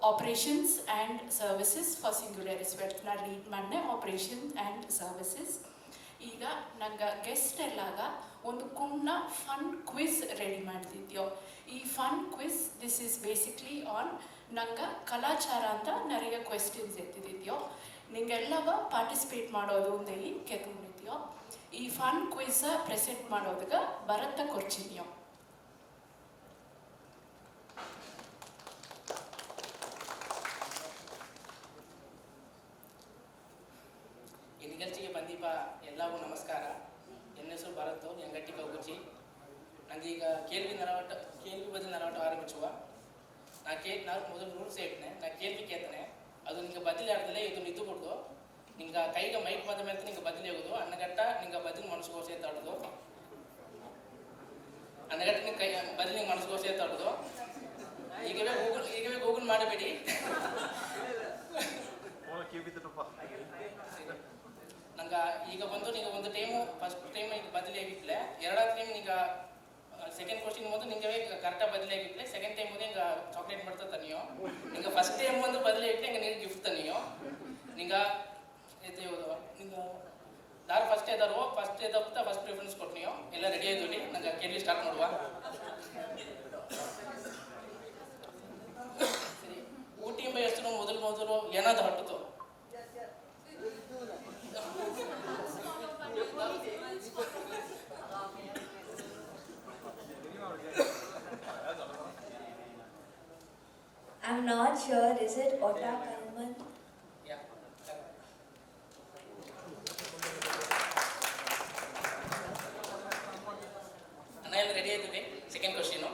Operations and services for Singularity Webna read manne operations and services. ಈಗ ನಂಗೆ guest ಎಲ್ಲಾಗ ಒಂದು ಕುಣ್ಣ fun quiz ready ಮಾಡ್ತಿದ್ಯೋ. ಈ fun quiz this is basically on ನಂಗೆ ಕಲಾಚಾರ ಅಂತ நிறைய ಕ್ವೆಶ್ಚನ್ಸ್ ಎತ್ತಿದ್ಯೋ. ನಿಂಗೆಲ್ಲವ ಪಾರ್ಟಿಸಿಪೇಟ್ ಮಾಡೋದು ಅಂದೇಳಿ ಕೆತ್ಕೊಂಡಿದ್ಯೋ. ಈ ಫನ್ ಕ್ವಿಜ್ ಪ್ರೆಸೆಂಟ್ ಮಾಡೋದಕ್ಕೆ ಭರತ ಕೊರ್ಚಿನ್ಯೋ. ಈ ನಿಗರ್ಚಿಗೆ ಬಂದೀಪ ಎಲ್ಲರಿಗೂ ನಮಸ್ಕಾರ. ನನ್ನ ಹೆಸರು ಭರತ್ ಎಂಗಟ್ಟಿ ಕೌಗುಚ್ಚಿ. ನಂಗೆ ಈಗ ಕೇಳ್ವಿ ಬದಲು ನರವಟ ಆರಂಭಿಸುವ. ನಾನು ಮೊದಲು ರೂಲ್ಸ್ ಹೇಳ್ತೇನೆ. ನಾನು ಕೇಳ್ವಿ ಕೇಳ್ತೇನೆ, ಅದು ನಿಂಗೆ ಬದಲಿ ಆಡ್ದಲೇ ಇದು ನಿಂತು ಕೊಡ್ದು ನಿಂಗೆ ಕೈಗೆ ಮೈಕ್ ಬಂದ ಮೇಲೆ ನಿಂಗೆ ಬದಲಿ ಹೋಗೋದು. ಅನ್ನಗಟ್ಟ ನಿಂಗೆ ಬದಲು ಮನಸ್ಸುಗೋಸೆ ತಾಡೋದು. ಅನ್ನಗಟ್ಟ ನಿಂಗೆ ಕೈ ಬದಲು ನಿಂಗೆ ಮನಸ್ಸುಗೋಸೆ ತಾಡೋದು. ಈಗವೇ ಗೂಗಲ್ ಮಾಡಬೇಡಿ. ನಂಗೆ ಈಗ ಬಂದು ನೀವು ಒಂದು ಟೈಮು ಫಸ್ಟ್ ಟೈಮ್ ಈಗ ಬದಲಿ ಆಗಿತ್ತಲೆ, ಎರಡನೇ ಟೈಮ್ ಈಗ ಸೆಕೆಂಡ್ ಕ್ವಶನ್ ಬಂದು ನಿಂಗೆ ಕರೆಕ್ಟಾಗಿ ಬದಲಿ ಆಗಿತ್ತಲೆ, ಸೆಕೆಂಡ್ ಟೈಮ್ ಬಂದು ಹಿಂಗೆ ಚಾಕ್ಲೇಟ್ ಮಾಡ್ತಾ ನೀವು. ನಿಂಗೆ ಫಸ್ಟ್ ಟೈಮ್ ಬಂದು ಬದಲಿ ಆಗಿತ್ತು ಹಿಂಗೆ ನೀನು ಗಿಫ್ಟ್ ನೀವು. ನಿಂಗೆ ಎತ್ತೋದು ನಿಂಗೆ ಯಾರು ಫಸ್ಟ್ ಇದ್ದಾರೋ ಫಸ್ಟ್ ಪ್ರಿಫರೆನ್ಸ್ ಕೊಟ್ಟು ನೀವು ಎಲ್ಲ ರೆಡಿ ಆಯ್ತು. ನಂಗೆ ಕೇಳಿ ಸ್ಟಾರ್ಟ್ ಮಾಡುವ. ಸರಿ, ಊಟಿ ಎಂಬ ಹೆಸರು ಮೊದಲು ಏನಾದ್ರು ಹಟ್ಟಿತು. I'm not sure. Is it Ota Kalman? Yeah. ಅಣ್ಣ ಎಲ್ಲ ರೆಡಿ ಆಯ್ತೀವಿ. Second question.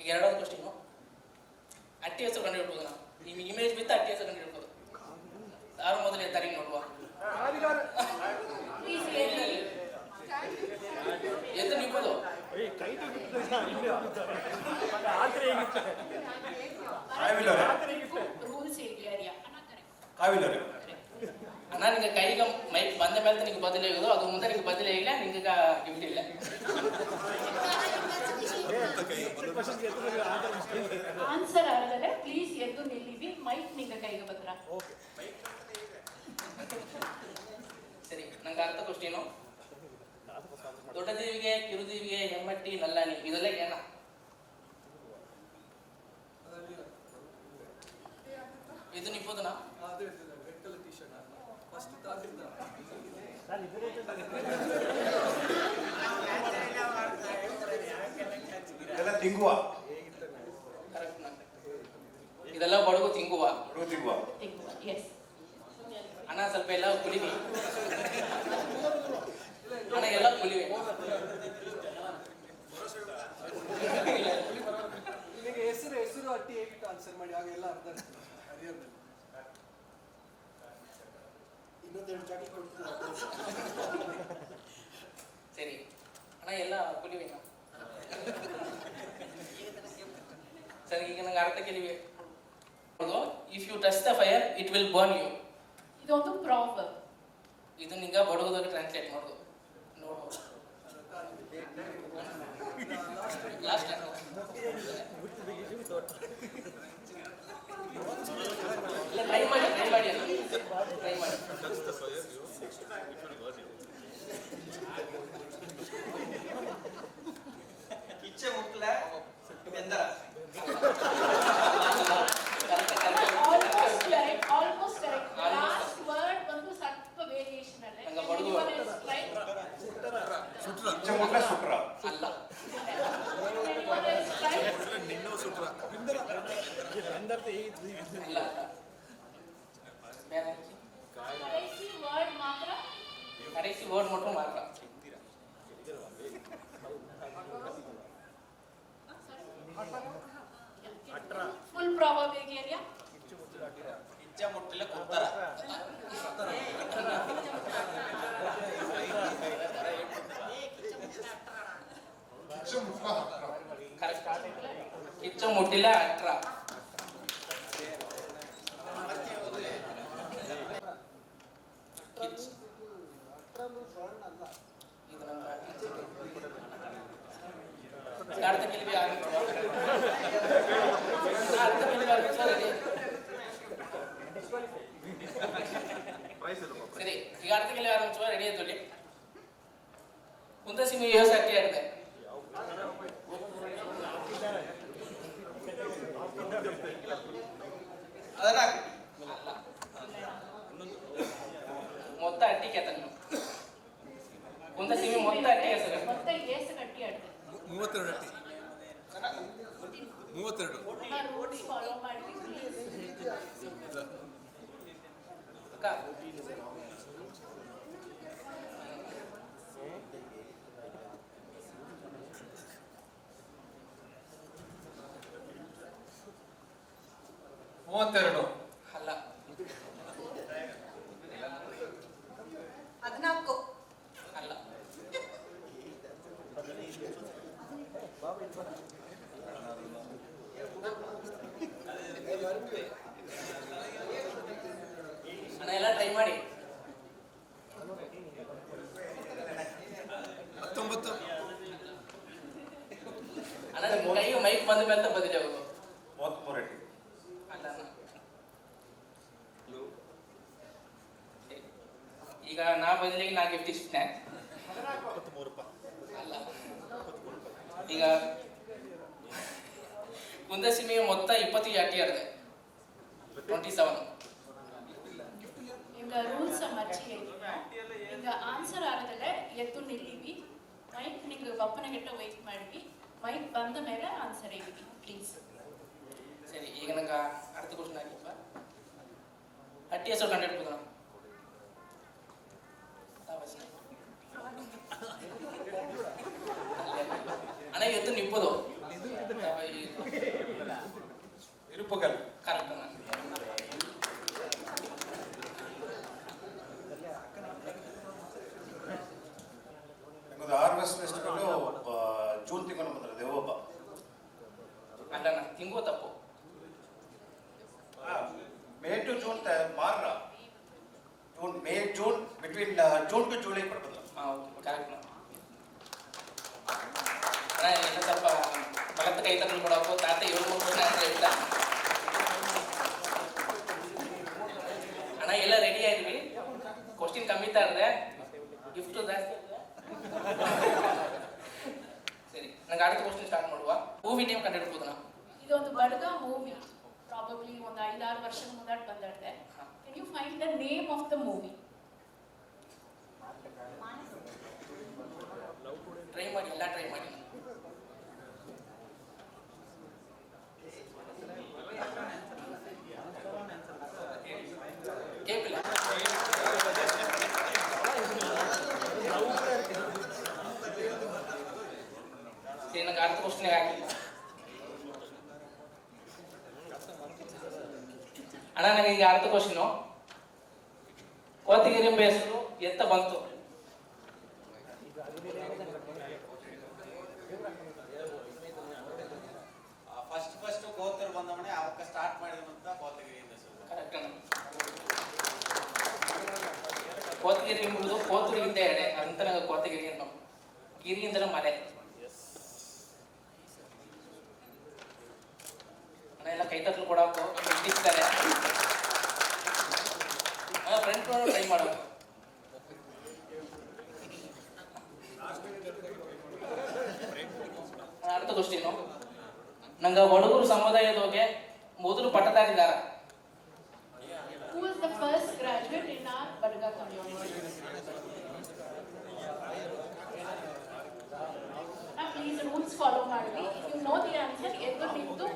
ಈಗ ಎರಡನೇ ಕ್ವಶನು. ಅಟ್ಟಿ ಹೆಸರು ಕಂಡು ಹಿಡ್ಬೋದು. ನಾವು ಈ ಇಮೇಜ್ ಬಿತ್ತು ಅಟ್ಟಿ ಹೆಸರು ಕಂಡು ಹಿಡ್ಬೋದು. ಯಾರು ಮೊದಲು ಎತ್ತಾರೆ ನೋಡುವ. ಎದ್ದು ನಿಂಬೋದು. ಅಣ್ಣ ನಿಂಗೆ ಕೈಗೆ ಮೈಕ್ ಬಂದ ಮೇಲೆ ನಿಂಗೆ ಬದಲೇ ಹೋಗೋದು. ಅದು ಮುಂದೆ ನಿಂಗೆ ಬದಲೇ ಇಲ್ಲ, ನಿಂಗೆ ಗಿಫ್ಟ್ ಇಲ್ಲ. ಆನ್ಸರ್ ಆದಮೇಲೆ ಪ್ಲೀಸ್ ಎದ್ದು ನಿಲ್ಲಿವಿ. ಮೈಕ್ ನಿಂಗೆ ಕೈಗೆ ಬಂದ್ರ. ಸರಿ, ನಂಗೆ ಅರ್ಥ ಕ್ವಶನು. ದೊಡ್ಡ ದೇವಿಗೆ, ಕಿರುದೇವಿಗೆ, ಹೆಮ್ಮಟ್ಟಿ, ನಲ್ಲಾನಿ ಇದೆಲ್ಲ ಏನ? ಇದು ನಿಂಪೋದನ? ಇದೆಲ್ಲ ಬಡಗು ತಿಂಗುವ. ಅಣ್ಣ ಸ್ವಲ್ಪ ಎಲ್ಲ ಕುಲಿವಿ. ಅಣ್ಣ ಎಲ್ಲ ಕುಲಿವಿ. ಹೆಸರು ಅಟ್ಟಿ ಹೇಗಿಟ್ಟು ಆನ್ಸರ್ ಮಾಡಿ ಆಗೆಲ್ಲ ಅರ್ಧ ಇನ್ನೊಂದೆರಡು ಜಾಗ ಸರಿ ಅಣ್ಣ ಎಲ್ಲ ಕುಲಿವಿ. ಸರಿ, ಈಗ ನಂಗೆ ಅರ್ಥ ಕೇಳಿವಿ. If you touch the fire it will burn you. ಇದೊಂದು ಪ್ರಾಬ್ಲಮ್. ಇದು ನಿಂಗೆ ಬಡಗೋದಾಗ ಟ್ರಾನ್ಸ್ಲೇಟ್ ಮಾಡೋದು. ನೋಡು ಲಾಸ್ಟ್ ಟ್ರೈ ಮಾಡಿ ಇಚ್ಛೆ ಮುಟ್ಲ ಎಂದರ ಆಲ್ಮೋಸ್ಟ್ ಕರೆಕ್ಟ್. ಲಾಸ್ಟ್ ವರ್ಡ್ ಬಂದು ಸ್ವಲ್ಪ ವೇರಿಯೇಷನ್ ಅಲ್ಲೇ. ನಂಗೆ ಬಡಗು ಸುಟ್ರ ಅಲ್ಲ. ಕರೆಸಿ ವರ್ಡ್ ಮಾತ್ರ. ಫುಲ್ ಪ್ರಾಬಬಲ್ ಏರಿಯಾ ಇಚ್ಛೆ ಮುಟ್ಟಲ ಕೂತಾರ. ಕರೆಕ್ಟ್. ಕಿಚ್ಚ ಮುಟ್ಟಿಲ್ಲ ಅಟ್ರ. அடுத்த கேள்வி ஆரம்பிச்சுவா. அடுத்த கேள்வி ஆரம்பிச்சா ரெடி. ಸರಿ, ಈಗ அடுத்த ಕೇಳಿ ಆರಂಭಿಸುವ. ರೆಡಿ ಆಯ್ತು. ಮುಂದೆ ಸಿಂಗ್ ಯೋಸ ಅಟ್ಟಿ ಆಡಿದೆ. ಅದನ್ನ ಮೊತ್ತ ಅಟ್ಟಿ ಕೇತನು ಮುಂದೆ ಸಿಂಗ್ ಮೊತ್ತ ಅಟ್ಟಿ ಹೆಸರು ಮೊತ್ತ ಏಸು ಗಟ್ಟಿ ಆಡಿದೆ. 32 ಅಟ್ಟಿ 32 ರೂಲ್ಸ್ ಫಾಲೋ ಮಾಡಿ ಅಕ್ಕ. ಮೂವತ್ತೆರಡು ಅಲ್ಲ, 14 ಅಲ್ಲ, ಅಣ್ಣ ಎಲ್ಲ ಟ್ರೈ ಮಾಡಿ. 19 ಅಣ್ಣ ನಿಮ್ಮ ಕೈಗೆ ಮೈಕ್ ಬಂದ ಮೇಲೆ ಬದಲಿ ಅವರು. 33 ಅಡಿ ಅಲ್ಲ ಅಣ್ಣ. ಈಗ ನಾ ಬದಲಿಗೆ ನಾ ಗಿಫ್ಟ್ ಇಷ್ಟೇ. ಅಲ್ಲ, ಈಗ ಮುಂದೆ ಸಿನಿಮೆ ಮೊತ್ತ 20 ಅಟ್ಟಿ ಆಡಿದೆ. 27. ಈಗ ರೂಲ್ಸ್ ಮರ್ಚಿ ಈಗ ಆನ್ಸರ್ ಆಗದಲ್ಲೇ ಎದ್ದು ನಿಲ್ಲಿವಿ. ಮೈಕ್ ನಿಂಗೆ ಒಪ್ಪನೆಗೆಟ್ಟ ವೆಯ್ಟ್ ಮಾಡಿವಿ. ಮೈಕ್ ಬಂದ ಮೇಲೆ ಆನ್ಸರ್ ಹೇಳಿವಿ ಪ್ಲೀಸ್. ಸರಿ, ಈಗ ನಂಗೆ அடுத்த ಕ್ವಶನ್ ಆಗಿಪ್ಪ. ಅಟ್ಟಿ ಹೆಸರು ಕಂಡಿಡ್ಬೋದ? ಅಣ್ಣ ಎದ್ದು ನಿಪ್ಪದು ಇರುಪಗಲ್ ಕರೆಕ್ಟ್ ಅಣ್ಣ. ನಿಮ್ಮದು ಹಾರ್ವೆಸ್ಟ್ ಫೆಸ್ಟಿವಲ್ ಜೂನ್ ತಿಂಗಳು ಬಂದ್ರೆ ದೇವೊಬ್ಬ ಅಲ್ಲಣ್ಣ, ತಿಂಗೋ ತಪ್ಪು. ಮೇ ಟು ಜೂನ್ ಮಾರ್ರ June May June between June to July ಬರ್ತದೆ. ಹಾಂ, ಓಕೆ, ಕರೆಕ್ಟ್ ಅಣ್ಣ. ಎಲ್ಲ ಸ್ವಲ್ಪ ಬಲತ್ತ ಕೈ ತಂದು ಕೊಡೋಕು ತಾತ 7-3 ವರ್ಷ ಅಂತ ಹೇಳ್ತಾ ಅಣ್ಣ. ಎಲ್ಲ ರೆಡಿ ಆದ್ವಿ. ಕ್ವಶನ್ ಕಮ್ಮಿ ತಾಡ್ದೆ, ಗಿಫ್ಟ್ ಜಾಸ್ತಿ. ಸರಿ, ನಂಗೆ அடுத்த ಕ್ವಶನ್ ಸ್ಟಾರ್ಟ್ ಮಾಡುವ. ಮೂವಿ ನೇಮ್ ಕಂಡಿಡ್ಬೋದು ನಾವು. ಇದೊಂದು ಬಡ್ಗ ಮೂವಿ, ಪ್ರಾಬಬ್ಲಿ ಒಂದು 5-6 ವರ್ಷದ ಮುಂದೆ ಬಂದಿದೆ. Can you find the name of the movie? Try ಮಾಡಿ, ಎಲ್ಲ ಟ್ರೈ ಮಾಡಿ. ಕೇಳಿಲ್ಲ. ಸರಿ, ನಂಗೆ அடுத்த ಕ್ವಶನ್ ಹಾಕಿ. ಅಣ್ಣ, ನನಗೆ ಈಗ அடுத்த ಕ್ವಶನು. ಕೋತಿಗಿರಿ ಎಂಬ ಹೆಸರು ಎತ್ತ ಬಂತು? ಫಸ್ಟ್ ಕೋತರು ಬಂದವನೇ ಅವಕ್ಕ ಸ್ಟಾರ್ಟ್ ಮಾಡಿದಂತ ಕೋತಗಿರಿಯಿಂದ ಕರೆಕ್ಟ್ ಅಣ್ಣ. ಕೋತಗಿರಿ ಎಂಬುದು ಕೋತುರಿಗಿಂತ ಎಡೆ ಅಂತ ನಂಗೆ ಕೋತಗಿರಿ ಅನ್ನೋ. ಗಿರಿ ಅಂದ್ರೆ ಮಲೆ. ಅಣ್ಣ ಎಲ್ಲ ಕೈ ತಟ್ಟಲು ಕೊಡೋಕು ಇಟ್ಟಿರ್ತಾರೆ. ಫ್ರೆಂಡ್ ಟ್ರೈ ಮಾಡೋದು. அடுத்த ಕ್ವಶನ್. ನಂಗೆ ಒಡಗೂರು ಸಮುದಾಯದೋಗೆ ಮೊದಲು ಪಟ್ಟದಾರಿದಾರ? Who was the first graduate in our Badga community? Now please rules follow ಮಾಡಿ. If you know the answer, ಎದ್ದು ನಿಂತು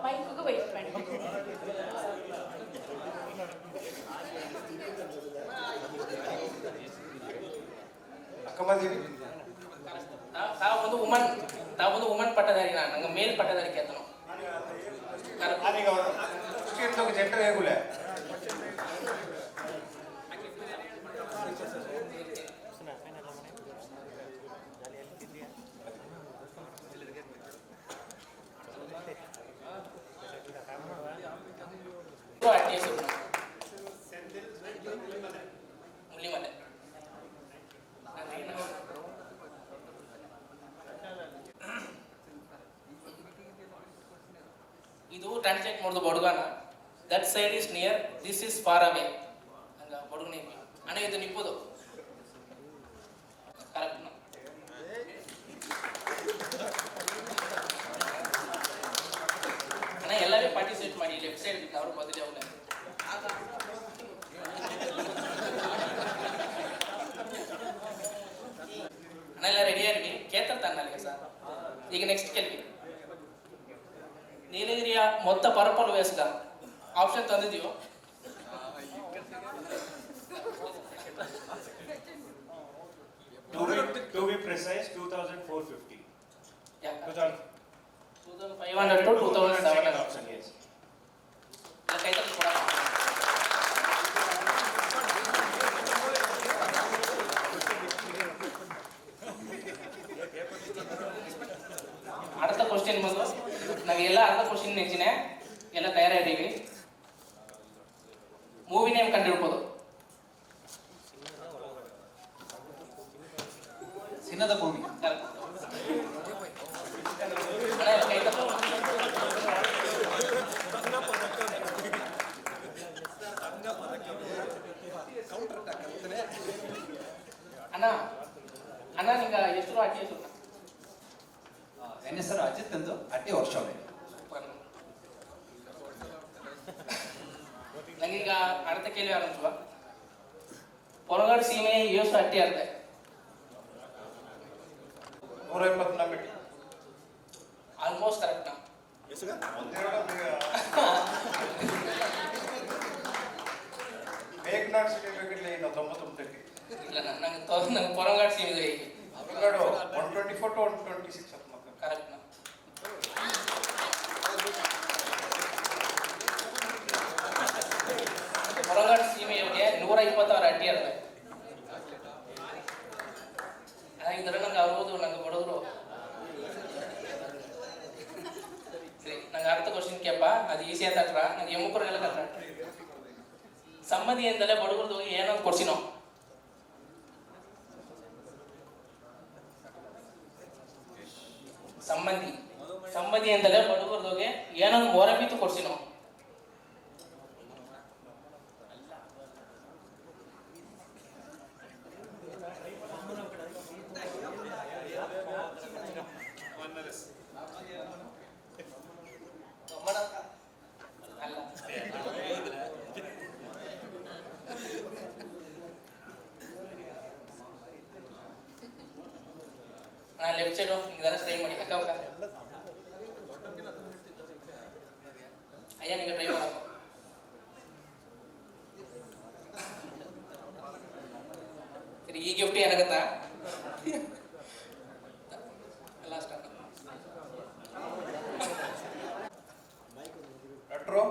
ಮೈಕ್ಗೆ ವೆಯ್ಟ್ ಮಾಡಿ. ಅಕ್ಕಮದೇವಿ ತಾವೊಂದು ವುಮನ್ ಪಟ್ಟದಾರಿ. ನಂಗೆ ಮೇಲ್ ಪಟ್ಟದಾರಿ ಕೇಳ್ತಾನು. ನಾನೀಗ ಕ್ರಿಶ್ಚಿಯನ್ಸ್ ಜೆಂಡರ್ ಹೇಗುಲೆ ಅಟ್ಟಿ ಹೆಸರು ಮುಳ್ಳಿ ಮನೆ. ಇದು ಟ್ರಾನ್ಸ್ಲೇಟ್ ಮಾಡೋದು ಬಡುಗನ. That side is near, this is far away. ಹಂಗ ಬಡುಗನೇ ಅಣ್ಣ ಇದು ನಿಪ್ಪುದು ಕರೆಕ್ಟ್. ಅಣ್ಣ ಎಲ್ಲವೇ ಪಾರ್ಟಿಸಿಪೇಟ್ ಮಾಡಿ. ಲೆಫ್ಟ್ ಸೈಡ್ ಬಿಟ್ಟು ಅವ್ರು ಬದಲಿ ಅವನ್ನ ಅಣ್ಣ ಎಲ್ಲ ರೆಡಿಯಾಗಿ ಕೇಳ್ತಾನೆ ಅಲ್ಲಿಗೆ ಸರ್. ಈಗ ನೆಕ್ಸ್ಟ್ ಕೇಳ್ವಿ. ನೀಲಗಿರಿಯ ಮೊತ್ತ ಪರಪಲು ವೇಸ್ಗ option ತಂದಿದ್ದೀವೋ? To be precise, 2,450. Yeah. 2,500 to 2,700 option, yes. ಕೈ ತಪ್ಪು ಕೊಡ. அடுத்த ಕ್ವಶನ್ ಬಂದು ನಾವು ಎಲ್ಲ ಅರ್ಧ ಕ್ವಶನ್ ನೆಚ್ಚಿನೆ ಎಲ್ಲ ತಯಾರಾಗಿದ್ದೀವಿ. ಮೂವಿ ನೇಮ್ ಕಂಡು ಹಿಡ್ಬೋದು. ಚಿನ್ನದ ಭೂಮಿ. ಅಣ್ಣ ಅಣ್ಣ ನಿಂಗ ಹೆಸರು ಅಟ್ಟಿ ಹೆಸರು? ನನ್ನ ಹೆಸರು ಅಜಿತ್ ಎಂದು, ಅಟ್ಟಿ ವರ್ಷ. ನಂಗೀಗ ಅರ್ಥ ಕೇಳಿ ಆರಂಭಿಸುವ. ಪೊರಗಾಡು ಸೀಮೆ ಏಸು ಅಟ್ಟಿ ಅರ್ಥ 154 metre. Almost correct. Meghnad certificate ಇನ್ನು 99 ಇಲ್ಲ ನಂಗೆ ಪೊರಗಾಡು ಸೀಮೆ ಹೇಗೆ 124 to 126 ಕರೆಕ್ಟ್. ಪೊರಗಾಡು ಸೀಮೆಯೊಳಗೆ 126 ಅಟ್ಟಿ ಅರ್ಥ. ಇದ್ರೆ ನಂಗೆ ಅವ್ರದು ನಂಗೆ ಬಡವರು. ಸರಿ, ನಂಗೆ ಅರ್ಥ ಕ್ವಶನ್ ಕೇಪ ಅದು ಈಸಿ ಅಂತ ಹತ್ರ ನಂಗೆ ಎಮ್ಮುಕರಿಗೆಲ್ಲ ಕತ್ರ ಸಂಬಂಧಿಯಿಂದಲೇ ಬಡವ್ರದ್ದು ಏನೋ ಕೊಡ್ಸಿನೋ. ಸಂಬಂಧಿಯಿಂದಲೇ ಬಡವ್ರದೋಗೆ ಏನೋ ಮೊರಬಿತ್ತು ಕೊಡ್ಸಿನೋ. ಲೆಫ್ಟ್ ಸೈಡು ಇದೆಲ್ಲ ಟ್ರೈ ಮಾಡಿ ಅಕ್ಕ ಅಯ್ಯ ನಿಂಗೆ ಟ್ರೈ ಮಾಡ. ಸರಿ, ಈ ಗಿಫ್ಟ್ ಏನಾಗತ್ತಾ? ಎಲ್ಲ ಅಷ್ಟ ಮೆಟ್ರೋ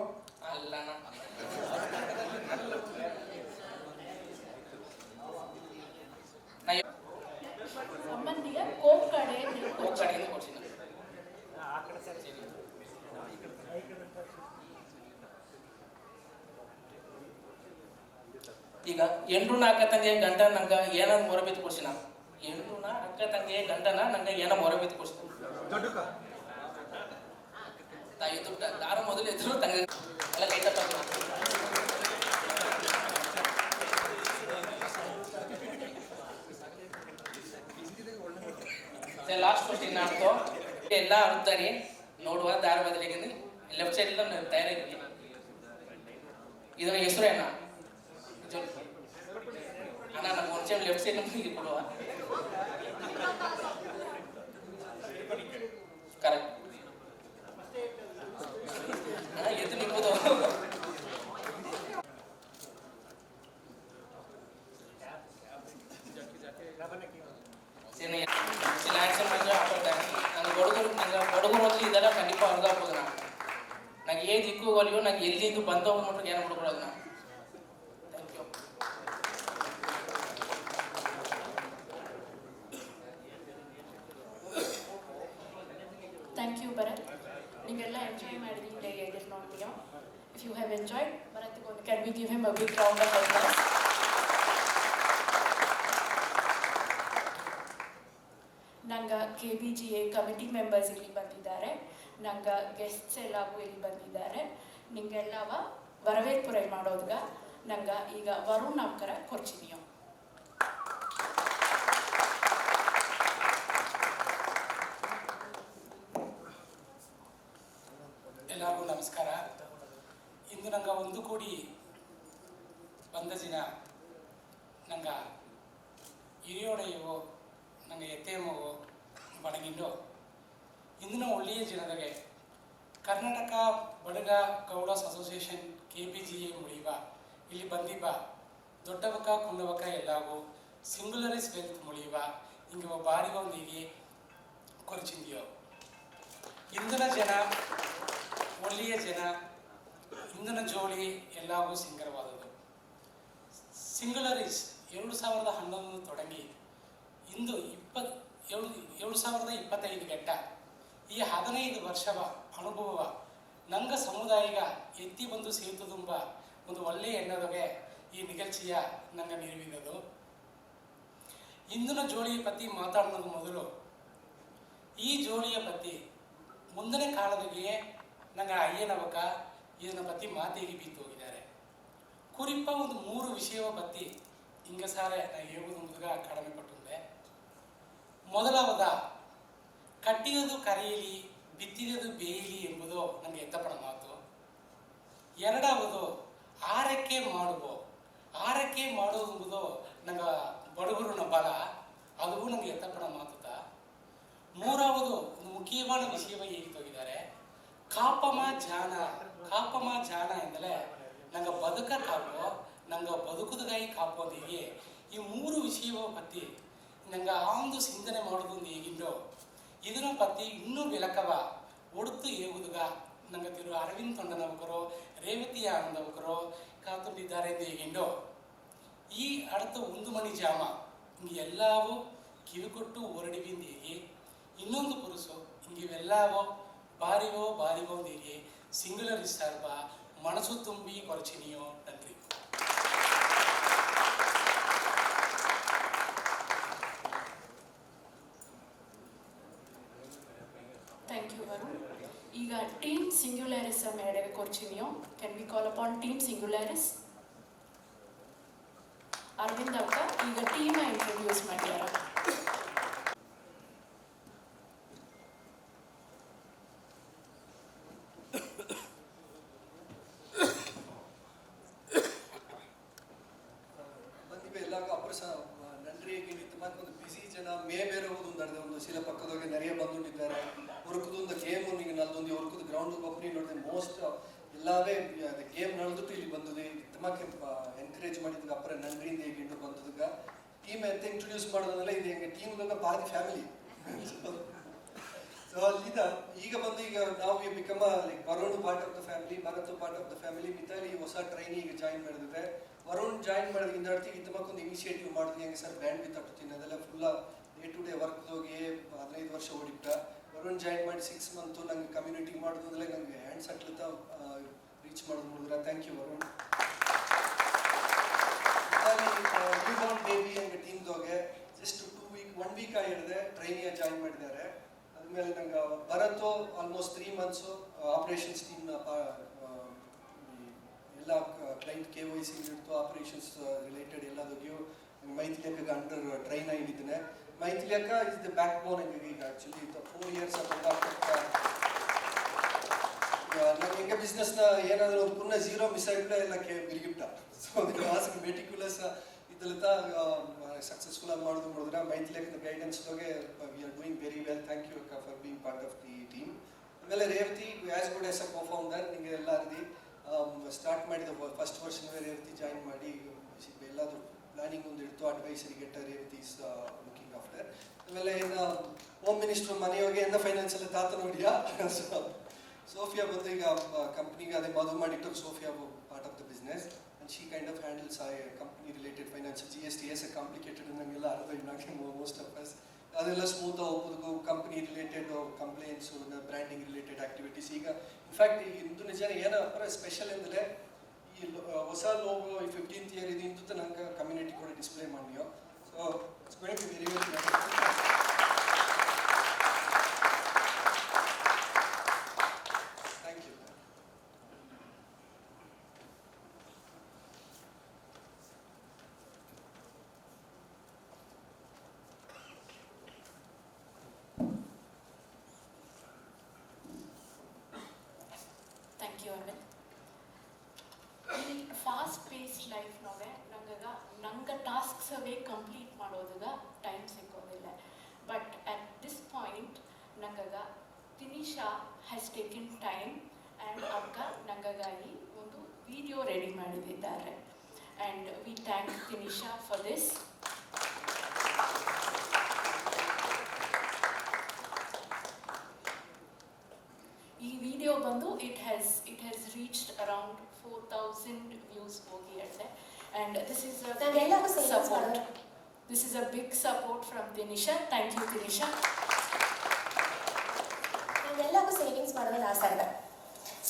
ಅಲ್ಲ ಸಂಬಂಧಿಯ ಕೋಪ್ ಕಡೆ ಕಡೆಯಿಂದ ಕೊಡ್ಸಿನ. ಈಗ ಎಂಡ್ರೂನ ಅಕ್ಕ ತಂಗಿಯ ಗಂಡ ನಂಗ ಏನ ಮೊರಬಿತ್ತು ಕೊಡ್ಸಿನ. ಎಂಡ್ರೂನ ಅಕ್ಕ ತಂಗಿಯ ಗಂಡನ ನಂಗ ಏನ ಮೊರಬಿತ್ತು ಕೊಡ್ಸಿನ. ತಾಯಿ ದುಡ್ಡ ಯಾರು ಮೊದಲು ಎದ್ರು ತಂಗ ಎಲ್ಲ ಕೈ ತಪ್ಪ. ಲಾಸ್ಟ್ ಕ್ವಶನ್ ಮಾಡ್ಕೋ ಎಲ್ಲ ಅರ್ತಾರೆ ನೋಡುವ ದಾರ ಬದಲಿಗೆ ಲೆಫ್ಟ್ ಸೈಡ್ ಎಲ್ಲ ತಯಾರಾಗಿ. ಇದರ ಹೆಸರು ಅಣ್ಣ ಅಣ್ಣ ನಮ್ಗೆ ಒಂದು ಟೈಮ್ ಲೆಫ್ಟ್ ಸೈಡ್ ನಮ್ಗೆ ಕೊಡುವ. ಕರೆಕ್ಟ್ ಎದ್ದು ನಿಂಬುದು. ಆನ್ಸರ್ ಮಾಡಿದ್ರೆ ಹಾಕೊಳ್ತಾನೆ. ನಂಗೆ ಬಡಗರು ಮೊದಲು ಇದೆಲ್ಲ ಖಂಡಿತ ಅರ್ಧ ಆಗ್ಬೋದು. ನಂಗೆ ಏನ್ ದಿಕ್ಕು ಒಲಿಯೋ ನಂಗೆ ಎಲ್ಲಿಂದು ಬಂದ ನೋಡ್ರಿ ಏನು ಬಿಡ್ಕೊಡೋದು ನಾ. Thank you Bharat. ನೀವೆಲ್ಲ ಎಂಜಾಯ್ ಮಾಡಿದ್ರಿ ನೋಡ್ತೀಯೋ. If you have enjoyed, can we give him a big round of applause? ನಂಗೆ KBGA ಕಮಿಟಿ ಮೆಂಬರ್ಸ್ ಇಲ್ಲಿ ಬಂದಿದ್ದಾರೆ, ನಂಗೆ ಗೆಸ್ಟ್ಸ್ ಎಲ್ಲವೂ ಇಲ್ಲಿ ಬಂದಿದ್ದಾರೆ. ನಿಂಗೆಲ್ಲವ ವರವೇಪುರೈ ಮಾಡೋದ್ಗ ನಂಗೆ ಈಗ ವರುಣ್ ನಮ್ಕರ ಕೊರ್ಚಿನಿಯೋ. ಎಲ್ಲರಿಗೂ ನಮಸ್ಕಾರ. ಇಂದು ನಂಗೆ ಒಂದು ಕೋಡಿ ಬಂದ ದಿನ ನಂಗೆ ಹಿರಿಯೋಡೆಯೋ ನಂಗೆ ಎತ್ತೇಮೋ ಬಡಗಿಂಡು ಇಂದಿನ ಒಳ್ಳೆಯ ಜನರಿಗೆ ಕರ್ನಾಟಕ ಬಡಗ ಗೌಡಸ್ ಅಸೋಸಿಯೇಷನ್ KBGA ಮುಳಿವ ಇಲ್ಲಿ ಬಂದಿಬ್ಬ ದೊಡ್ಡವಕ್ಕ ಕುಂಡವಕ್ಕ ಎಲ್ಲಾಗೂ ಸಿಂಗುಲರಿಸ್ ವೆಲ್ತ್ ಮುಳಿವ ಹಿಂಗೆ ಬಾರಿಗ ಒಂದಿಗೆ ಕೊರಚಿಂದಿಯೋ. ಇಂದಿನ ಜನ ಒಳ್ಳೆಯ ಜನ, ಇಂದಿನ ಜೋಳಿ ಎಲ್ಲವೂ ಸಿಂಗರವಾದದ್ದು. ಸಿಂಗುಲರಿಸ್ 2011 ತೊಡಗಿ ಇಂದು 2025 ಗಂಟ ಈ 15 ವರ್ಷವ ಅನುಭವ ನಂಗ ಸಮುದಾಯಗ ಎತ್ತಿ ಬಂದು ಸೇತುದುಂಬ ಒಂದು ಒಳ್ಳೆಯ ಎನ್ನದಗೆ ಈ ನಿಗಲ್ಚಿಯ ನಂಗೆ ನಿರ್ವಿದದು. ಇಂದಿನ ಜೋಳಿಯ ಪತ್ತಿ ಮಾತಾಡೋದು ಮೊದಲು ಈ ಜೋಳಿಯ ಪತ್ತಿ ಮುಂದಿನ ಕಾಲದಾಗೆ ನಂಗೆ ಅಯ್ಯನವಕ ಇದನ್ನ ಪತ್ತಿ ಮಾತಿಗೆ ಬೀತು ಹೋಗಿದ್ದಾರೆ. ಕುರಿಪ ಒಂದು 3 ವಿಷಯವ ಪತ್ತಿ ಹಿಂಗ ಸಾರೆ ನಾ ಹೇಳುವುದು ಮುದುಗ ಕಡಿಮೆ ಪಟ್ಟುಂದೆ. ಮೊದಲಾವದ ಕಟ್ಟಿಯದು ಕರೆಯಲಿ ಬಿತ್ತಿದದು ಬೇಯಲಿ ಎಂಬುದು ನನಗೆ ಎತ್ತಪಡ ಮಾತು. ಎರಡಾವುದು ಆರೈಕೆ ಮಾಡುವುದು ಎಂಬುದು ನಂಗೆ ಬಡಗುರುನ ಬಲ, ಅದು ನನಗೆ ಎತ್ತಪಡ ಮಾತುತ. ಮೂರಾவது ಒಂದು ಮುಖ್ಯವಾದ ವಿಷಯವ ಹೇಳಿದ್ದಾರೆ, ಕಾಪಮ ಜಾನ ಎಂದಲೇ ನಂಗೆ ಬದುಕ ಕಾಪೋ ನಂಗೆ ಬದುಕುದಗಾಯಿ ಕಾಪೋ ಅಂತ ಹೀಗೆ ಈ 3 ವಿಷಯವ ಪತ್ತಿ ನಂಗೆ ಆಂದು ಚಿಂತನೆ ಮಾಡೋದು ಒಂದು ಹೇಗಿಂಡೋ ಇದನ್ನ ಪತ್ತಿ ಇನ್ನೂ ಬೆಳಕವ ಒಡುತ್ತು ಹೇಗುದುಗ ನಂಗೆ ತಿರು ಅರವಿಂದ್ ತೊಂಡನವಕರು ರೇವತಿ ಆನಂದವಕರು ಕಾತುಂಡಿದ್ದಾರೆ ಎಂದು ಹೇಗಿಂಡೋ ಈ ಅಡತ 1 ಮಣಿ ಜಾಮ ಹಿಂಗೆ ಎಲ್ಲವೂ ಕಿವಿಕೊಟ್ಟು ಹೊರಡಿವಿಂದ ಹೇಗೆ ಇನ್ನೊಂದು ಪುರುಸು ಹಿಂಗಿವೆಲ್ಲವೋ ಬಾರಿವೋ ಹೇಗೆ ಸಿಂಗುಲರ್ ಸರ್ಬ ಮನಸ್ಸು ತುಂಬಿ ಕೊರಚಿನಿಯೋ. ನನ್ರಿ. Thank you Varun. ಈಗ ಟೀಮ್ ಸಿಂಗ್ಯುಲಾರಿಸ್ ಮೇಡವೆ ಕೊರ್ಚಿನಿಯೋ. Can we call upon team Singularis? Arvind ಅವಕ ಈಗ ಟೀಮ್ ಇಂಟ್ರೊಡ್ಯೂಸ್ ಮಾಡ್ಯಾರ. ಶಿಲ ಪಕ್ಕದೊಳಗೆ நிறைய ಬಂದುಕೊಂಡಿದ್ದಾರೆ. ಉರುಕುದು ಒಂದು ಗೇಮ್ ನಿಮಗೆ ನಲ್ದೊಂದು ಉರುಕುದು ಗ್ರೌಂಡ್ ಒಪ್ಪನಿ ನೋಡಿದೆ ಮೋಸ್ಟ್ ಎಲ್ಲವೇ ಗೇಮ್ ನಡೆದಿಟ್ಟು ಇಲ್ಲಿ ಬಂದದ್ದು ತಮಕ್ಕೆ ಎನ್ಕರೇಜ್ ಮಾಡಿದಾಗ ಅಪ್ಪರ ನನ್ರಿಂದ ಹೇಗಿಂಡು ಬಂದದಾಗ ಟೀಮ್ ಎಂತ ಇಂಟ್ರೊಡ್ಯೂಸ್ ಮಾಡೋದಂದ್ರೆ ಇದು ಹೆಂಗೆ ಟೀಮ್ದಾಗ ಪಾದಿ ಫ್ಯಾಮಿಲಿ. ಸೊ ಅಲ್ಲಿಂದ ಈಗ ಬಂದು ಈಗ ನಾವು become like Varun part of the family, Bharat part of the family, Mitali ಹೊಸ ಟ್ರೈನಿ ಈಗ ಜಾಯಿನ್ ಮಾಡಿದ್ರೆ. ವರುಣ್ ಜಾಯಿನ್ ಮಾಡಿದ್ರಿಂದ ಈ ತಮಕ್ಕೊಂದು ಇನಿಷಿಯೇಟಿವ್ ಮಾಡಿದ್ವಿ ಹೆಂಗೆ ಸರ್ ಬ್ಯಾಂಡ್ ವಿತ್ ಅಟ್ಟು ಅದೆಲ್ಲ ಫುಲ್ಲ ಡೇ ಟು ಡೇ ವರ್ಕ್ ಹೋಗಿ 15 ವರ್ಷ ಓಡಿಟ್ಟ. ವರುಣ್ ಜಾಯಿನ್ ಮಾಡಿ 6 ಮಂತು ನಂಗೆ ಕಮ್ಯುನಿಟಿ ಮಾಡೋದಂದ್ರೆ ನಂಗೆ ಹ್ಯಾಂಡ್ ಸಟ್ಲತ್ತ ರೀಚ್ ಮಾಡೋದು ನೋಡಿದ್ರೆ thank you Varun. New born baby ಹಂಗೆ ಟೀಮ್ದೋಗೆ ಜಸ್ಟ್ 1 ವೀಕ್ ಆಗಿಡಿದೆ ಟ್ರೈನಿಯ ಜಾಯಿನ್ ಮಾಡಿದ್ದಾರೆ. ಆದ್ಮೇಲೆ ನಂಗೆ ಭರತ್ತು ಆಲ್ಮೋಸ್ಟ್ 3 ಮಂತ್ಸು ಆಪರೇಷನ್ಸ್ ಟೀಮ್ನ ಎಲ್ಲ ಕ್ಲೈಂಟ್ KYC ಇಡ್ತು ಆಪರೇಷನ್ಸ್ ರಿಲೇಟೆಡ್ ಎಲ್ಲದಕ್ಕೂ ಮೈಥಿಲಿಯಕ್ಕೆ ಅಂಡರ್ ಟ್ರೈನ್ ಆಗಿದ್ದೇನೆ. ಮೈಥಿಲಿಯಕ್ಕ ಇಸ್ ದ ಬ್ಯಾಕ್ ಬೋನ್ ಈಗ ಆ್ಯಕ್ಚುಲಿ 4 years ನಾನು ಹೆಂಗೆ ಬಿಸ್ನೆಸ್ನ ಏನಾದರೂ ಒಂದು ಪುನಃ ಝೀರೋ ಮಿಸ್ ಆಗಿಬಿಟ್ಟ ಎಲ್ಲ ಬಿರಿಗಿಬಿಟ್ಟ. ಸೊ ಅದಕ್ಕೆ ಮೆಟಿಕ್ಯುಲಸ್ ಇದೆಲ್ಲ ಸಕ್ಸಸ್ಫುಲ್ ಆಗಿ ಮಾಡೋದು ನೋಡಿದ್ರೆ ಮೈಥಿಲಿಯಕ್ಕೆ ಗೈಡೆನ್ಸ್ದಾಗೆ we are doing very well. Thank you ಅಕ್ಕ for being part of the team. ಆಮೇಲೆ Revathi as good as a cofounder ನಿಮಗೆ ಎಲ್ಲ ಅರ್ದಿ ಸ್ಟಾರ್ಟ್ ಮಾಡಿದ ಫಸ್ಟ್ ವರ್ಷನೇ ರೇವತಿ ಜಾಯಿನ್ ಮಾಡಿ ಎಲ್ಲಾದರೂ ಪ್ಲಾನಿಂಗ್ ಒಂದು ಇಡ್ತು ಅಡ್ವೈಸರಿ ಗೆಟ್ಟ ರೇವತಿ ಇಸ್ ಲುಕಿಂಗ್ ಆಫ್ಟರ್. ಆಮೇಲೆ ಏನು ಹೋಮ್ ಮಿನಿಸ್ಟರ್ ಮನೆಯೋಗಿ ಎಂದ ಫೈನಾನ್ಸಲ್ಲಿ ತಾತ ನೋಡಿಯಾ ಸೋಫಿಯಾ ಬಂದು ಈಗ ಕಂಪ್ನಿಗೆ ಅದೇ ಮದುವೆ ಮಾಡಿಟ್ಟು Sophia part of the business and she kind of handles company related finance GST complicated ನಮಗೆಲ್ಲ ಅರ್ಥ ಇನ್ನಾಕೆ ಮೋಸ್ಟ್ ಆಫ್ ಅಸ್ ಅದೆಲ್ಲ ಸ್ಮೂತ್ ಹೋಗೋದಕ್ಕೂ company related complaints branding related activities. ಈಗ ಇನ್ಫ್ಯಾಕ್ಟ್ ಇಂದು ನಿಜ ಏನಪ್ಪ ಸ್ಪೆಷಲ್ ಎಂದರೆ ಈ ಹೊಸ ಲೋಗೋ ಈ 15th ಇಯರ್ ಇದು ಇಂದು ನಂಗೆ ಕಮ್ಯುನಿಟಿ ಕೂಡ ಡಿಸ್ಪ್ಲೇ ಮಾಡಿಯೋ. So it's going to be very very thank you. Thank you Arvind. ಈ ಫಾಸ್ಟ್ ಪೇಸ್ಡ್ ಲೈಫ್ನಾಗೆ ನಂಗೆ ಟಾಸ್ಕ್ಸ್ ಅವೇ ಕಂಪ್ಲೀಟ್ ಮಾಡೋದಾಗ ಟೈಮ್ ಸಿಕ್ಕೋದಿಲ್ಲ. ಬಟ್ ಅಟ್ ದಿಸ್ ಪಾಯಿಂಟ್ ನಂಗೆ Tinisha has taken time and ಅಕ್ಕ ನಂಗಾಗಿ ಒಂದು ವಿಡಿಯೋ ರೆಡಿ ಮಾಡಿದ್ದಾರೆ. And we thank Tinisha for this. ಈ ವಿಡಿಯೋ ಬಂದು it has reached around 4,000 views ಹೋಗಿ ಹೇಳಿದೆ. ಆ್ಯಂಡ್ ದಿಸ್ ಇಸ್ ನಾವೆಲ್ಲರೂ savings ಸಪೋರ್ಟ್. ಮಾಡೋಣ. This is a big support from Tinisha. Thank you Tinisha. ನಾವೆಲ್ಲರೂ ಸೇವಿಂಗ್ಸ್ ಮಾಡೋದು ಆಸೆ ಇದೆ.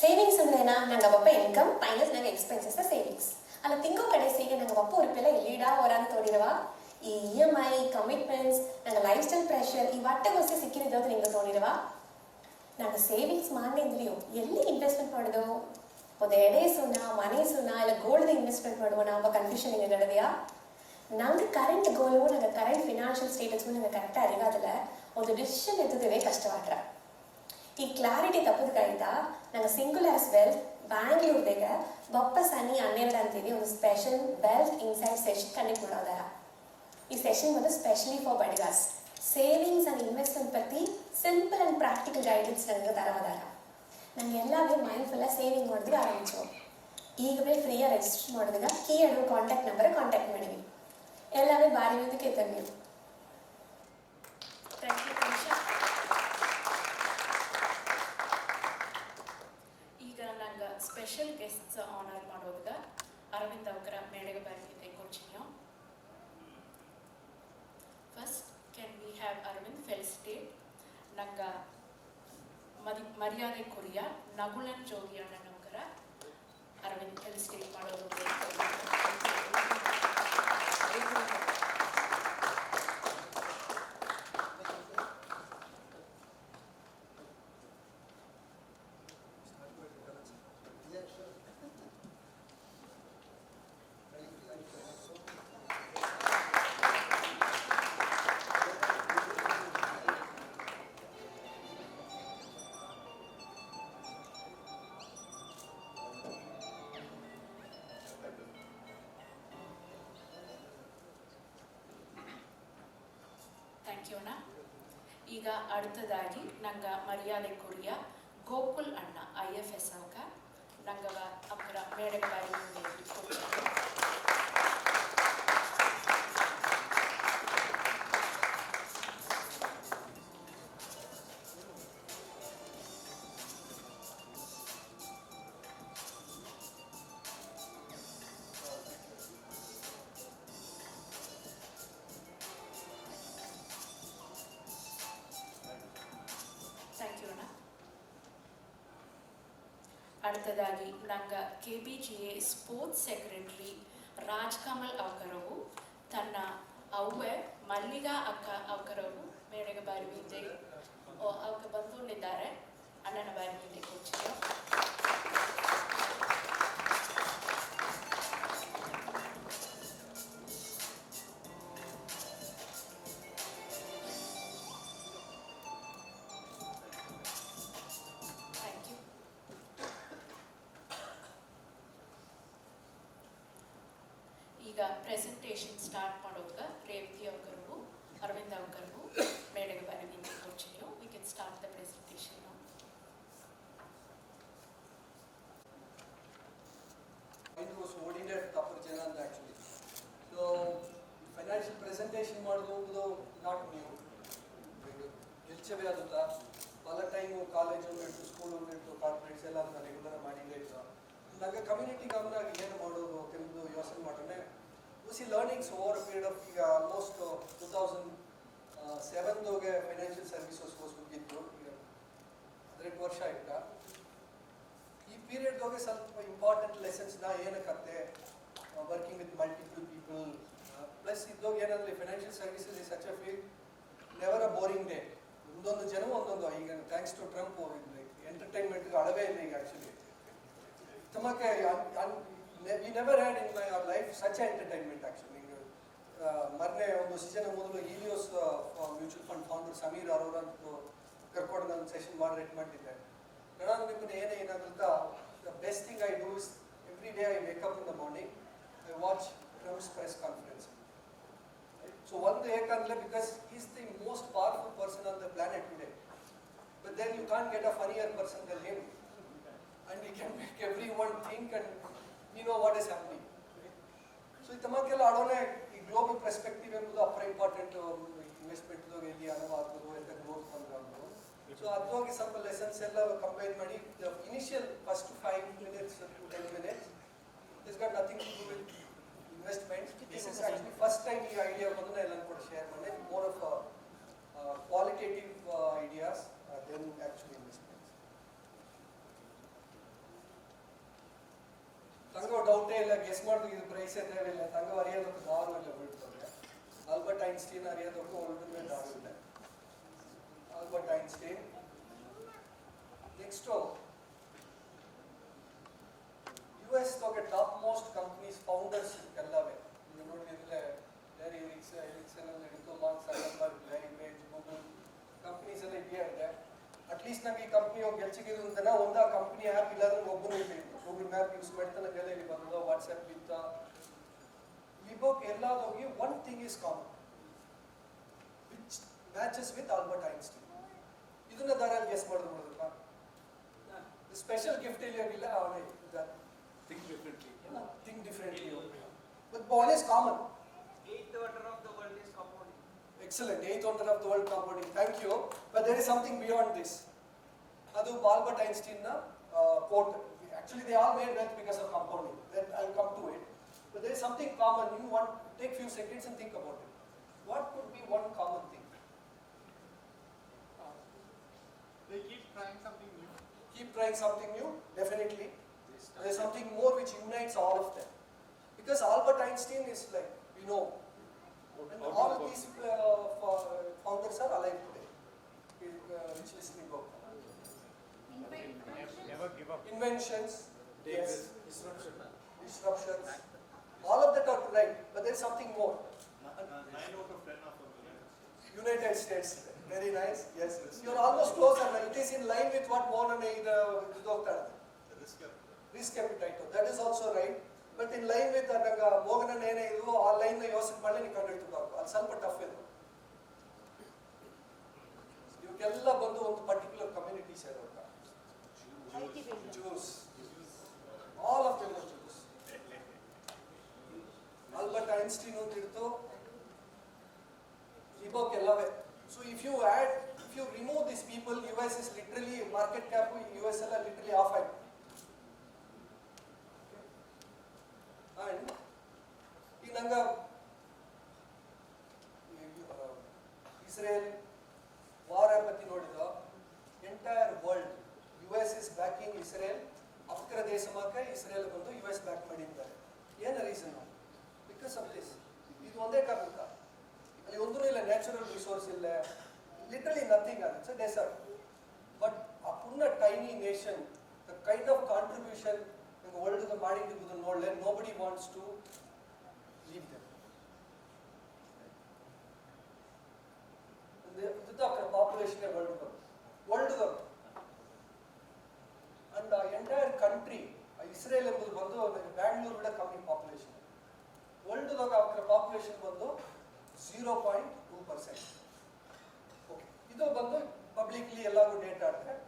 ಸೇವಿಂಗ್ಸ್ ಅಂದ್ರೇನಾ நாங்கள் அப்போ இன்கம் மைனஸ் நாங்கள் எக்ஸ்பென்சஸ் சேவிங்ஸ் அதில் திங்கோ கடைசிக்கு நாங்கள் அப்போ ஒரு பிள்ளை இல்லீடா வரான்னு தோணிடுவா. ಈ EMI ಕಮಿಟ್ಮೆಂಟ್ಸ್ ನಾங்கள் ಲೈಫ್ ಸ್ಟೈಲ್ ಪ್ರೆಷರ್ ಈ ಒಟ್ಟೆಗೋಸ್ಕರ ಸಿಕ್ಕಿರೋದು ನಿಂಗೆ ತೋಣಿಡುವ. ನಾங்கள் ಸೇವಿಂಗ್ಸ್ ಮಾಡಿದ್ರಿಯೋ ಎಲ್ಲಿ ಇನ್ವೆಸ್ಟ್ಮೆಂಟ್ ಮಾಡೋದು, ಒಂದು ಎಡೆ ಸುಣ್ಣ ಮನೆ ಸುಣ್ಣ ಇಲ್ಲ ಗೋಲ್ಡ್ ಇನ್ವೆಸ್ಟ್ಮೆಂಟ್ ಮಾಡುவோம் நம்ம கன்ஃபியூஷன் இங்கே நடந்தியா. நாங்கள் கரண்ட் கோலும் நாங்கள் கரண்ட் ஃபினான்ஷியல் ஸ்டேಟಸ್ಗೂ நாங்கள் ಕರೆಕ್ಟಾಗಿ ಅರಿವಾದಲ್ಲ ಒಂದು ಡಿಸಿಷನ್ ಎತ್ತುತ್ತೇವೆ ಕಷ್ಟವಾಗ್ರ. ಈ ಕ್ಲಾರಿಟಿ ತಪ್ಪದಕ್ಕಾಯ್ತಾ ನಾங்கள் ಸಿಂಗಲ್ ಆಸ್ ವೆಲ್ತ್ ಬ್ಯಾಂಗ್ಳೂರ್ದಾಗ ಬಪ್ಪ ಸನಿ 12 ಅಂತೀವಿ ಒಂದು special wealth insight session conduct ಮಾಡೋದಾರ. ಈ ಸೆಷನ್ ಬಂದು ಸ್ಪೆಷಲಿ ಫಾರ್ ಬಡಿಗಾಸ್ ಸೇವಿಂಗ್ಸ್ ಆ್ಯಂಡ್ ಇನ್ವೆಸ್ಟ್ಮೆಂಟ್ ಪற்றி ಸಿಂಪಲ್ ಆ್ಯಂಡ್ ಪ್ರಾಕ್ಟಿಕಲ್ ಗೈಡೆನ್ಸ್ ನನಗೆ ತರವಾದಾರ. ನಂಗೆ ಎಲ್ಲವೇ ಮೈಂಡ್ಫುಲ್ಲಾಗಿ ಸೇವಿಂಗ್ ಮಾಡೋದಕ್ಕೆ ಆರಂಭಿಸು. ಈಗವೇ ಫ್ರೀಯಾಗಿ ರಿಜಿಸ್ಟರ್ ಮಾಡೋದಾಗ ಕೀ ಅಡುವ ಕಾಂಟ್ಯಾಕ್ಟ್ ನಂಬರ್ ಕಾಂಟ್ಯಾಕ್ಟ್ ಮಾಡಿವಿ. ಎಲ್ಲವೇ ಬಾರಿ ಮುಂದಕ್ಕೆ ಎತ್ತ ನೀವು. Thank you Tinisha. ಈಗ ನಂಗೆ ಸ್ಪೆಷಲ್ ಗೆಸ್ಟ್ಸ್ ಆನರ್ ಮಾಡೋದಾಗ ಅರವಿಂದ್ ಅವರ ಮೇಳೆಗೆ ಬರ್ತಿದ್ದೆ coaching. First can we have Arvind felicitate ನಂಗೆ ಮರ್ಯಾದೆ ಕೊರಿಯ ನಗುಲನ್ ಜೋಗಿ ಅಣ್ಣನವರ ಅರವಿಂದ್ ಫೆಲಿಸಿಟೇಟ್ ಮಾಡೋದು. ಥ್ಯಾಂಕ್ ಯು ಅಣ್ಣ. ಈಗ அடுத்தದಾಗಿ ನಂಗೆ ಮರ್ಯಾದೆ ಕೊರಿಯ ಗೋಕುಲ್ ಅಣ್ಣ IFS ಅವಕ ನಂಗೆ ಅವರ ಮೇಳೆಗೆ ಬಾರಿ ಮುಂದೆ ಕೊಡ್ತಾರೆ. ಥ್ಯಾಂಕ್ ಯು ಅಣ್ಣ. அடுத்தದಾಗಿ ನಂಗೆ KBGA ಸ್ಪೋರ್ಟ್ಸ್ ಸೆಕ್ರೆಟರಿ ರಾಜ್ಕಮಲ್ ಅವಕರವು ತನ್ನ ಅವ್ವೆ ಮಲ್ಲಿಗಾ ಅಕ್ಕ ಅವಕರವು ಮೇಳೆಗೆ ಬಾರಿ ಮುಂದೆ ಅವಕ್ಕೆ ಬಂದುಕೊಂಡಿದ್ದಾರೆ. ಅಣ್ಣನ ಬಾರಿ ಮುಂದೆ ಕೋಚಿಗೆ. ಈಗ ಪ್ರೆಸೆಂಟೇಷನ್ ಸ್ಟಾರ್ಟ್ ಮಾಡೋವಾಗ ರೇವತಿ ಅವಕರಿಗೂ ಅರವಿಂದ್ ಅವಕರಿಗೂ ಮೇಳೆಗೆ ಬಾರಿ ಮುಂದೆ coaching. We can start the presentation. Mine was holding at upper Jalan actually. So financial presentation ಮಾಡೋದು ನಾಟ್ ನ್ಯೂ. ಗೆಲ್ಚವೇ ಆದಂತ ಬಹಳ ಟೈಮು ಕಾಲೇಜು ಬಿಟ್ಟು ಸ್ಕೂಲು ಬಿಟ್ಟು ಕಾರ್ಪೊರೇಟ್ಸ್ ಎಲ್ಲ ರೆಗ್ಯುಲರ್ ಮಾಡಿದ್ದೆ ಇತ್ತು. ನಂಗೆ ಕಮ್ಯುನಿಟಿ ಗಮನ ಏನು ಮಾಡೋದು ತಿಳಿದು ಯೋಚನೆ ಮಾಡೋಣ. ಸಿ ಲರ್ನಿಂಗ್ಸ್ ಓವರ್ ಪೀರಿಯಡ್ ಆಫ್ ಈಗ ಆಲ್ಮೋಸ್ಟ್ 2007 ಫೈನಾನ್ಷಿಯಲ್ ಸರ್ವಿಸಸ್ ಮುಗಿತ್ತು. ಈಗ 18 ವರ್ಷ ಆಯ್ತಾ. ಇದ್ದೋಗೆ ಸ್ವಲ್ಪ ಇಂಪಾರ್ಟೆಂಟ್ ಲೆಸನ್ಸ್ ನಾ ಏನಕ್ಕಂತೆ working with multiple people plus ಇದ್ದೋಗಿ ಏನಂದ್ರೆ financial services is such a field never a boring day. ಒಂದೊಂದು ಜನ ಒಂದೊಂದು ಈಗ ಥ್ಯಾಂಕ್ಸ್ ಟು ಟ್ರಂಪ್ ಎಂಟರ್ಟೈನ್ಮೆಂಟ್ಗೆ ಅಳವೇ ಇಲ್ಲ ಈಗ ಆ್ಯಕ್ಚುಲಿ ತಮಕ್ಕೆ we never had in my life such entertainment actually. ಮೊನ್ನೆ ಒಂದು ಸೀಸನ್ ಮೊದಲು ಈಲಿಯೋಸ್ mutual fund founder Sameer Arora ಅಂತ ಕರ್ಕೊಂಡು ನಾನು ಸೆಷನ್ ಮಾಡರೇಟ್ ಮಾಡಿದ್ದೆ. ನಾನು ನಿಮ್ಮನ್ನ ಏನಾದ್ರಂತ the best thing I do is every day I wake up in the morning I watch Trump's press conference. So ಒಂದು ಏಕಂದ್ರೆ because is the most powerful person on the planet today. But then you can't get a funnier person than him. And he can make everyone think and we know what is happening. So itamakkella adone ee global perspective enbudu apra important investment ಇಲ್ಲಿ ಹಣ ಹಾಕೋದು ಅಂತ growth ಬಂದ್ರು. So ಅದೋಗಿ ಸ್ವಲ್ಪ lessons ಎಲ್ಲ combine ಮಾಡಿ initial first 5 minutes to 10 minutes this got nothing to do with investment. This is actually first time ಈ idea ಬಂದು ಎಲ್ಲ ಕೂಡ ಶೇರ್ ಮಾಡಿ more of qualitative ideas than actual investments. ತಂಗೋ ಡೌಟೇ ಇಲ್ಲ, ಗೆಸ್ ಮಾಡೋದು ಇದು ಪ್ರೈಸ್ ಇಲ್ಲ, ತಂಗೋ ಅರಿಯೋದಕ್ಕೆ ದಾರು ಇಲ್ಲ ಬಿಡ್ತದೆ. ಆಲ್ಬರ್ಟ್ ಐನ್ಸ್ಟೀನ್ ಅರಿಯೋದಕ್ಕೂ ಒಳ್ಳೆ ದಾರು ಇಲ್ಲ. Albert Einstein. ನೆಕ್ಸ್ಟು US ತೋಗೆ ಟಾಪ್ ಮೋಸ್ಟ್ ಕಂಪ್ನೀಸ್ ಫೌಂಡರ್ಸ್ ಎಲ್ಲವೇ ನೀವು ನೋಡಿದ್ರೆ ಲ್ಯಾರಿ ಎರಿಕ್ಸನ್ ಹಿಡಿದು Mark Zuckerberg, Larry Page, Google companies ಎಲ್ಲ ಇದೆಯಾ ಇದೆ. ಅಟ್ಲೀಸ್ಟ್ ನಮಗೆ ಈ ಕಂಪ್ನಿ ಹೋಗಿ ಗೆಲ್ಸಿದ್ರು ಅಂತನ ಒಂದ ಕಂಪ್ನಿ ಆ್ಯಪ್ ಇಲ್ಲಾಂದ್ರೆ ಒಬ್ಬನು ಇಲ್ಲ. ಗೂಗಲ್ ಮ್ಯಾಪ್ ಯೂಸ್ ಮಾಡ್ತಾನೆ ಎಲ್ಲ ಇಲ್ಲಿ ಬಂದ ವಾಟ್ಸ್ಆ್ಯಪ್ ಇತ್ತ ಇಬೋಕ್ ಎಲ್ಲದೋಗಿ one thing is common which matches with Albert Einstein. ಇದನ್ನ ದಾರಲ್ಲಿ ಗೆಸ್ ಮಾಡೋದು ಸ್ಪೆಷಲ್ ಗಿಫ್ಟ್ ಇಲ್ಲಿ ಆಗಿಲ್ಲ ಅವನೇ think differently but one is common. Eighth wonder of the world is compounding. Excellent. Eighth wonder of the world, compounding. Thank you. But there is something beyond this. Adu Albert Einstein na quote. Actually they all made wealth because of compounding. Then I'll come to it. But there is something common. You want take few seconds and think about it. What could be one common thing? They keep trying something new. Keep trying something new. Definitely. There is something more which unites all of them. Because Albert Einstein is like, we know, and all of these founders are alive today. Which listening book? Never give up. Inventions, yes, disruptions, all of that are right. But there is something more. 9 out of 10 of them. United States, very nice. Yes, you are almost close, and it is in line with what Mohan and risk appetite. That is also right. But in line with Mohan and Nene, all line the Yosef Malani country to talk. I'll ಸ್ವಲ್ಪ tough with ಇವಕ್ಕೆಲ್ಲ ಬಂದು ಒಂದು particular community ಸೇರೋಲ್ಲ. Jews. All of them are Jews. Albert Einstein ಅಂತ ಇಡ್ತು ಇವಕ್ಕೆಲ್ಲವೇ. So if you remove these people, US is literally market cap US ಎಲ್ಲ literally off ಆಯ್ತು. And ಈ ನಂಗ ಇಸ್ರೇಲ್ ವಾರ ಪತ್ತಿ ನೋಡಿದ entire world US is backing Israel. ಅಫ್ಘಾನ ದೇಶಕ್ಕೆ ಇಸ್ರೇಲ್ ಬಂದು US ಬ್ಯಾಕ್ ಮಾಡಿದ್ದಾರೆ. ಏನು ರೀಸನ್? Because of this. ಇದು ಒಂದೇ ಕಾರಣಕ್ಕ ಅಲ್ಲಿ ಒಂದೂ ಇಲ್ಲ, ನ್ಯಾಚುರಲ್ ರಿಸೋರ್ಸ್ ಇಲ್ಲ, ಲಿಟರಲಿ ನಥಿಂಗ್ ಆಗುತ್ತೆ ಡೆಸರ್ಟ್. ಬಟ್ ಆ ಪುಣ್ಯ tiny nation the kind of contribution world ಮಾಡಿದ್ದು ನೋಡಲೆ nobody wants to leave them. Population world and entire country Israel ಎಂಬುದು ಬಂದು ಬ್ಯಾಂಗ್ಳೂರ್ ಕೂಡ ಕಮ್ಮಿ ಪಾಪ್ಯುಲೇಷನ್. ವರ್ಲ್ಡ್ದಾಗ ಅವರ ಪಾಪ್ಯುಲೇಷನ್ ಬಂದು 0.2%. ಓಕೆ, ಇದು ಬಂದು ಪಬ್ಲಿಕ್ಲಿ ಎಲ್ಲರೂ ಡೇಟಾ ಆಡ್ತಾರೆ.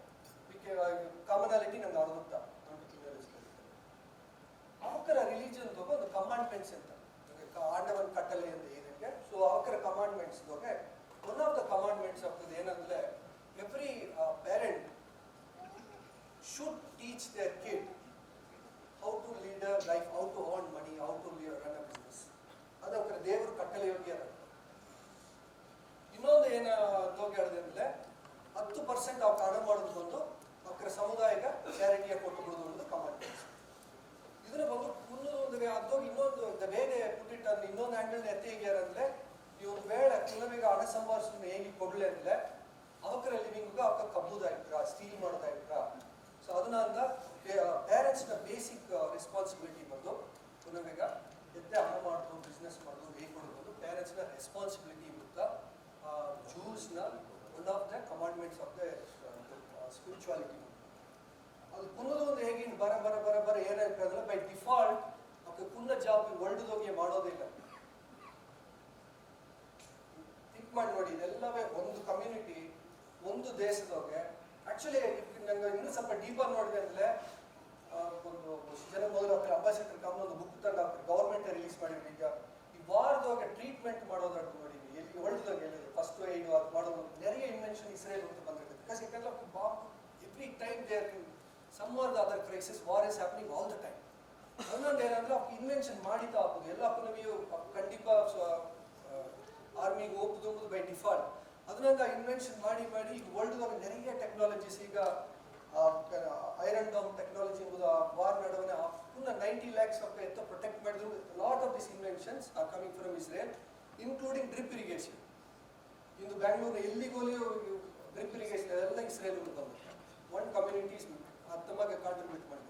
ಕಾಮನಾಲಿಟಿ ನಂಗೆ ಅರ್ಧುತ್ತಾ ಅವಕರ ರಿಲಿಜನ್ ಒಂದು ಕಮಾಂಡ್ಮೆಂಟ್ಸ್ ಅಂತ ಆಂಡವನ್ ಕಟ್ಟಲೆ ಅಂತ ಇದಕ್ಕೆ. ಸೊ ಅವಕರ commandments one of the commandments ಆಗ್ತದೆ ಏನಂದ್ರೆ every parent should teach their kid how to lead a life, how to earn money, how to run a business. ಅದು ಅವರ ದೇವರು ಕಟ್ಟಲೆ ಯೋಗ್ಯ ಅದ. ಇನ್ನೊಂದು ಏನು ಯೋಗ್ಯ ಹೇಳಿದೆ ಅಂದರೆ 10% ಅವ್ರು ಹಣ ಮಾಡೋದು ಬಂದು ಅವರ ಸಮುದಾಯಕ್ಕೆ ಚಾರಿಟಿಯ ಕೊಟ್ಟು ಬಿಡೋದು ಕಮಾಂಡ್ಮೆಂಟ್ಸ್. ಹ್ಯಾಂಡಲ್ ಎತ್ತೆ ಹೇಗಾರಂದ್ರೆ ಇವ್ರು ಬೇಡ ಕುಲವಿಗೆ ಹಣ ಸಂಭಾಷಣೆ ಹೇಗೆ ಕೊಡ್ಲಿ ಅಂದ್ರೆ ಅವಕರ ಲಿವಿಂಗ್ ಅವಕ್ಕ ಕಬ್ಬುದಾಯ್ತ್ರ ಸ್ಟೀಲ್ ಮಾಡೋದಾಯ್ತ್ರ. ಸೊ ಅದನ್ನ ಪೇರೆಂಟ್ಸ್ನ ಬೇಸಿಕ್ ರೆಸ್ಪಾನ್ಸಿಬಿಲಿಟಿ ಬಂದು ಕುಲವಿಗ ಎತ್ತೆ ಹಣ ಮಾಡೋದು ಬಿಸ್ನೆಸ್ ಮಾಡೋದು ಹೇಗೆ ಕೊಡ್ಬೋದು ಪೇರೆಂಟ್ಸ್ನ ರೆಸ್ಪಾನ್ಸಿಬಿಲಿಟಿ ಇರುತ್ತೆ. ಜೂಸ್ನ one of the commandments of the spirituality. ಅದು ಕುನ್ನದ ಒಂದು ಹೇಗೆ ಬರ ಏನಾಯ್ತು ಅಂದ್ರೆ ಬೈ ಡಿಫಾಲ್ಟ್ ಅವ್ಕೆ ಕುನ್ನ ಜಾಬ್ ಒಳ್ಳೆದೋಗಿ ಮಾಡೋದಿಲ್ಲ. ಥಿಂಕ್ ಮಾಡಿ ನೋಡಿ, ಇದೆಲ್ಲವೇ ಒಂದು ಕಮ್ಯುನಿಟಿ ಒಂದು ದೇಶದವ್ರಿಗೆ ಆಕ್ಚುಲಿ ನಂಗೆ ಇನ್ನೂ ಸ್ವಲ್ಪ ಡೀಪರ್ ನೋಡಿದೆ ಅಂದ್ರೆ ಒಂದು ಜನ ಮೊದಲು ಅವ್ರ ಅಂಬಾಸಿಡರ್ ಕಾಮ್ ಒಂದು ಬುಕ್ ತಂದು ಅವ್ರ ಗೌರ್ಮೆಂಟ್ ರಿಲೀಸ್ ಮಾಡಿದ್ವಿ. ಈಗ ಈ ವಾರದವಾಗ ಟ್ರೀಟ್ಮೆಂಟ್ ಮಾಡೋದಾದ್ರು ನೋಡಿ ಎಲ್ಲಿ ಒಳ್ಳೆದಾಗ ಹೇಳಿದ್ರು ಫಸ್ಟ್ ಏಡು ಅದು ಮಾಡೋದು ನೆರೆಯ ಇನ್ವೆನ್ಷನ್ ಇಸ್ರೇಲ್ ಅಂತ ಬಂದಿರುತ್ತೆ. ಬಿಕಾಸ್ ಯಾಕಂದ್ರೆ bomb every time there some or the other crisis war is happening all the time. ಇನ್ನೊಂದು ಏನಂದ್ರೆ ಅವ್ಕೆ ಇನ್ವೆನ್ಷನ್ ಮಾಡಿತಾ ಹಾಕೋದು ಎಲ್ಲ ನೀವು ಖಂಡಿತ ಆರ್ಮಿಗೆ ಹೋಗ್ಬೋದು ಬೈ ಡಿಫಾಲ್ಟ್. ಅದನ್ನ ಇನ್ವೆನ್ಷನ್ ಮಾಡಿ ಈಗ ವರ್ಲ್ಡ್ದಾಗ ನೆರೆಯ ಟೆಕ್ನಾಲಜೀಸ್ ಈಗ ಐರನ್ ಡಾಮ್ ಟೆಕ್ನಾಲಜಿ ಎಂಬುದು ವಾರ್ ನಡುವೆ ಪುನಃ 90 lakhs of ಎತ್ತ ಪ್ರೊಟೆಕ್ಟ್ ಮಾಡಿದ್ರು. Lot of this inventions are coming from Israel including drip irrigation. ಇಂದು ಬ್ಯಾಂಗ್ಳೂರು ಎಲ್ಲಿಗೋಲಿಯೂ ಡ್ರಿಪ್ ಇರಿಗೇಷನ್ ಎಲ್ಲ ಇಸ್ರೇಲ್ ಬಂದು ಒನ್ ಕಮ್ಯುನಿಟೀಸ್ ಅತ್ತಮಾಗೆ ಕಾಂಟ್ರಿಬ್ಯೂಟ್ ಮಾಡಿದ್ದಾರೆ.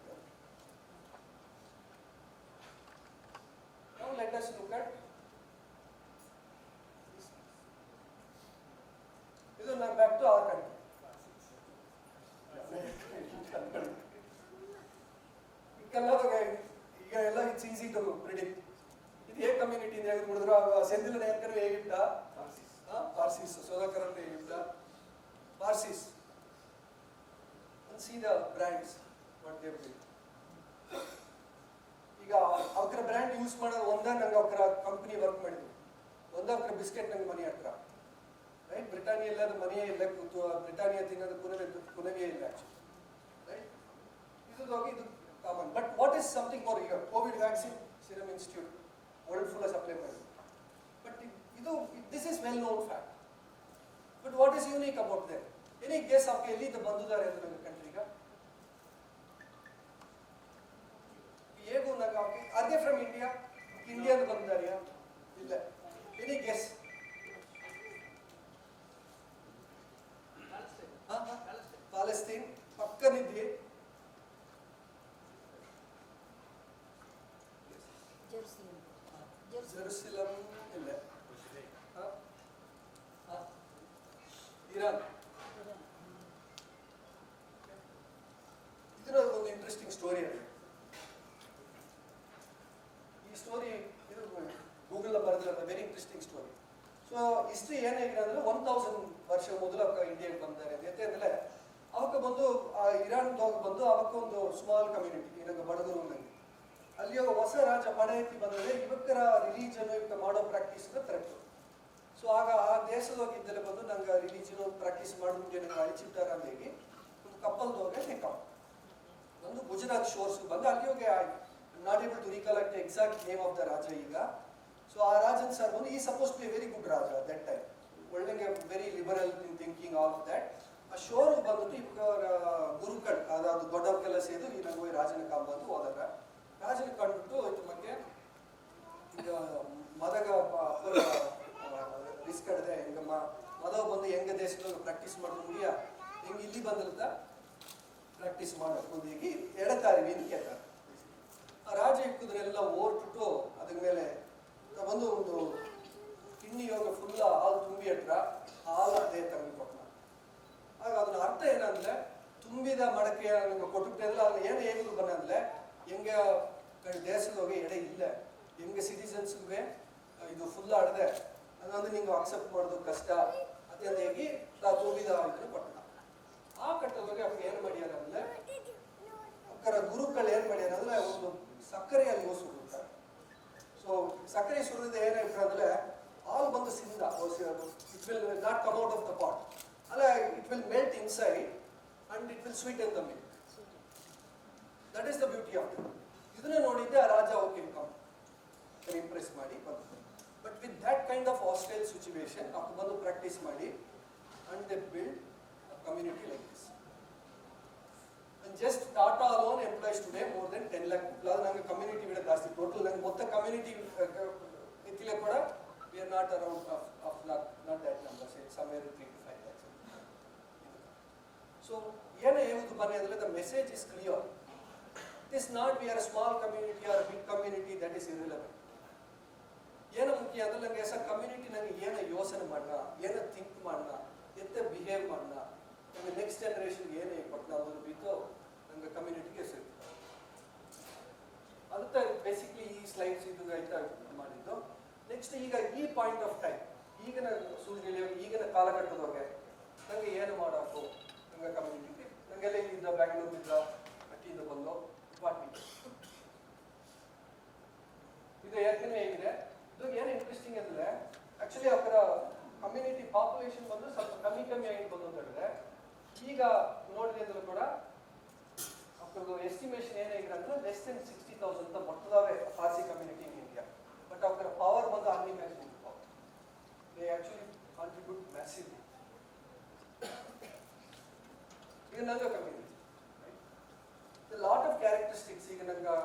Now let us look at ಇದು ನಾವು ಬ್ಯಾಕ್ ಟು ಅವರ್ ಕಂಟ್ರಿ. ಈಗ ಎಲ್ಲ ಇಟ್ಸ್ ಈಸಿ ಟು ಪ್ರಿಡಿಕ್ಟ್. ಇದು ಹೇಗೆ ಕಮ್ಯುನಿಟಿ ಹೇಗೆ ನೋಡಿದ್ರು ಸೆಂದಿಲ್ ನೇರ್ಕರು ಹೇಗಿಟ್ಟ ಪಾರ್ಸಿಸ್ ಸೋದಕರಲ್ಲಿ ಹೇಗಿಟ್ಟ Parsis see the brands what they build. ಈಗ ಅವ್ರ ಬ್ರ್ಯಾಂಡ್ ಯೂಸ್ ಮಾಡೋದು ಒಂದೇ ನಂಗೆ ಅವ್ರ ಕಂಪ್ನಿ ವರ್ಕ್ ಮಾಡಿದ್ರು ಒಂದೇ ಅವ್ರ ಬಿಸ್ಕೆಟ್ ನಂಗೆ ಮನೆ ಹತ್ರ ರೈಟ್. ಬ್ರಿಟಾನಿಯಾ ಎಲ್ಲ ಮನೆಯೇ ಇಲ್ಲ, ಬ್ರಿಟಾನಿಯಾ ತಿನ್ನೋದು ಕುನವೇ ಇಲ್ಲ ಆಕ್ಚುಲಿ ರೈಟ್. ಇದು common. But what is something for ಈಗ Covid vaccine Serum Institute world full supply ಮಾಡಿದ್ರು. ಬಟ್ ಇದು this is well known fact. But what is unique about there? Any guess ಅವ್ಕೆ ಎಲ್ಲಿಂದ ಬಂದಿದ್ದಾರೆ ಅಂತ ನನ್ನ ಕಂಟ್ರಿಗ ಹೇಗೂ ನಂಗೆ ಅವ್ಕೆ ಆರ್ ದೇ ಫ್ರಮ್ ಇಂಡಿಯಾ? ಇಂಡಿಯಾದ ಬಂದಿದ್ದಾರೆಯಾ? ಇಲ್ಲ. Any guess? ಪಾಲೆಸ್ತೀನ್ ಪಕ್ಕನಿದ್ವಿ. ಜೆರುಸಲಂ ಇಲ್ಲ. ಇರಾನ್. ಇದರ ಒಂದು ಇಂಟ್ರೆಸ್ಟಿಂಗ್ ಸ್ಟೋರಿ ಅದು. ಈ ಸ್ಟೋರಿ ಇದು ಗೂಗಲ್ ಬರೆದಿರೋ very interesting story. So history ಏನಾಗಿದೆ ಅಂದ್ರೆ 1000 ವರ್ಷ ಮೊದಲು ಅವಕ್ಕ ಇಂಡಿಯಾಗೆ ಬಂದಾರೆ ಯಾಕೆಂದ್ರೆ ಅವಕ್ಕ ಬಂದು ಇರಾನ್ದಾಗ ಬಂದು ಅವಕ್ಕ ಒಂದು ಸ್ಮಾಲ್ ಕಮ್ಯುನಿಟಿ ಏನಂಗ ಬಡಗರು ನಂಗೆ ಅಲ್ಲಿ ಹೊಸ ರಾಜ ಪಡೆ ಎತ್ತಿ ಬಂದರೆ ಇವಕ್ಕರ ರಿಲಿಜನ್ ಇವಕ್ಕ ಮಾಡೋ ಪ್ರಾಕ್ಟೀಸ್ ಕರೆಕ್ಟ್. ಸೊ ಆಗ ಆ ದೇಶದೋಗಿದ್ದೆಲ್ಲ ಬಂದು ನಂಗೆ ರಿಲಿಜನ್ ಪ್ರಾಕ್ಟೀಸ್ ಮಾಡೋದು ನಂಗೆ ಅಳಿಚಿಟ್ಟಾರ ಅಂದೇಗಿ ಒಂದು ಕಪ್ಪಲ್ದೋಗೆ ಟೇಕಪ್ ಒಂದು ಗುಜರಾತ್ ಶೋರ್ಸ್ ಬಂದು ಅಲ್ಲಿ ಹೋಗಿ not able to recollect exact name of the ರಾಜ ಈಗ. ಸೊ ಆ ರಾಜನ್ ಸರ್ ಬಂದು ಈ suppose to be very good ರಾಜ ದಟ್ ಟೈಮ್, ಒಳ್ಳೆಗೆ very liberal in thinking all of that. ಆ ಶೋರು ಬಂದ್ಬಿಟ್ಟು ಇವಾಗ ಗುರುಕಳ್ ಅದಾದ್ರು ದೊಡ್ಡವ್ರಿಗೆಲ್ಲ ಸೇದು ಈ ನಂಗೆ ಹೋಗಿ ರಾಜನ ಕಾಂಬಂದು ಹೋದಾಗ ರಾಜನ ಕಂಡುಬಿಟ್ಟು ಇದ್ರ ಬಗ್ಗೆ ಈಗ ಮದಗ ರಿಸ್ಕ್ ಹಿಡಿದೆ ಹೆಂಗ ಮದವ ಬಂದು ಹೆಂಗ ದೇಶದೊಳಗೆ ಪ್ರಾಕ್ಟೀಸ್ ಮಾಡೋದು ಮುಗಿಯ ಹೆಂಗೆ ಇಲ್ಲಿ ಬಂದಿರುತ್ತ ಪ್ರಾಕ್ಟೀಸ್ ಮಾಡೋದು ಒಂದು ಈಗ ಎಡತಾರಿವಿ ಅಂತ ಕೇಳ್ತಾರೆ. ಆ ರಾಜ ಇಕ್ಕುದ್ರೆಲ್ಲ ಓರ್ಬಿಟ್ಟು ಅದ್ರ ಮೇಲೆ ಬಂದು ಒಂದು ಕಿಣ್ಣಿ ಯೋಗ ಫುಲ್ ಹಾಲು ತುಂಬಿ ಹತ್ರ ಹಾಲು ಅದೇ ತಂದು ಕೊಟ್ಟ. ಆಗ ಅದನ್ನ ಅರ್ಥ ಏನಂದ್ರೆ ತುಂಬಿದ ಮಡಕೆ ಕೊಟ್ಟಿದ್ದೆ ಅಂದ್ರೆ ಅಲ್ಲಿ ಏನು ಹೇಗಿದ್ರು ಬಂದ್ರೆ ಹೆಂಗೆ ದೇಶದೋಗಿ ಎಡೆ ಇಲ್ಲ ಹೆಂಗೆ ಸಿಟಿಸನ್ಸ್ಗೆ ಇದು ಫುಲ್ ಆಡದೆ ಅದೊಂದು ನಿಂಗೆ ಅಕ್ಸೆಪ್ಟ್ ಮಾಡೋದು ಕಷ್ಟ ಅದೇ ಹೇಗಿ ತುಂಬಿದ ಇದನ್ನು ಕೊಟ್ಟ. ಆ ಕಟ್ಟದೋಗಿ ಅವ್ರು ಏನು ಮಾಡ್ಯಾರ ಅಂದ್ರೆ ಅಕ್ಕರ ಗುರುಗಳು ಏನು ಮಾಡ್ಯಾರ ಅಂದ್ರೆ ಒಂದು ಸಕ್ಕರೆಯಲ್ಲಿ ಸುಡುತ್ತಾರೆ. ಸೊ ಸಕ್ಕರೆ ಸುರಿದ ಏನಾಯ್ತು ಅಂದ್ರೆ ಹಾಲು ಬಂದು ಸಿಂದ it will not come out of the pot ಅಲ್ಲ, it will melt inside and it will sweeten the milk. That is the beauty of it. ಇದನ್ನ ನೋಡಿದ್ದೆ ಆ ರಾಜ ಓಕೆ ಕಮ್ ಇಂಪ್ರೆಸ್ ಮಾಡಿ ಬಂದು. But with that kind of hostile situation ಅವ್ರು ಬಂದು practice ಮಾಡಿ and they build community like this. Just Tata alone employs today more than 10 lakh people. ಅದು ನಂಗೆ ಕಮ್ಯುನಿಟಿ ಬಿಡ ಜಾಸ್ತಿ ಟೋಟಲ್ ನಂಗೆ ಮೊತ್ತ ಕಮ್ಯುನಿಟಿ ಈಗಲೇ ಕೂಡ we are not around of not that numbers it somewhere 3 to 5 lakhs. So ಏನೇ ಹೇಳುದು ಬನ್ನಿ ಅಂದರೆ the message is clear. It is not we are a small community or big community that is irrelevant. ಏನು ಮುಖ್ಯ ಅಂದ್ರೆ ನನಗೆ S a community ನನಗೆ ಏನು ಯೋಚನೆ ಮಾಡೋಣ, ಏನು ಥಿಂಕ್ ಮಾಡೋಣ, ಎಂತ ಬಿಹೇವ್ ಮಾಡೋಣ, ನನಗೆ ನೆಕ್ಸ್ಟ್ ಜನರೇಷನ್ಗೆ ಏನೇ ಕೊಟ್ಟು ಅನ್ನೋದು ಬಿಟ್ಟು ನನಗೆ ಕಮ್ಯುನಿಟಿಗೆ ಸಿಗ್ತದೆ. ಅದಕ್ಕೆ ಬೇಸಿಕ್ಲಿ ಈ ಸ್ಲೈಡ್ಸ್ ಇದು ಆಯ್ತಾ ಮಾಡಿದ್ದು. ನೆಕ್ಸ್ಟ್ ಈಗ ಈ ಪಾಯಿಂಟ್ ಆಫ್ ಟೈಮ್ ಈಗಿನ ಸುಳ್ಳು ಈಗಿನ ಕಾಲಘಟ್ಟದೊಳಗೆ ನನಗೆ ಏನು ಮಾಡೋದು ನಂಗೆ ಕಮ್ಯುನಿಟಿಗೆ ನನಗೆಲ್ಲ ಇಲ್ಲಿಂದ ಬ್ಯಾಂಗ್ಳೂರಿನಿಂದ ಅಟ್ಟಿಯಿಂದ ಬಂದು ಡಿಪಾರ್ಟ್ಮೆಂಟ್ ಇದು ಯಾಕೆಂದ್ರೆ ಹೇಗಿದೆ ಇದು ಏನು ಇಂಟ್ರೆಸ್ಟಿಂಗ್ ಅಂದರೆ ಆ್ಯಕ್ಚುಲಿ ಅವರ ಕಮ್ಯುನಿಟಿ ಪಾಪ್ಯುಲೇಷನ್ ಬಂದು ಸ್ವಲ್ಪ ಕಮ್ಮಿ ಆಗಿ ಬಂದು ಅಂತ ಹೇಳಿದ್ರೆ ಈಗ ನೋಡಿದೆ ಅಂದ್ರೂ ಕೂಡ ಅವ್ರದ್ದು ಎಸ್ಟಿಮೇಷನ್ ಏನಾಗಿದೆ ಅಂದ್ರೆ ಲೆಸ್ ದೆನ್ 60,000 ಅಂತ ಬರ್ತದಾವೆ Parsi community in India. But ಅವರ ಪವರ್ ಬಂದು unimaginable. They actually contribute massively. ಈಗ ನಂಗೆ ಕಮ್ಯುನಿಟಿ ಲಾಟ್ ಆಫ್ ಕ್ಯಾರೆಕ್ಟರಿಸ್ಟಿಕ್ಸ್ ಈಗ ನಂಗೆ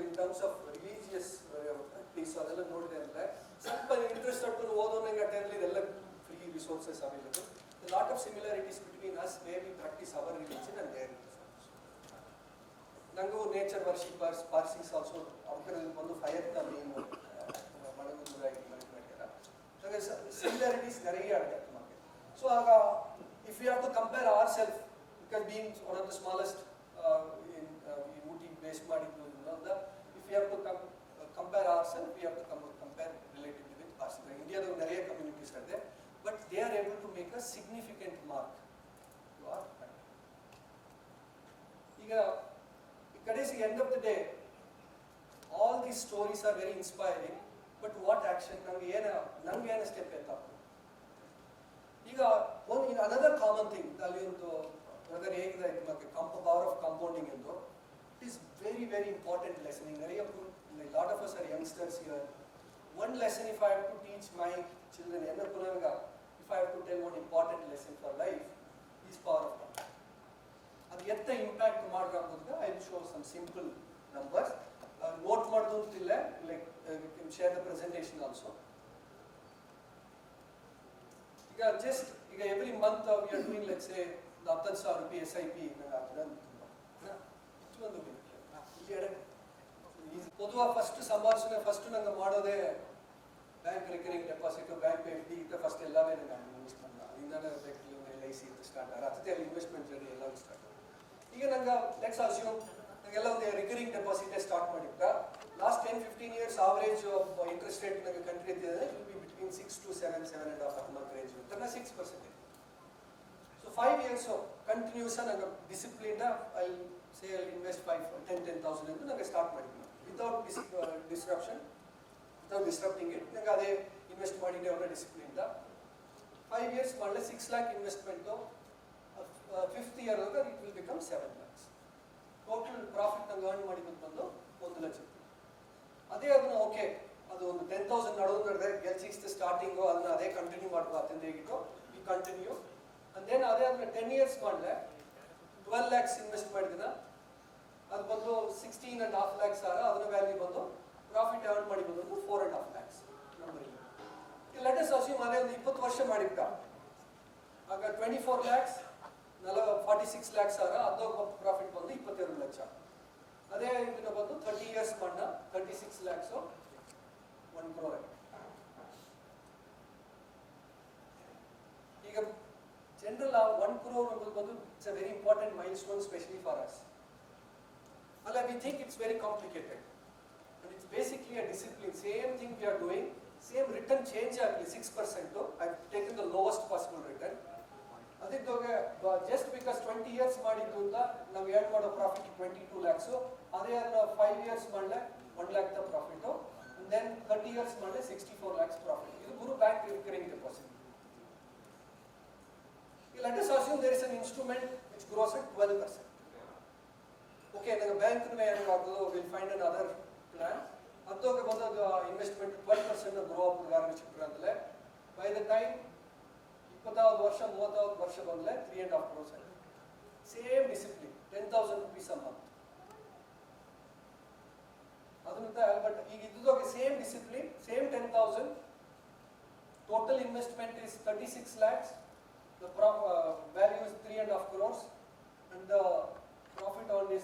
in terms of religious peace ಅದೆಲ್ಲ ನೋಡಿದೆ ಅಂದರೆ ಸ್ವಲ್ಪ ಇಂಟ್ರೆಸ್ಟ್ ಪಡ್ಕೊಂಡು ಓದೋನಂಗೆ ಟೈಮಲ್ಲಿ ಇದೆಲ್ಲ free resources available. Lot of similarities between us way we practice our religion and their religion. ನಂಗೂ ನೇಚರ್ ವರ್ಷಿಪರ್ಸ್ ಪಾರ್ಸಿಸ್ ಆಲ್ಸೋ ಅವ್ರ ಒಂದು ಫೈರ್ನ ಮೇನ್ ಮಣಗೂರಾಗಿ ಮಾಡ್ಯಾರ. ನಂಗೆ ಸಿಮಿಲಾರಿಟೀಸ್ நிறைய ಆಗಿದೆ ನಮಗೆ. ಸೊ ಆಗ if you have to compare our self because being one of the smallest in Ooty base ಮಾಡಿದ್ದು if you have to compare ourselves, we have to compare relatively with Parsi. India there are many communities are there, but they are able to make a significant mark to our country. Iga kadesi end of the day, all these stories are very inspiring, but what action nange ena step eta iga one another common thing alli ಒಂದು brother hegida idಕ್ಕೆ power of compounding ಎಂದು. It is very, very important lesson. A lot of us are youngsters here. One lesson if I have to teach my children, if I have to tell one important lesson for life, is power of compound. Adu etta impact madradanga I will show some simple numbers. Note madadu antilla, like we can share the presentation also. Just every month we are doing, let's say, the 10,000 rupees SIP பொதுவா first சம்பாரிச்சன first நாங்க ಮಾಡೋದೇ bank recurring deposit bank FD ಇತ್ತ first ಎಲ್ಲವೇ ನಾನು invest ಮಾಡ್ದೆ. ಇಂದನೇ ಬ್ಯಾಂಕಲ್ಲಿ LIC start ಆಗುತ್ತೆ, ಅಲ್ಲಿ investment journey ಎಲ್ಲ ಸ್ಟಾರ್ಟ್. ಈಗ ನಂಗೆ ಲೆಟ್ಸ್ ಅಸ್ಯೂಮ್ ನಂಗೆಲ್ಲ ಒಂದು ರಿಕರಿಂಗ್ ಡೆಪಾಸಿಟ್ ಸ್ಟಾರ್ಟ್ ಮಾಡಿದ್ದ last 10-15 years average interest rate ನಂಗೆ ಕಂಟ್ರಿ ಇದ್ದಿದೆ it will be between 6 to 7.5 range ಅಂತ 6%. ಸೊ 5 ಇಯರ್ಸ್ ಕಂಟಿನ್ಯೂಸ್ ನಂಗೆ discipline I say I'll invest 10,000 ಎಂದು ನಂಗೆ ಸ್ಟಾರ್ಟ್ ಮಾಡಿದ್ವಿ without disruption, without disrupting it. ನಂಗೆ ಅದೇ ಇನ್ವೆಸ್ಟ್ ಮಾಡಿದ್ದೆ ಅವರ ಡಿಸಿಪ್ಲಿನ್ದ 5 ಇಯರ್ಸ್ ಮಾಡಲೆ 6 lakh investment 5th year it will become 7 lakhs. Total profit ನಂಗೆ ಅರ್ನ್ ಮಾಡಿದ್ದು ಬಂದು 1 ಲಕ್ಷ. ಅದೇ ಅದನ್ನ ಓಕೆ ಅದು ಒಂದು 10,000 ನಡೆದ್ರೆ ಗೆಲ್ಸಿಕ್ಸ್ ಸ್ಟಾರ್ಟಿಂಗು ಅದನ್ನ ಅದೇ ಕಂಟಿನ್ಯೂ ಮಾಡ್ಬೋದು ಅಂತ ಹೇಗಿತ್ತು ಈ ಕಂಟಿನ್ಯೂ ಅಂಡ್ ದೆನ್ ಅದೇ ಅದನ್ನ 10 ಇಯರ್ಸ್ ಮಾಡಲೆ 12 lakhs ಇನ್ವೆಸ್ಟ್ ಮಾಡಿದಿನ ಅದು ಬಂದು 16.5 lakhs ಅದನ್ನ ವ್ಯಾಲ್ಯೂ ಬಂದು ಪ್ರಾಫಿಟ್ ಅರ್ನ್ ಮಾಡಿ ಬಂದು 4.5 lakhs ನಂಬರ್ ಇಲ್ಲ. ಲೆಟ್ ಅಸ್ ಅಸ್ಯೂಮ್ ಅದೇ ಒಂದು 20 ವರ್ಷ ಮಾಡಿಬಿಟ್ಟ ಆಗ 24 lakhs 46 lakhs ಅದೋ ಪ್ರಾಫಿಟ್ ಬಂದು 22 ಲಕ್ಷ. ಅದೇ ಇದನ್ನ ಬಂದು 30 ಇಯರ್ಸ್ ಮಾಡ 36 lakhs 1 crore. ಈಗ ಜನರಲ್ 1 crore ಬಂದು it's a very important milestone especially for us. We think it's very complicated, and it's basically a discipline. Same thing we are doing, same return change ಆಗಲಿ 6%. I've taken the lowest possible return. ಅದಕ್ಕೆ just because 20 years ಮಾಡಿದ್ದು ಅಂತ ನಾವು ಏನ್ ಮಾಡೋ profit 22 lakhs, ಅದೇ ಅದನ್ನ 5 years ಮಾಡಲೆ 1 lakh ದ ಪ್ರಾಫಿಟ್, and then 30 years ಮಾಡಲೆ 64 lakhs ಪ್ರಾಫಿಟ್. ಇದು ಗುರು bank recurring deposit. Let us assume there is an instrument which grows at 12%. Okay, the bank will find another plan. ಅದಕ್ಕೆ ಬಂದ ಇನ್ವೆಸ್ಟ್ಮೆಂಟ್ 12% ಗ್ರೋ ಅಪ್ ಆರಂಭಿಸಿದ್ರು ಅಂತಲೇ by the time 20 ವರ್ಷ 30 ವರ್ಷ ಬಂದಲೆ 3.5 crores. Same discipline 10,000 rupees a month. ಅದನ್ನ but ಈಗ ಇದ್ದಾಗ same discipline, same 10,000. Total investment is 36 lakhs. The value is 3.5 crores, and the profit earned is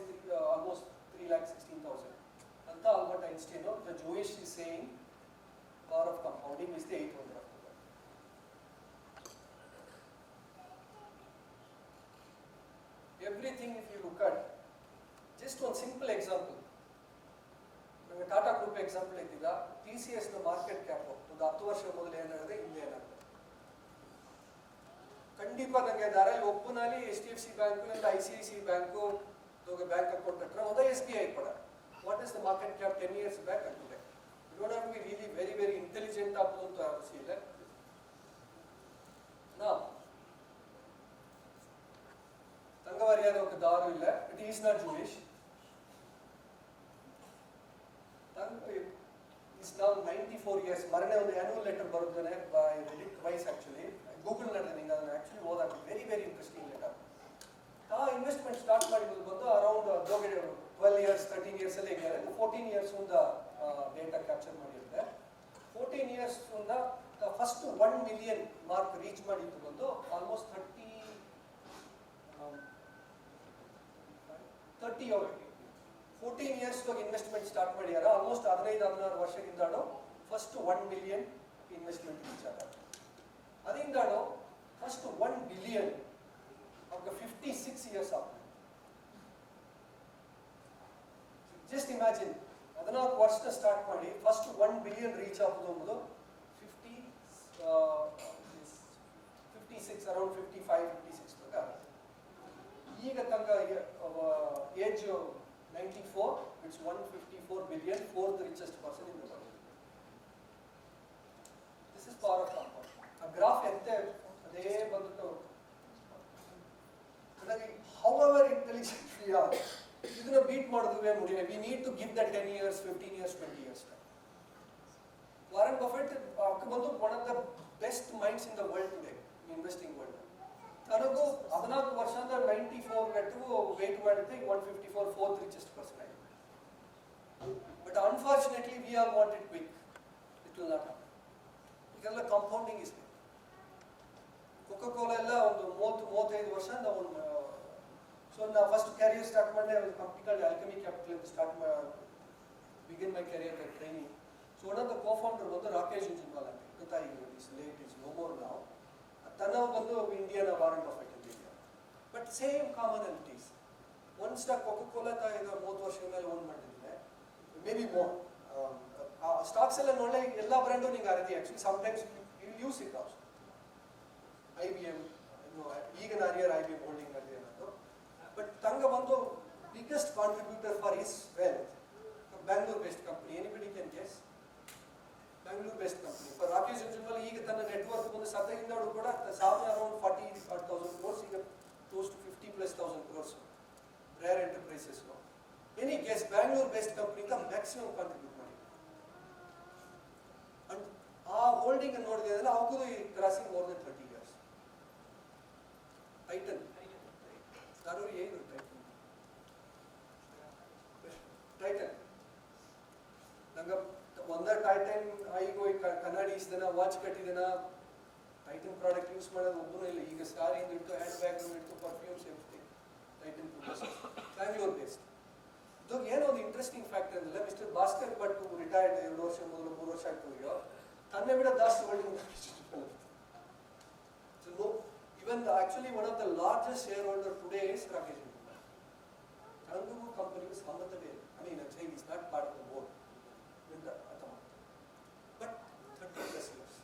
almost 3,16,000. Anta Albert Einstein, the Jewish is saying, power of compounding is the 8 wonder of the world. Everything, if you look at, just one simple example. ನಮಗೆ Tata group example ಇದ್ದಿಲ್ಲ, TCS ನ market cap ಒಂದು 10 ವರ್ಷ ಮೊದಲು ಏನಾಗಿದೆ, ಹಿಂದೆ ಏನಾಗಿದೆ. ಖಂಡಿತ ನನಗೆ ದಾರಲ್ಲಿ ಒಪ್ಪನಲ್ಲಿ HDFC ಬ್ಯಾಂಕು ಇಲ್ಲ ICICI ಬ್ಯಾಂಕು ಬ್ಯಾಂಕ್ ಅಕೌಂಟ್ ಹತ್ರ ಒಂದು SBI ಕೂಡ. What is the market cap 10 years back and today? You don't have to be really very very intelligent ಅಂತ ಅವಶ್ಯ ಇಲ್ಲ. ತಂಗವಾರಿಯಾದ ಒಂದು ದಾರು ಇಲ್ಲ, it is not Jewish. is now 94 years. ಮರನೇ ಒಂದು ಆನ್ಯುವಲ್ ಲೆಟರ್ ಬರುತ್ತಾನೆ ಬೈ ರಿಲಿಕ್ ವೈಸ್ ಆಕ್ಚುಲಿ ಗೂಗಲ್ ನಲ್ಲಿ ನಿಂಗೆ ಅದನ್ನ ಆಕ್ಚುಲಿ ಓದಾಕ ವೆರಿ ವೆರಿ ಇಂಟ್ರೆಸ್ಟಿಂಗ್ ಲೆಟರ್. ಆ ಇನ್ವೆಸ್ಟ್ಮೆಂಟ್ ಸ್ಟಾರ್ಟ್ ಮಾಡಿದ್ದು ಬಂದು ಅರೌಂಡ್ 12 years 13 years ಅಲ್ಲಿ 14 years ಒಂದು ಡೇಟಾ ಕ್ಯಾಪ್ಚರ್ ಮಾಡಿರುತ್ತೆ. 14 years ಒಂದು ಫಸ್ಟ್ 1 million ಮಾರ್ಕ್ ರೀಚ್ ಮಾಡಿದ್ದು ಬಂದು ಆಲ್ಮೋಸ್ಟ್ 14 years ಇನ್ವೆಸ್ಟ್ಮೆಂಟ್ ಸ್ಟಾರ್ಟ್ ಮಾಡ್ಯಾರ. ಆಲ್ಮೋಸ್ಟ್ 15-16 ವರ್ಷದಿಂದಾನು ಫಸ್ಟ್ 1 million ಇನ್ವೆಸ್ಟ್ಮೆಂಟ್ ರೀಚ್ ಆದ. ಅದರಿಂದಾನು ಫಸ್ಟ್ 1 billion ಅವ್ರಿಗೆ 56 years ಆಗ್ತದೆ. ಜಸ್ಟ್ ಇಮ್ಯಾಜಿನ್ 14 ವರ್ಷ ಸ್ಟಾರ್ಟ್ ಮಾಡಿ ಫಸ್ಟ್ 1 billion ರೀಚ್ ಆಗೋದು ಅನ್ನೋದು 56 ಅರೌಂಡ್ 55-56 ತನಕ. ಈಗ ತನಕ age 94, it's 154 billion, fourth richest person in the world. This is power of compound. A graph ente ade bandu adagi however intelligent we are, iduna beat madudave mudiyilla. We need to give that 10 years, 15 years, 20 years time. Warren Buffett bandu one of the best minds in the world today, in investing world. ತನಗೂ 14 ವರ್ಷದ 94 ಗಂಟೆಗೂ wait ಮಾಡಿದ್ರೆ 154 fourth richest person ಆಗಿದೆ. But unfortunately we are want it quick. It will not happen. ಇದೆಲ್ಲ compounding is ಬೇಕ್. Cocoa Cola ಎಲ್ಲ ಒಂದು 30-35 ವರ್ಷ ನಾವು ಸೊ ನಾ ಫಸ್ಟ್ ಕ್ಯಾರಿಯರ್ ಸ್ಟಾರ್ಟ್ ಮಾಡಿದೆ ಒಂದು ಕಂಪ್ನಿ ಕಾಲ್ಡ್ ಆಲ್ಕೆಮಿ ಕ್ಯಾಪಿಟಲ್ ಅಂತ start begin my career at training. So one of the co-founder ಬಂದು ರಾಕೇಶ್ ಜುಂಜುನ್ವಾಲಾ ಅಂತ. ಗೊತ್ತಾಗಿದೆ, is late, is no more now. ತನ್ನ ಬಂದು ಇಂಡಿಯಾನ ವಾರನ್ ಬಫೆಟ್ ಅಂತ ಇದೆ. But same commonalities. ಒಂದು ಸ್ಟಾಕ್ ಕೊಕೊ ಕೋಲಾ 30 ವರ್ಷದ ಮೇಲೆ ಓನ್ ಮಾಡಿದ್ರೆ ಮೇ ಬಿ ಮೋರ್. ಸ್ಟಾಕ್ಸ್ ಎಲ್ಲ ಒಳ್ಳೆ ಎಲ್ಲ ಬ್ರ್ಯಾಂಡು ನಿಂಗೆ ಆರಿದೆ. Actually sometimes you use it also. IBM, ಈಗ ನಾರಿಯರ್ IBM ಹೋಲ್ಡಿಂಗ್ ಆಗಿದೆ ಅನ್ನೋದು. ಬಟ್ ತಂಗ ಬಂದು biggest contributor for his wealth Bangalore based company. Anybody can guess? Bangalore based company. For Rakesh Jhunjhunwala ಈಗ ತನ್ನ ನೆಟ್ವರ್ಕ್ ಒಂದು ಸತಗಿಂದವರು ಕೂಡ ಅರೌಂಡ್ 40,000 crores, ಈಗ close to 50,000+ crores Rare Enterprises. Any guess Bangalore based ಕಂಪ್ನಿಂದ ಮ್ಯಾಕ್ಸಿಮಮ್ ಕಾಂಟ್ರಿಬ್ಯೂಟ್ ಮಾಡಿ. ಅಂಡ್ ಆ ಹೋಲ್ಡಿಂಗ್ ಅನ್ನು ನೋಡಿದ್ರೆ ಅಂದ್ರೆ ಅವ್ರಿಗೂ crossing more than 30 years. Titan ಯಾರು ಏನು ಟೈಟನ್ ನಂಗೆ ಒಂದೇ ಟೈಟನ್ ಈಗ ಕನ್ನಡಿ ಇಸ್ದನ ವಾಚ್ ಕಟ್ಟಿದನ ಟೈಟನ್ ಪ್ರಾಡಕ್ಟ್ ಯೂಸ್ ಮಾಡೋದು ಒಬ್ಬನೂ ಇಲ್ಲ. ಈಗ ಸ್ಕಾರಿಂದ ಇಟ್ಟು ಹ್ಯಾಂಡ್ ಬ್ಯಾಗ್ ಇಟ್ಟು perfumes everything tighten Bangalore based. ಇದು ಏನೋ ಒಂದು ಇಂಟ್ರೆಸ್ಟಿಂಗ್ ಫ್ಯಾಕ್ಟರ್ ಅಂದ್ರೆ ಮಿಸ್ಟರ್ ಭಾಸ್ಕರ್ ಭಟ್ ರಿಟೈರ್ಡ್ 2 ವರ್ಷ ಮೊದಲು 3 ವರ್ಷ ಆಗ್ತದೆಯೋ ತನ್ನೇ ಬಿಡ ಜಾಸ್ತಿ holding. Even actually one of the largest shareholder today is Rakesh Jindal. Karangu company is Hammatade. I mean, I'm saying he's not part of the board. But 30+ years.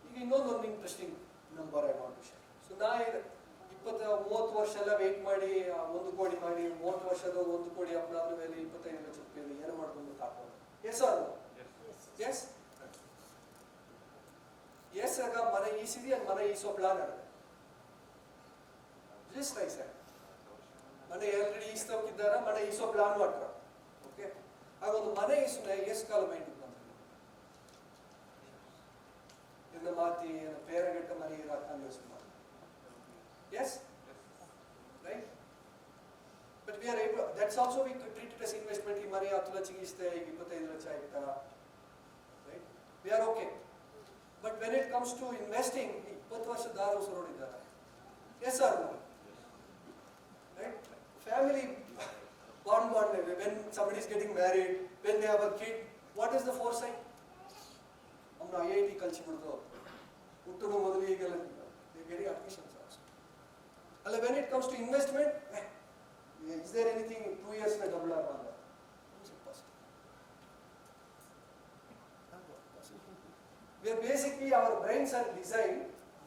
ಈಗ ಇನ್ನೊಂದು interesting number I want to share. So ನಾ 20-30 ವರ್ಷ ಎಲ್ಲ weight ಮಾಡಿ 1 ಕೋಟಿ ಮಾಡಿ 30 ವರ್ಷದ 1 ಕೋಟಿ ಅಪ್ನಾದ್ರ ಮೇಲೆ 25 ಲಕ್ಷ ರೂಪಾಯಿ ಏನು ಮಾಡ್ಕೊಂಡು ಹಾಕೋದು. ಎಸ್ ಆರ್ ಎಸ್ ಎಸ್ ಆಗ ಮನೆ ಈಸಿದೆ ಅದು ಮನೆ ಈಸೋ ಪ್ಲಾನ್ ಆಗಿದೆ. ಜಸ್ಟ್ ಲೈಕ್ ಸರ್ ಮನೆ ಆಲ್ರೆಡಿ ಈಸ್ತೋಗಿದ್ದಾರ ಮನೆ ಈಸೋ ಪ್ಲಾನ್ ಮಾಡ್ತಾರ. ಓಕೆ, ಆಗ ಒಂದು ಮನೆ ಈಸು ಎಷ್ಟು ಕಾಲ ಮೈಂಡ್ ಇನ್ನು ಮಾತಿ ಪೇರಗಟ್ಟ ಮನೆ ಇರಾಕ ಯೋಚನೆ ಮಾಡಿ. Yes right, but we are able. That's also we treat plus investment ಈ ಮನೆ 10 ಲಕ್ಷ ಇಷ್ಟೇ, ಈಗ 25 ಲಕ್ಷ ಆಯ್ತಾ, right? We are okay. But when it comes to investing, 20 ವರ್ಷದ ದಾರು ನೋಡಿದ್ದಾರೆ. Yes or no? Right? Family bond, when somebody is getting married, when they have a kid, what is the foresight? Amna IIT ಕಲಿಸಿಬಿಡ್ತು, ಹುಟ್ಟುವ ಮೊದಲು ಈಗೆಲ್ಲ they getting admissions also. Alla when it comes to investment, is there anything 2 years na double agala? It's impossible. We are basically, our brains are designed,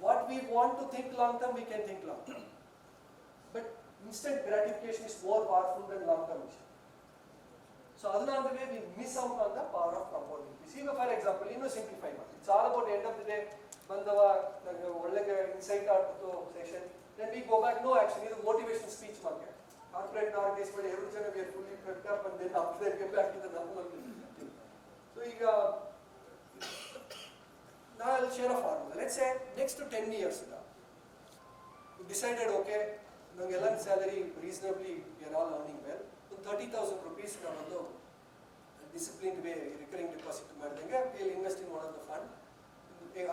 what we want to think long term, we can think long term. But instant gratification is more powerful than long-term vision. So, other way we miss out on the power of compounding. See, for example, simplify. It's all about the end of the day. Bandava, insight session. Then we go back. No, actually, the motivation speech market. Corporate nowadays, but every time we are fully prepped up, and then after that, get back to the normal thing. So, now I'll share a formula. Let's say next to 10 years, you decided, okay, ನಮಗೆಲ್ಲ salary reasonably we are all earning well, ಒಂದು 30,000 rupees ನಾವೊಂದು discipline way recurring deposit ಮಾಡಿದಂಗೆ will invest in one of the fund.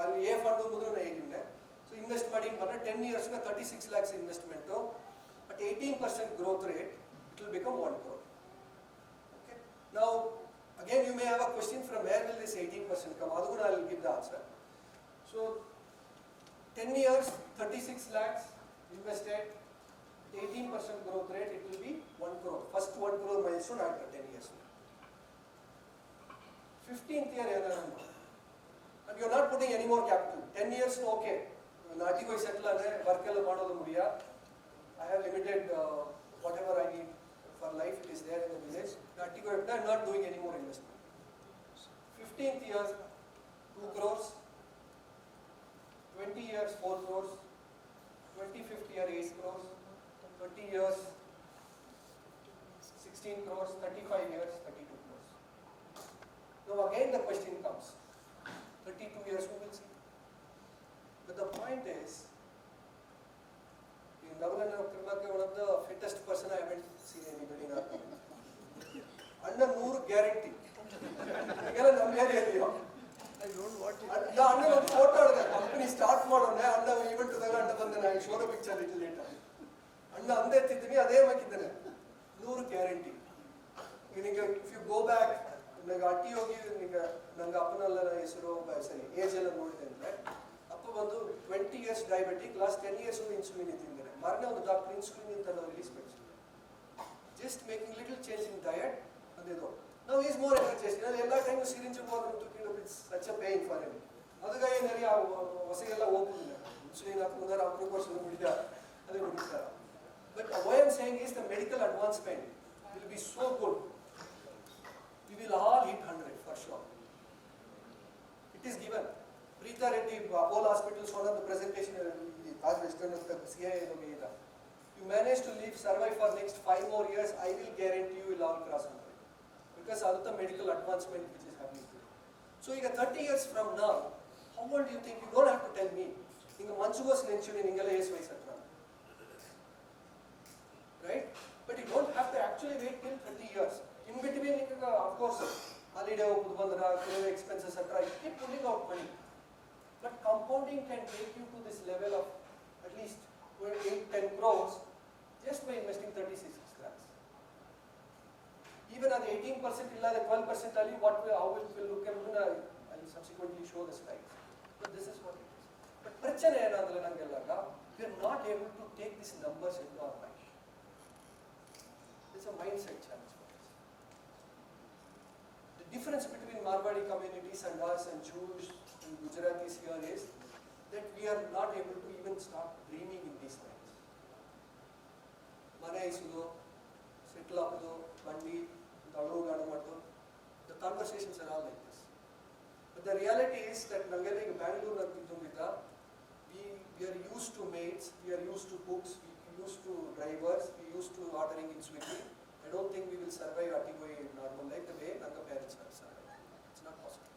ಅಲ್ಲಿ a fund ಮೊದಲು ನಾ ಹೇಗಿದ್ದೆ. So invest ಮಾಡಿ ಬಂದರೆ 10 yearsನ 36 lakhs investment at 18% growth rate, it will become 1 crore. Okay. Now, again you may have a question from where will this 18% come? Adu I will give the answer. So 10 years, 36 lakhs invested, 18% growth rate, it will be 1 crore. First 1 crore milestone after 10 years. 15th year, and you are not putting any more capital. 10 years, okay. Nati koi settle ane, work ella madodu mudiya. I have limited whatever I need for life, it is there in the village. Nati koi I am not doing any more investment. 15th year, 2 crores. 20 years, 4 crores. 25th year, 8 crores. 20 years, 16 crores, 35 years, 32 crores. Now again the question comes, 32 years who will see? But the point is, in Navalan Kirmake, one of the fittest person I haven't seen anybody in our country. Under 100 guarantee. Again, I don't want it. The under one photo of the company start model, under even to the under one, then I will show the picture a little later. ಅಣ್ಣ ಅಂದೇ ಎತ್ತಿದ್ದೀನಿ, ಅದೇ ಹಾಕಿದ್ದಾನೆ, 100 guarantee. ನಿನಗೆ if you go back, ನನಗೆ ಅಟ್ಟಿ ಹೋಗಿ ನಿಮಗೆ ನಂಗೆ ಅಪ್ಪನೆಲ್ಲ ಹೆಸರು ಸರಿ ಏಜ್ ಎಲ್ಲ ನೋಡಿದೆ ಅಂದರೆ, ಅಪ್ಪ ಬಂದು 20 years diabetic, last 10 years insulin ತಿಂದಿದ್ದಾರೆ. ಮಾರನೇ ಒಂದು ಡಾಕ್ಟರ್ ಇನ್ಸುಲಿನ್ ಅಂತ ರಿಲೀಸ್ ಮಾಡಿದ್ರು. Just making little change in diet ಅಂದಿದ್ದು. ನಾವು ಈಸ್ ಮೋರ್ ಎನರ್ಜೆಟಿಕ್. ನಾನು ಎಲ್ಲ time syringe it's such a pain for him. ಅದಕ್ಕೆ ಏನಾರಿ ಆ ಹೊಸಗೆಲ್ಲ ಹೋಗುದಿಲ್ಲ, ಇನ್ಸುಲಿನ್ ಹಾಕಿದ್ರೆ ಅವ್ರಿಗೆ ವರ್ಷ ಬಿಡಿದ ಅದೇ ಬಿಡ್ತಾರೆ. But what I am saying is the medical advancement will be so good, we will all hit 100 for sure. It is given. Preetha Reddy, Apollo Hospitals, one of the presentation, as Western of the CIA, you manage to live, survive for next 5 more years, I will guarantee you will all cross 100. Because of the medical advancement which is happening today. So, 30 years from now, how old do you think? You don't have to tell me. You Mansugas mentioned in Ingala S. Right? But you don't have to actually wait till 30 years. In between, of course, holiday, expenses, etc. You keep pulling out money. But compounding can take you to this level of at least 8-10 crores just by investing 36 lakhs. Even at 18% illa the 12% ali, how it will look at, I will subsequently show the slides. But this is what it is. But prachane enadra nangellaga, we are not able to take these numbers into our mind. It's a mindset challenge for us. The difference between Marwadi communities and us and Jews and Gujaratis here is that we are not able to even start dreaming in these lines. Mane isudu, settle agudu, bandi, dalu gadamatu. The conversations are all like this. But the reality is that Nangale Bangalore Nagidumita, we are used to maids, we are used to cooks, used to drivers, we used to ordering in Swiggy. I don't think we will survive Atigoi in normal life the way Nanga parents have survived. It's not possible.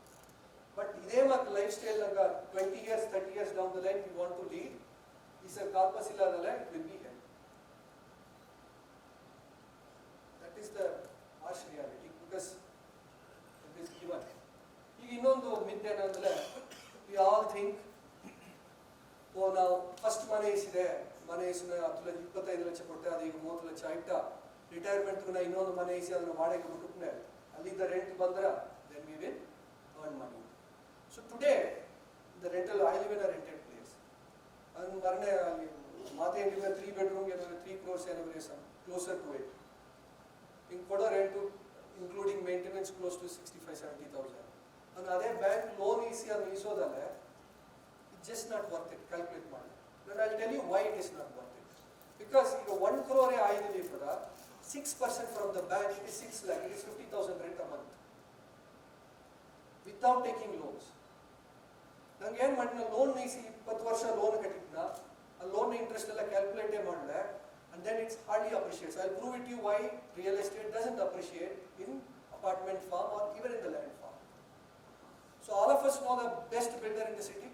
But idema lifestyle Nanga 20 years, 30 years down the line we want to lead, is a Kalpasila the land will be held. That is the hint ಏನಂದ್ರೆ we all think ಓ ನಾವು first ಮನೆ ಇಸಿದೆ, ಮನೆ ಇಸಿದ 10 ಲಕ್ಷ 25 ಲಕ್ಷ ಕೊಟ್ಟೆ, ಅದು ಈಗ 30 ಲಕ್ಷ ಆಯ್ತಾ, ರಿಟೈರ್ಮೆಂಟ್ಗೂ ನಾ ಇನ್ನೊಂದು ಮನೆ ಇಸಿ ಅದನ್ನು ವಾಡಗೆ ಬಿಟ್ಟುಬಿಟ್ನೆ, ಅಲ್ಲಿಂದ ರೆಂಟ್ ಬಂದ್ರೆ then we will earn money. So today the rental, I live in a rented place. And Marne ali Mate in a 3 bedroom, 3 crores anyway, some closer to it. In Koda rent to including maintenance close to 65-70,000. And other bank loan is here, it's just not worth it. Calculate money. Then I'll tell you why it is not worth it. Because if 1 crore I live for that, 6% from the bank is 6 lakh. It is 50,000 rent a month. Without taking loans. ನಂಗೆ ಏನು ಮಾಡಿನ loan easy 20 ವರ್ಷ loan ಕಟ್ಟಿದ್ನ, ಆ loan interest ಎಲ್ಲ ಕ್ಯಾಲ್ಕುಲೇಟೇ ಮಾಡಿದೆ, and then it's hardly appreciates. I'll prove it to you why real estate doesn't appreciate in apartment farm or even in the land farm. So all of us know the best builder in the city.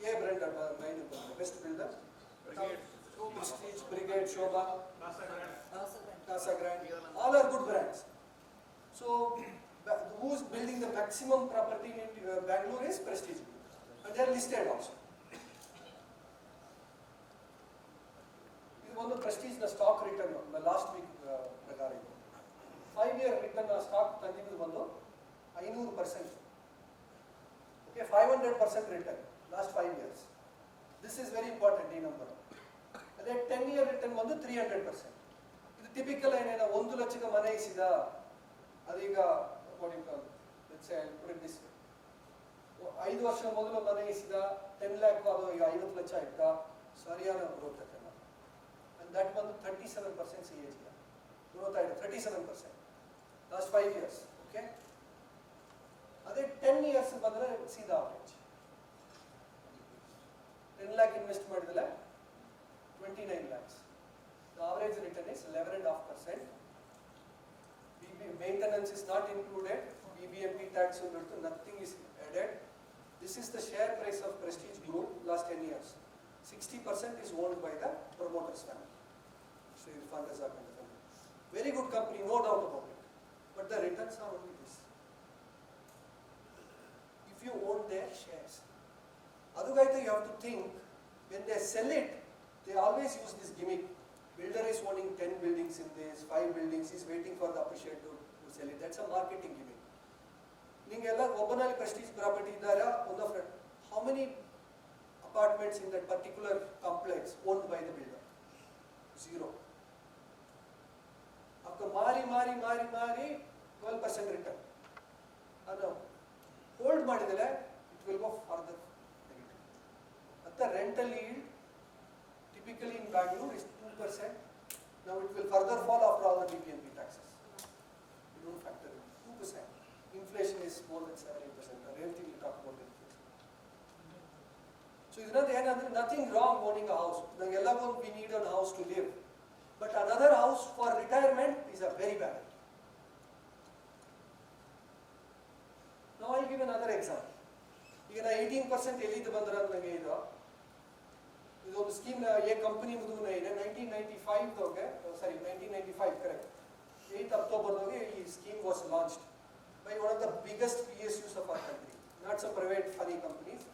Yeah, Brenda, best builder. Prestige, Brigade, Shobha, Casa Grande, all are good brands. So who's building the maximum property in Bangalore is Prestige, and they are listed also. This is one of Prestige the stock return the last week ಪ್ರಕಾರ ಇದು 5-year return stock ತಂದಿದ್ದು ಬಂದು 500%. Okay, 500% return last 5 years. This is very important ಈ number. ಅದೇ 10-year return ಬಂದು 300%. ಇದು typical ಏನೇನ 1 ಲಕ್ಷಕ್ಕೆ ಮನೆ ಇಸಿದ, ಅದೀಗ what do you call, let's say I'll put it this way, 5 ವರ್ಷ ಮೊದಲು ಮನೆ ಇಸಿದ 10 lakh ಅದು ಈಗ 50 ಲಕ್ಷ ಆಯ್ತಾ, ಸರಿಯಾದ ಗ್ರೋತ್ ಆಯ್ತಲ್ಲ, and that ಬಂದು 37% CAGR ಗ್ರೋತ್ ಆಯ್ತು, 37% last 5 years. Okay, ಅದೇ 10 years ಬಂದ್ರೆ ಸೀದಾ ಅವರೇಜ್ 10 lakh ಇನ್ವೆಸ್ಟ್ ಮಾಡಿದ್ರೆ 29 lakhs. The average return is 11.5%. Maintenance is not included, BBMP tax, nothing is added. This is the share price of Prestige Group last 10 years. 60% is owned by the promoters family. So Irfan Razak and the family. Very good company, no doubt about it. But the returns are only this. If you own their shares, otherwise you have to think, when they sell it, they always use this gimmick. Builder is owning 10 buildings in this, 5 buildings, he's waiting for the appreciate to sell it. That's a marketing gimmick. Ningella Obanali Prestige property idara on the front. How many apartments in that particular complex owned by the builder? 0. After mari 12% return. And hold madidale, it will go further negative. At the rental yield, typically in Bangalore is 2%. Now it will further fall after all the BBMP taxes. You don't factor in 2%. Inflation is more than 7-8%. Everything we talk about inflation. So nothing wrong owning a house. We need a house to live. But another house for retirement is a very bad idea. Now I'll give another example. ಈಗ 18% ಎಲ್ಲಿಂದ ಬಂದ್ರೆ ನನಗೆ ಇದೊಂದು scheme A company ಮುದುಗುನ ಇದೆ 1995 correct 8th ಅಕ್ಟೋಬರ್ದಾಗೆ ಈ scheme was launched by one of the biggest PSUs of our country, not some private funny companies,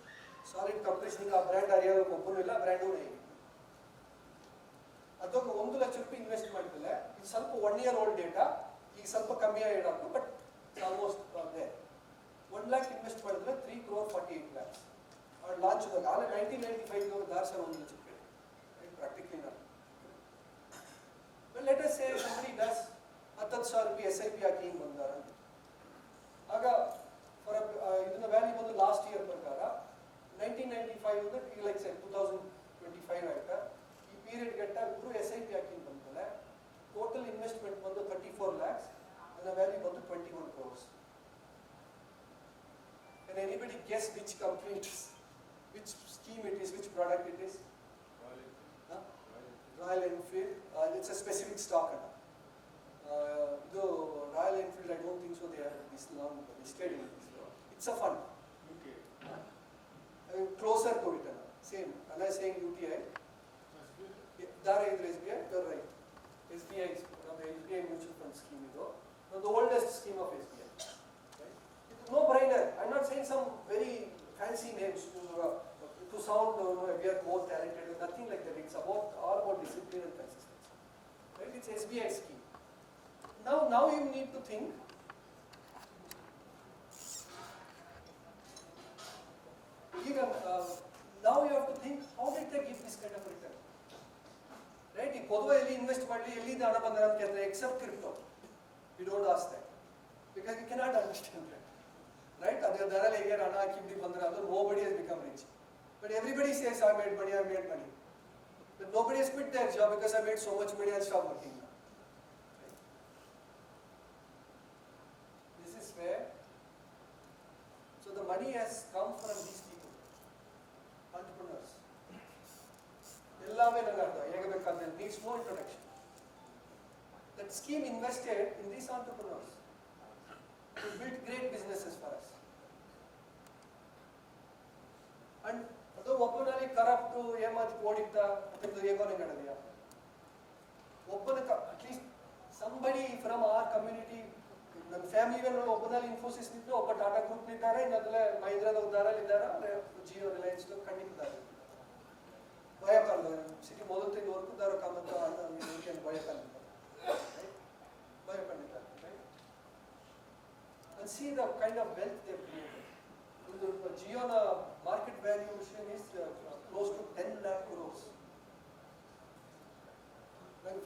solid companies. ನಿಮಗೆ ಆ ಬ್ರ್ಯಾಂಡ್ ಅರಿಯೋದು ಒಬ್ಬನೂ ಇಲ್ಲ, ಬ್ರ್ಯಾಂಡು ಇಲ್ಲ. ಅದಕ್ಕೆ 1 ಲಕ್ಷ ರೂಪಾಯಿ ಇನ್ವೆಸ್ಟ್ ಮಾಡಿದ್ಮೇಲೆ ಇದು ಸ್ವಲ್ಪ 1 year old ಡೇಟಾ, ಈಗ ಸ್ವಲ್ಪ ಕಮ್ಮಿ ಆಗಿಡೋದು, but almost they 1 lakh invest ಮಾಡಿದ್ರೆ 3 crore 48 lakhs. और launch होगा आले 1995 में 10 साल होने चुके हैं, practically not. But let us say somebody does 10,000 रुपये SIP ಹಾಕಿಂಗ್ ಬಂದಾರ, ಆಗ ಫಾರ್ ಇದನ್ನ ವ್ಯಾಲ್ಯೂ ಬಂದು ಲಾಸ್ಟ್ ಇಯರ್ ಪ್ರಕಾರ 1995 ಅಂದ್ರೆ ಈಗ ಲೈಕ್ ಸೇ 2025 ಆಯ್ತಾ, ಈ ಪೀರಿಯಡ್ ಗಟ್ಟ ಇಬ್ರು SIP ಹಾಕಿಂಗ್ ಬಂದಮೇಲೆ ಟೋಟಲ್ ಇನ್ವೆಸ್ಟ್ಮೆಂಟ್ ಬಂದು 34 lakhs, and the value ಬಂದು 21 crores. Can anybody guess which company it is? Which scheme it is, which product it is? Royal Enfield. It's a specific stock. Though Royal Enfield, I don't think so they are this long listed in this. It's a fund. Closer to it. Same. Am I saying UTI? Dara is SBI, you're right. SBI is one of the SBI mutual fund scheme. The oldest scheme of SBI. Right? no-brainer. I'm not saying some very fancy names to sound we are more talented. Nothing like that. It's all about discipline and consistency. Right? It's SBI scheme. Now you need to think. Even now you have to think, how did they give this kind of return? Right? If you invest except crypto, you don't ask that because you cannot understand that. Right? Nobody has become rich. But everybody says, I made money. But nobody has quit their job because I made so much money, I'll stop working now. Right? This is where, so the money has come from these people, entrepreneurs. It needs no introduction. That scheme invested in these entrepreneurs to build great businesses for us. And although ಒಬ್ಬನಲ್ಲಿ corrupt ಏಮಾತಿ ಓಡಿದ್ದ ಅದೊಂದು ಹೇಗೋನೆ ನಡೆದಿಲ್ಲ at least somebody from our community, ನನ್ನ ಫ್ಯಾಮಿಲಿಯಲ್ಲಿ ಒಬ್ಬನಲ್ಲಿ ಇನ್ಫೋಸಿಸ್ ನಿಂತು ಒಬ್ಬ Tata group ನಿದ್ದಾರೆ, ಇನ್ನೊಂದಲ್ಲೇ ಮಹೀಂದ್ರದ ಉದ್ದಾರಲ್ಲಿ ಇದ್ದಾರೆ, Jio Reliance ಖಂಡಿತಿದ್ದಾರೆ. ಭಯಕಾಲ city ಮೊದಲು ವರ್ಕಿದ್ದಾರೆ ಕಾಮಂತ ಭಯಕಾಲ ಭಯಪಟ್ಟಿದ್ದಾರೆ. And see the kind of wealth they have created. Jio's market valuation is close to 10 lakh crores.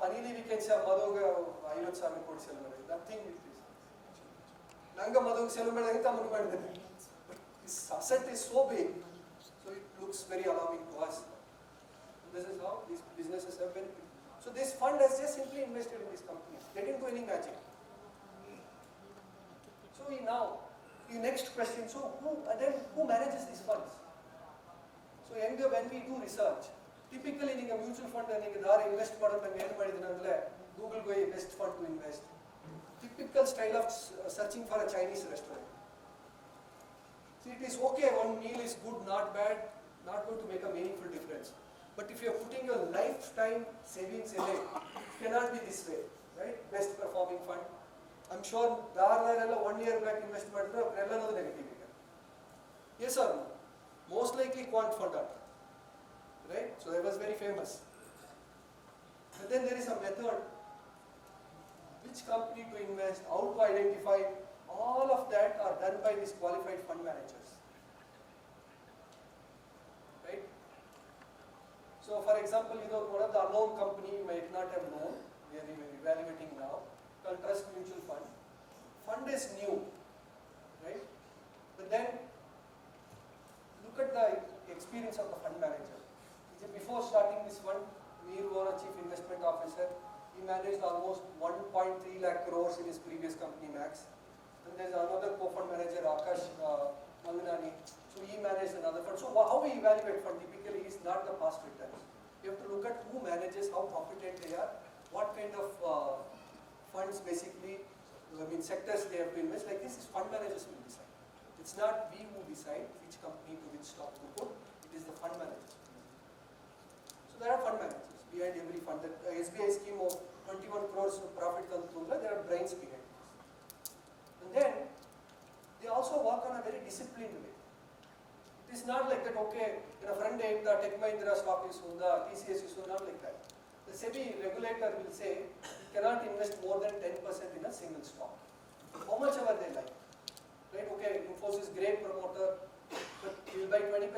Finally, we can say Madhoga 50,000 crores sell. Nothing with this. Nanga Madhoga sell this asset is so big, so it looks very alarming to us. This is how these businesses have benefited. So this fund has just simply invested in these companies. They didn't do any magic. So the next question, so who manages these funds? So when we do research, typically in a mutual fund and invest Google go best fund to invest. Typical style of searching for a Chinese restaurant. See, it is okay, one meal is good, not bad, not going to make a meaningful difference. But if you are putting your lifetime savings in it, it cannot be this way, right? Best performing fund. I'm sure there 1 year back invest negative. Yes or no? Most likely quant fund, right? So that was very famous. But then there is a method, which company to invest, how to identify, all of that are done by these qualified fund managers. Right? So for example, one of the unknown company you might not have known, we are evaluating now, called Trust Mutual Fund. Fund is new, right? But then look at the experience of the fund manager. Before starting this fund, Mir was a chief investment officer. He managed almost 1.3 lakh crores in his previous company Max. And there's another co-fund manager, Akash Manganani. So he managed another fund. So how we evaluate fund typically is not the past returns. You have to look at who manages, how competent they are, what kind of funds basically, sectors they have to invest. Like this is fund managers will decide. It's not we who decide which company to which stock to put. It is the fund managers. So there are fund managers behind every fund. The SBI scheme of 21 crores of profit comes through, there are brains behind this. And then they also work on a very disciplined way. It is not like that, okay, in a front end, the Tech Mahindra stock is Sunda, TCS is Sunda, not like that. The SEBI regulator will say you cannot invest more than 10% in a single stock. How much ever they like. Right? Okay, Infosys great promoter, but you will buy 20%? No.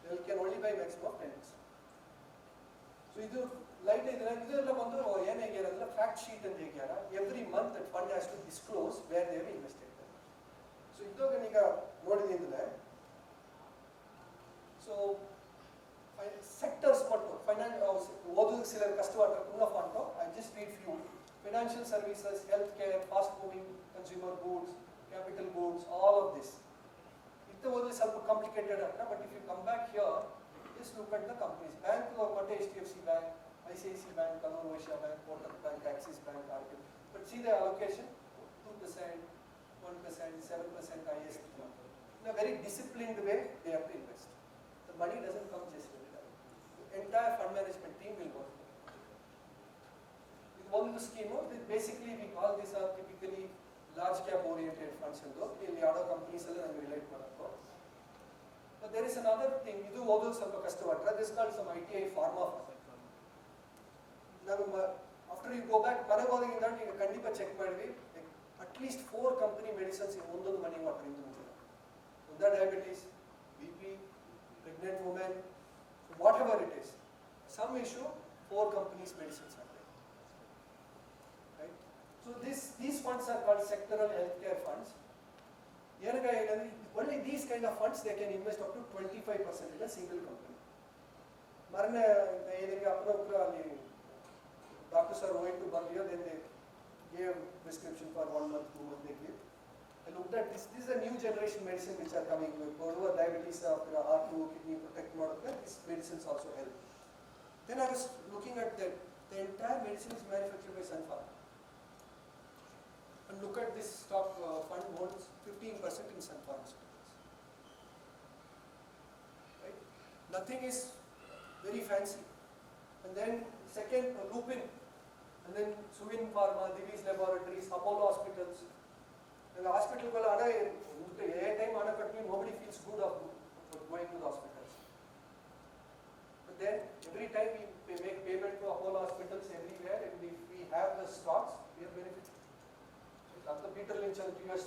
They can only buy maximum of 10%. So this light is a fact sheet and every month that fund has to disclose where they have invested. So so sectors I just read few. Financial services, healthcare, fast moving consumer goods, capital goods, all of this. It's a little complicated, but if you come back here, just look at the companies. Bank, HDFC Bank, ICICI Bank, Kannur Vaishya Bank, Kotak Bank, Axis Bank, RBL. But see the allocation, 2%, 1%, 7% IST. In a very disciplined way, they have to invest. The money doesn't come just like that. The entire fund management team will work. With all the scheme, basically we call these are typically large cap oriented funds. there is another thing, ಇದು ಓದೋದು ಸ್ವಲ್ಪ ಕಷ್ಟವಾಗ್ತದೆ. This is called some ITI pharma. ನಾವು after you go back ಮನೆಗೆ ಹೋದಾಗಿಂದ ನೀವು ಖಂಡಿತ check ಮಾಡಿದ್ವಿ, at least 4 company medicines ಒಂದೊಂದು ಮನೆಗೆ ವಾಟರ್ ಇಂದ ಮುಂಚೆ. The diabetes, BP, pregnant women, whatever it is, some issue, 4 companies medicines are there. Right? So these funds are called sectoral healthcare funds. Only these kind of funds they can invest up to 25% in a single company. Marne ಏನಕ್ಕೆ ಅಪರೂಪ ಅಲ್ಲಿ doctors are going to Bangalore, then they gave prescription for 1 month, 2 months they give. I looked at this is a new generation medicine which are coming with diabetes, R2, kidney protect model, these medicines also help. Then I was looking at that, the entire medicine is manufactured by Sun Pharma. And look at this stock fund owns 15% in Sun Pharmaceuticals. Right? Nothing is very fancy. And then second, Lupin, and then Suvin Pharma, Divi's Laboratories, Apollo Hospitals. And the hospital will time nobody feels good of going to the hospitals. But then every time we make payment to Apollo Hospitals everywhere, and if we have the stocks, we are benefiting. After Peter Lynch and US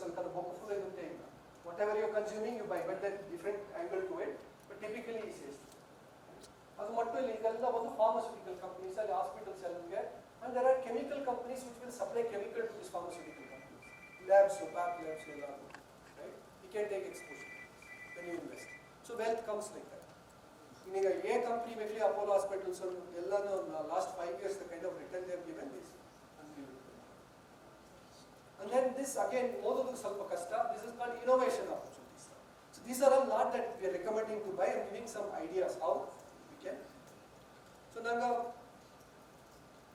whatever you're consuming, you buy, but then different angle to it. But typically he says. As much as pharmaceutical companies and hospitals and there are chemical companies which will supply chemical to these pharmaceutical companies. Labs, PAP labs, right? You can take exposure when you invest. So wealth comes like that. In a company, maybe Apollo Hospitals, last 5 years, the kind of return they have given is unbelievable. And then this again, this is called innovation opportunities. So these are all not that we are recommending to buy, and giving some ideas how we can. So Nanga,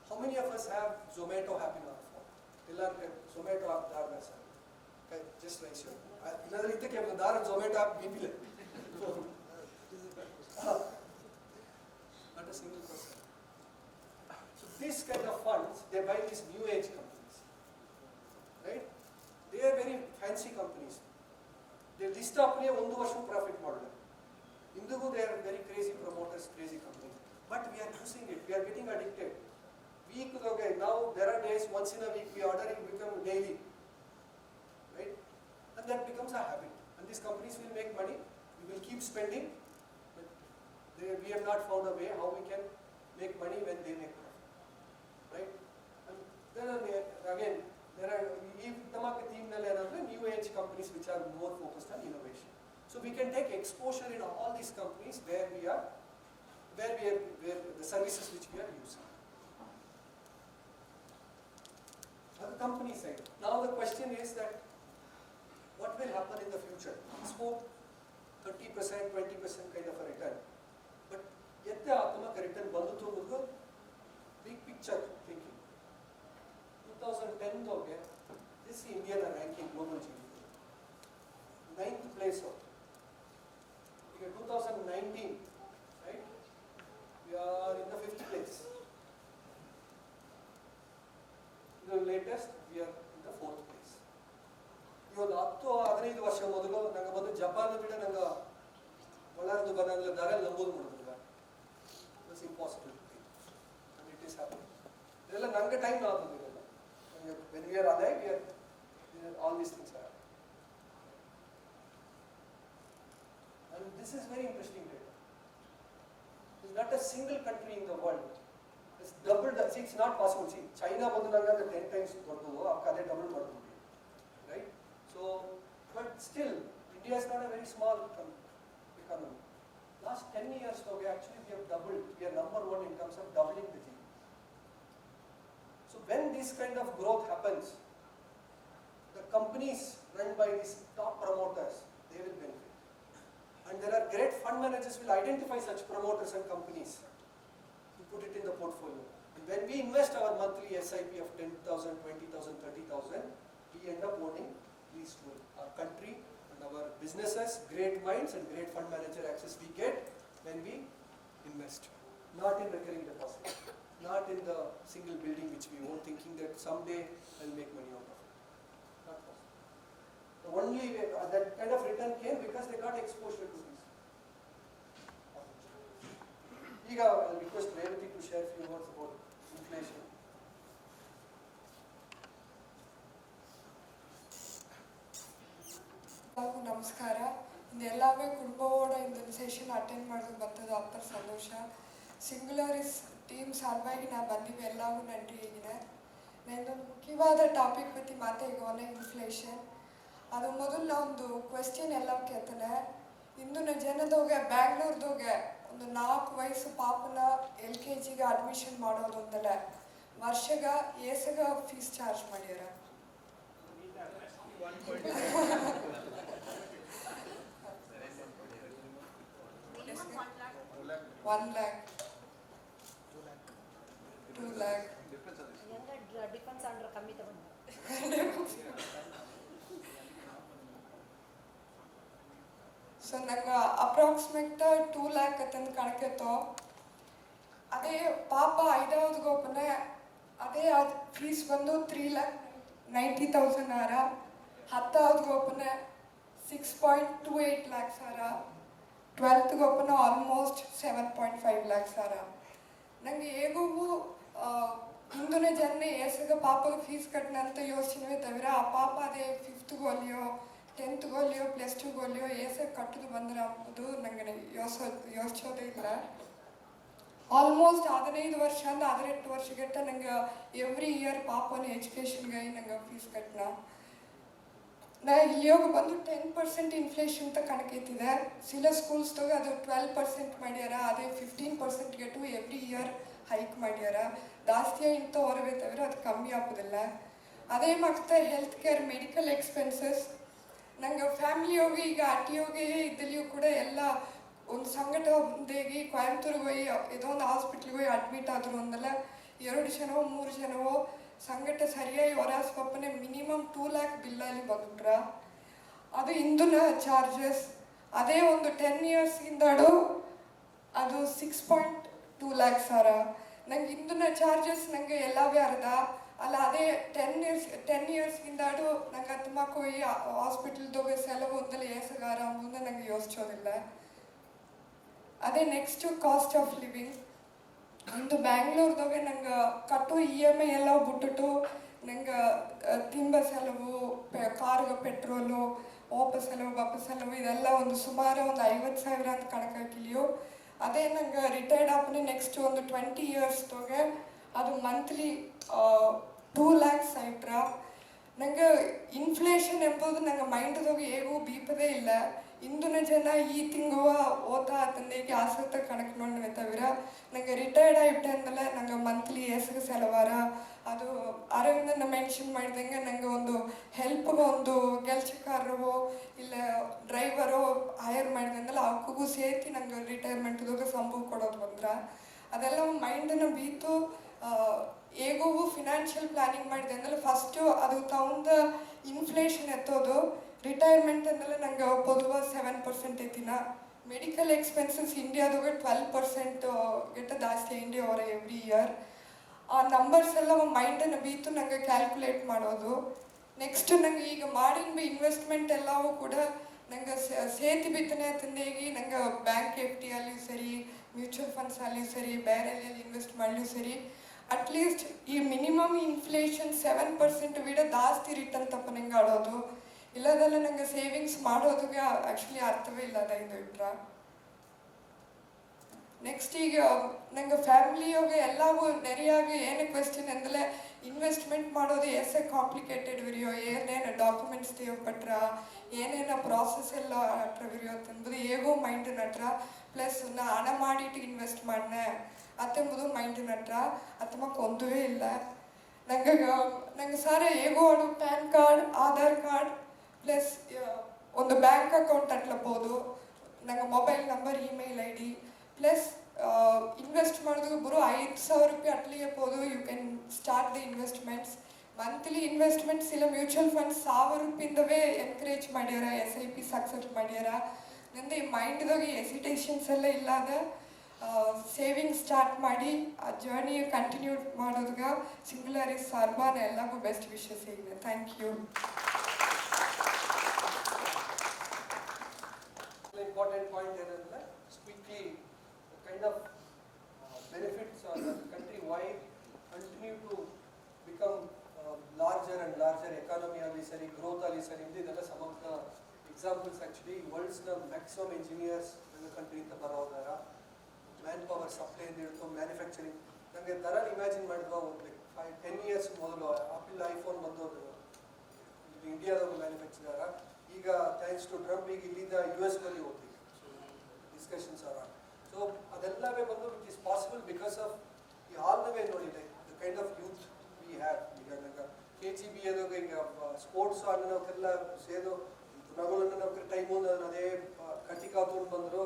how many of us have Zomato app in our phone? Zomato app there, sir. Okay, just raise your hand. Another thing, Zomato app BP. Not a single person. So these kind of funds, they buy these new age companies. Right? They are very fancy companies. They list up a 1 year profit model. Indugu, they are very crazy promoters, crazy companies. But we are using it, we are getting addicted. Now there are days, once in a week, we order it become daily. Right? And that becomes a habit. And these companies will make money, we will keep spending, but we have not found a way how we can make money when they make profit. Right? And then again, there are new age companies which are more focused on innovation. So we can take exposure in all these companies where the services which we are using. On the company side, now the question is that what will happen in the future? We spoke 30%, 20% kind of a return. But yet the return big picture thinking. 2010 this is Indian ranking global GDP. 9th place of 2019, right? We are in the 5th place. The latest, we are in the 4th place. You know, 15 ವರ್ಷ ಮೊದಲು ನಂಗೆ ಬಂದು Japan ಬಿಡ ನಂಗೆ ಬಳ್ಳಾರದು ಬರಲ್ಲ ದಾರ ನಂಬೋದು ಮಾಡೋದಿಲ್ಲ. It's impossible to think. And it is happening. ಇದೆಲ್ಲ ನನಗೆ ಟೈಮ್ ಆಗೋದಿಲ್ಲ. When we are alive, all these things are happening. And this is very interesting data. There's not a single country in the world. It's doubled. See, it's not possible. See, China was 10 times double, right? So, but still, India is not a very small economy. Last 10 years, though, we have doubled. We are number 1 in terms of doubling the GDP. So when this kind of growth happens, the companies run by these top promoters, they will benefit. And there are great fund managers will identify such promoters and companies to put it in the portfolio. And when we invest our monthly SIP of 10,000, 20,000, 30,000, we end up owning these two. Our country and our businesses, great minds and great fund manager access we get when we invest. Not in recurring deposit. Not in the single building which we own, thinking that someday I'll make money out of it. Not possible. The only way that kind of return came because they got exposure to this. ನಮಸ್ಕಾರ. ಇದೆಲ್ಲವೇ ಕುಟುಂಬವೋಡ ಇಂದೊಂದು session attend ಮಾಡೋದು ಬರ್ತದೆ ಅಪ್ಪರ ಸಂತೋಷ. ಸಿಂಗುಲರಿಸ್ team ಸಲುವಾಗಿ ನಾ ಬಂದಿವೆ ಎಲ್ಲವೂ ನನ್ರಿ ಈಗಿದೆ. ನಾನೊಂದು ಮುಖ್ಯವಾದ topic ಪற்றி ಮಾತಾಡೋಣ, ಇನ್ಫ್ಲೇಷನ್. ಅದು ಮೊದಲು ನಾ ಒಂದು ಕ್ವೆಶ್ಚನ್ ಎಲ್ಲ ಕೇಳ್ತಾನೆ. ಇಂದಿನ ಜನದೋಗೆ ಬ್ಯಾಂಗ್ಳೂರ್ದೋಗೆ ಒಂದು 4 ವಯಸ್ಸು ಪಾಪನ LKG ಅಡ್ಮಿಷನ್ ಮಾಡೋದು ಅಂತಲೇ ವರ್ಷಗ ಏಸಗ ಫೀಸ್ ಚಾರ್ಜ್ ಮಾಡ್ಯಾರ. 1 lakh, 2 lakh. ಡಿಫೆನ್ಸ್ ಅಂಡ್ರ ಕಮ್ಮಿ ತಗೊಂಡು ಸೊ ನಂಗೆ ಅಪ್ರಾಕ್ಸಿಮೇಟ್ 2 lakh ಅಂತಂದು ಕಣಕ್ಕೆತ್ತೋ. ಅದೇ ಪಾಪ 5வது ಗೋಪನೆ ಅದೇ ಅದು ಫೀಸ್ ಬಂದು 3,90,000 ಆರ. 10வது ಗೋಪನೆ 6.28 lakhs ಆರ. 12th ಗೋಪನೆ ಆಲ್ಮೋಸ್ಟ್ 7.5 lakhs ಆರ. ನಂಗೆ ಹೇಗೂ ಹಿಂದಿನ ಜನ ಏಸಗ ಪಾಪಗೆ ಫೀಸ್ ಕಟ್ಟಣ ಅಂತ ಯೋಚನೆ ತವಿರ ಆ ಪಾಪ ಅದೇ 5th ಗೋಲಿಯೋ 10th ಗೋಲಿಯೋ +2 ಗೋಲಿಯೋ ಏಸಗ ಕಟ್ಟೋದು ಬಂದ್ರೆ ಅಂಬುದು ನಂಗೆ ಯೋಚಿಸೋದೇ ಇಲ್ಲ. ಆಲ್ಮೋಸ್ಟ್ 15 ವರ್ಷ ಅಂದ್ರೆ 18 ವರ್ಷಗಟ್ಟ ನಂಗೆ ಎವ್ರಿ ಇಯರ್ ಪಾಪನ ಎಜುಕೇಷನ್ಗೆ ನಂಗೆ ಫೀಸ್ ಕಟ್ಟಣ. ನಾ ಇಲ್ಲಿ ಹೋಗಿ ಬಂದು 10% ಇನ್ಫ್ಲೇಷನ್ ಅಂತ ಕಣಕೈತಿದೆ. ಸಿಲ ಸ್ಕೂಲ್ಸ್ದಾಗ ಅದು 12% ಮಾಡ್ಯಾರ. ಅದೇ 15% ಗೆಟು ಎವ್ರಿ ಇಯರ್ ಹೈಕ್ ಮಾಡ್ಯಾರ. ಜಾಸ್ತಿ ಇಂಥ ಹೊರಗೆ ತವಿರ ಅದು ಕಮ್ಮಿ ಆಗೋದಿಲ್ಲ. ಅದೇ ಮತ್ತೆ ಹೆಲ್ತ್ ಕೇರ್ ಮೆಡಿಕಲ್ ಎಕ್ಸ್ಪೆನ್ಸಸ್ ನಂಗೆ ಫ್ಯಾಮಿಲಿ ಹೋಗಿ ಈಗ ಅಟ್ಟಿ ಹೋಗಿ ಇದ್ದಲ್ಲಿಯೂ ಕೂಡ ಎಲ್ಲ ಒಂದು ಸಂಘಟ ದೇಗಿ ಕೊಯಂಬತ್ತೂರಿಗೆ ಹೋಗಿ ಏನೋ ಒಂದು ಹಾಸ್ಪಿಟ್ಲಿಗೆ ಹೋಗಿ ಅಡ್ಮಿಟ್ ಆದರು ಅಂದಲ್ಲ 2 ಜನವೋ 3 ಜನವೋ ಸಂಘಟ ಸರಿಯಾಗಿ ಹೊರಾಸ್ ಪಪ್ಪನೆ ಮಿನಿಮಮ್ 2 lakh ಬಿಲ್ಲಲ್ಲಿ ಬಂದ್ಬಿಟ್ರ. ಅದು ಇಂದಿನ ಚಾರ್ಜಸ್. ಅದೇ ಒಂದು 10 yearsಗಿಂದಾಡು ಅದು 6.2 lakhs ಆರ. ನಂಗೆ ಇಂದಿನ ಚಾರ್ಜಸ್ ನಂಗೆ ಎಲ್ಲವೇ ಅರ್ಧ ಅಲ್ಲ. ಅದೇ 10 yearsಗಿಂದಾಡು ನಂಗೆ ತುಂಬಕ್ಕೆ ಹೋಗಿ ಹಾಸ್ಪಿಟಲ್ದೋಗಿ ಸೆಲವು ಒಂದಲ್ಲ ಏಸಗಾರ ಮುಂದೆ ನಂಗೆ ಯೋಚಿಸೋದಿಲ್ಲ. ಅದೇ ನೆಕ್ಸ್ಟು ಕಾಸ್ಟ್ ಆಫ್ ಲಿವಿಂಗ್. ಇಂದು ಬ್ಯಾಂಗ್ಳೂರ್ದಾಗೆ ನಂಗೆ ಕಟ್ಟೋ EMI ಎಲ್ಲ ಬಿಟ್ಬಿಟ್ಟು ನಂಗೆ ತಿಂಬ ಸೆಲವು ಕಾರ್ಗೆ ಪೆಟ್ರೋಲು ವಾಪಸ್ ಸೆಲವು ಇದೆಲ್ಲ ಒಂದು ಸುಮಾರು ಒಂದು 50,000 ಅಂತ ಕಣಕಾಕಿಲಿಯೋ. ಅದೇ ನಂಗೆ ರಿಟೈರ್ಡ್ ಆಪನೆ ನೆಕ್ಸ್ಟ್ ಒಂದು 20 yearsದಾಗೆ ಅದು ಮಂತ್ಲಿ 2 lakhs ಆಯ್ತ್ರ. ನಂಗೆ ಇನ್ಫ್ಲೇಷನ್ ಎಂಬುದು ನಂಗೆ ಮೈಂಡ್ದಾಗ ಹೇಗೂ ಬೀಪದೇ ಇಲ್ಲ. ಇಂದಿನ ಜನ ಈ ತಿಂಗುವ ಓತಾ ತಂದೆಗೆ ಆಸಕ್ತ ಕಣಕ್ಕೆ ನೋಡಿ ತವಿರ ನಂಗೆ ರಿಟೈರ್ಡ್ ಆಯ್ಬಿಟ್ಟೆ ಅಂದಲ್ಲ ನಂಗೆ ಮಂತ್ಲಿ ಎಸ್ಗೆ ಸೆಲವಾರ. ಅದು ಅರವಿಂದನ ಮೆನ್ಷನ್ ಮಾಡಿದಂಗೆ ನಂಗೆ ಒಂದು ಹೆಲ್ಪ್ಗೆ ಒಂದು ಕೆಲಸಗಾರವೋ ಇಲ್ಲ ಡ್ರೈವರೋ ಹೈರ್ ಮಾಡಿದಂದಲ್ಲ ಅವಕ್ಕೂ ಸೇರ್ತಿ ನಂಗೆ ರಿಟೈರ್ಮೆಂಟ್ದಾಗ ಸಂಭವ ಕೊಡೋದು ಬಂದ್ರೆ ಅದೆಲ್ಲ ಮೈಂಡನ್ನು ಬೀತು. ಹೇಗೂ ಫಿನಾನ್ಷಿಯಲ್ ಪ್ಲಾನಿಂಗ್ ಮಾಡಿದೆ ಅಂದ್ರೆ ಫಸ್ಟು ಅದು ತಗೊಂಡ ಇನ್ಫ್ಲೇಷನ್ ಎತ್ತೋದು. ರಿಟೈರ್ಮೆಂಟ್ ಅಂದಲ್ಲ ನಂಗೆ ಪೊದುವ 7% ಐತಿನ. ಮೆಡಿಕಲ್ ಎಕ್ಸ್ಪೆನ್ಸಸ್ ಇಂಡಿಯಾದಾಗ 12% ಗೆಟ್ಟ ಜಾಸ್ತಿ ಇಂಡಿಯಾ ಅವರ ಎವ್ರಿ ಇಯರ್. ಆ ನಂಬರ್ಸ್ ಎಲ್ಲ ಮೈಂಡನ್ನು ಬೀತು ನಂಗೆ ಕ್ಯಾಲ್ಕುಲೇಟ್ ಮಾಡೋದು. ನೆಕ್ಸ್ಟ್ ನಂಗೆ ಈಗ ಮಾಡಿದ ಇನ್ವೆಸ್ಟ್ಮೆಂಟ್ ಎಲ್ಲವೂ ಕೂಡ ನಂಗೆ ಸೇತಿ ಬಿತ್ತನೆ ತಂದೇಗಿ ನಂಗೆ ಬ್ಯಾಂಕ್ FD ಅಲ್ಲಿ ಸರಿ ಮ್ಯೂಚುವಲ್ ಫಂಡ್ಸ್ ಅಲ್ಲಿ ಸರಿ ಬೇರೆ ಎಲ್ಲಿ ಇನ್ವೆಸ್ಟ್ ಮಾಡಲಿ ಸರಿ ಅಟ್ಲೀಸ್ಟ್ ಈ ಮಿನಿಮಮ್ ಇನ್ಫ್ಲೇಷನ್ 7% ಬಿಡ ಜಾಸ್ತಿ ರಿಟರ್ನ್ ತಪ್ಪ ನಂಗೆ ಆಡೋದು. ಇಲ್ಲದೆಲ್ಲ ನಂಗೆ ಸೇವಿಂಗ್ಸ್ ಮಾಡೋದಕ್ಕೆ ಆ್ಯಕ್ಚುಲಿ ಅರ್ಥವೇ ಇಲ್ಲದ ಇದು ಇಟ್ರ. ನೆಕ್ಸ್ಟ್ ಈಗ ನಂಗೆ ಫ್ಯಾಮಿಲಿಯೋಗೆ ಎಲ್ಲವೂ ನೆರೆಯಾಗಿ ಏನು ಕ್ವೆಶ್ಚನ್ ಅಂದರೆ ಇನ್ವೆಸ್ಟ್ಮೆಂಟ್ ಮಾಡೋದು ಎಷ್ಟೇ ಕಾಂಪ್ಲಿಕೇಟೆಡ್ ವಿರಿಯೋ ಏನೇನು ಡಾಕ್ಯುಮೆಂಟ್ಸ್ ದೇವಪಟ್ರ ಏನೇನು ಪ್ರಾಸೆಸ್ ಎಲ್ಲ ಹತ್ರ ವಿರಿಯೋ ಅಂತಂಬುದು ಹೇಗೋ ಮೈಂಡ್ ನಟ್ರ. ಪ್ಲಸ್ ನಾ ಹಣ ಮಾಡಿಟ್ಟು ಇನ್ವೆಸ್ಟ್ ಮಾಡನೆ ಅತ್ತೆಂಬುದು ಮೈಂಡ್ ನಟ್ರ ಅಥವಾ ಒಂದುವೇ ಇಲ್ಲ. ನಂಗೆ ಸಾರ ಹೇಗೋ ಅದು PAN card Aadhaar card plus ಒಂದು ಬ್ಯಾಂಕ್ ಅಕೌಂಟ್ ಅಟ್ಲಬೋದು. ನಂಗೆ mobile number email ID plus invest ಮಾಡೋದು ಬರೋ 5,000 ರೂಪಾಯಿ ಅಟ್ಲಿಗೆ ಹೋದು. You can start the investments. Monthly investments ಇಲ್ಲ ಮ್ಯೂಚುವಲ್ ಫಂಡ್ಸ್ 1,000 ರೂಪಾಯಿಂದವೇ ಎನ್ಕರೇಜ್ ಮಾಡ್ಯಾರ. SIP ಸಕ್ಸಸ್ ಮಾಡ್ಯಾರ. ನಂದು ಈ ಮೈಂಡ್ದಾಗ ಎಸಿಟೇಷನ್ಸ್ ಎಲ್ಲ ಇಲ್ಲದ ಸೇವಿಂಗ್ ಸ್ಟಾರ್ಟ್ ಮಾಡಿ ಆ ಜರ್ನಿ ಕಂಟಿನ್ಯೂ ಮಾಡೋದ್ಗ ಸಿಂಗುಲರಿಸ್ ಅರ್ಬಾನ್ ಎಲ್ಲರಿಗೂ ಬೆಸ್ಟ್ ವಿಶಸ್ ಇದೆ. Thank you. ಇಂಪಾರ್ಟೆಂಟ್ ಪಾಯಿಂಟ್ ಏನಂದ್ರೆ quickly kind of benefits on the country wide continue to become larger and larger economy ಆಗಲಿ ಸರಿ ಗ್ರೋತ್ ಆಗಲಿ ಸರಿ ಇದೆಲ್ಲ some of the example examples actually ವರ್ಲ್ಡ್ಸ್ನ ಮ್ಯಾಕ್ಸಿಮಮ್ ಇಂಜಿನಿಯರ್ಸ್ ನನ್ನ ಕಂಟ್ರಿಯಿಂದ ಬರೋದಾರ ಮ್ಯಾನ್ ಪವರ್ ಸಪ್ಲೈ ಅಂತ ಹಿಡ್ಕೊಂಡು ಮ್ಯಾನುಫ್ಯಾಕ್ಚರಿಂಗ್. ನನಗೆ ಥರ ಇಮ್ಯಾಜಿನ್ ಮಾಡಿದ್ವಾ ಒಂದು 10 years ಮೊದಲು ಆಪಲ್ ಐಫೋನ್ ಬಂದೋದು ಇಂಡಿಯಾದಾಗ ಮ್ಯಾನುಫ್ಯಾಕ್ಚರರ. ಈಗ ಥ್ಯಾಂಕ್ಸ್ ಟು ಟ್ರಂಪ್ ಈಗ ಇಲ್ಲಿಂದ US ನಲ್ಲಿ ಹೋಗ್ತೀವಿ. Discussions are on. ಸೊ ಅದೆಲ್ಲವೇ ಬಂದು which is possible because of ಈ ಆಲ್ನವೇ ನೋಡಿ like the kind of youth we have. ಈಗ ನಂಗೆ KGB ಅದಾಗ ಈಗ ಸ್ಪೋರ್ಟ್ಸ್ ಅನ್ನೋಕ್ಕೆಲ್ಲ ಸೇದು ನಗಲನ್ನು ನಾವು ಟೈಮು ಅದೇ ಕಟ್ಟಿ ಕಾತ್ಕೊಂಡು ಬಂದರು.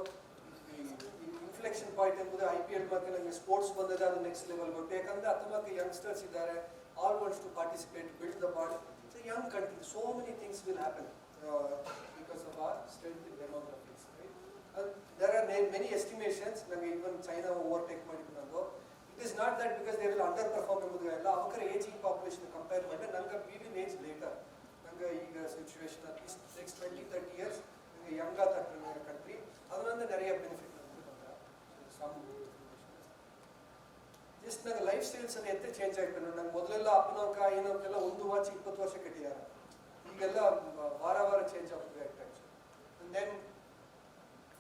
ಇನ್ಫ್ಲೆಕ್ಷನ್ ಪಾಯಿಂಟ್ ಎಂಬುದು IPL ಬಗ್ಗೆ ನನಗೆ ಸ್ಪೋರ್ಟ್ಸ್ ಬಂದಿದೆ, ಅದು ನೆಕ್ಸ್ಟ್ ಲೆವೆಲ್ ಗೊತ್ತು. ಯಾಕಂದರೆ ಹತ್ತೊಂಬತ್ತು ಯಂಗ್ಸ್ಟರ್ಸ್ ಇದ್ದಾರೆ, all wants to participate, build the body. So young country, so many things will happen because of our strength in demographies. There are many estimations. ನನಗೆ ಇವನ್ ಚೈನಾ ಓವರ್ಟೇಕ್ ಮಾಡಿದ್ದು ನಾನು. It is not that because they will underperform ಎಂಬುದು ಎಲ್ಲ ಅವರ ageing population compare ಮಾಡಿದ್ರೆ ನಂಗೆ we will age later. ನಂಗೆ ಈಗ ಸಿಚುವೇಶನ್ ಅಟ್ಲೀಸ್ಟ್ ನೆಕ್ಸ್ಟ್ 20-30 years ನನಗೆ ಯಂಗ್ ಆದ ಕಂಟ್ರಿ, ಅದರಿಂದ நிறைய ಬೆನಿಫಿಟ್. ಜಸ್ಟ್ ನಂಗೆ ಲೈಫ್ ಸ್ಟೈಲ್ಸ್ ಅಲ್ಲಿ ಎತ್ತೆ ಚೇಂಜ್ ಆಗ್ತದೆ. ನಂಗೆ ಮೊದಲೆಲ್ಲ ಅಪ್ಪನವ್ಕ ಏನೋಕ್ಕೆಲ್ಲ 1 ವಾಚ್ 20 ವರ್ಷ ಕಟ್ಟಿದ್ದಾರೆ. ಈಗೆಲ್ಲ ವಾರ ಚೇಂಜ್ ಆಗ್ತದೆ ಆ್ಯಕ್ಚುಲಿ. ದೆನ್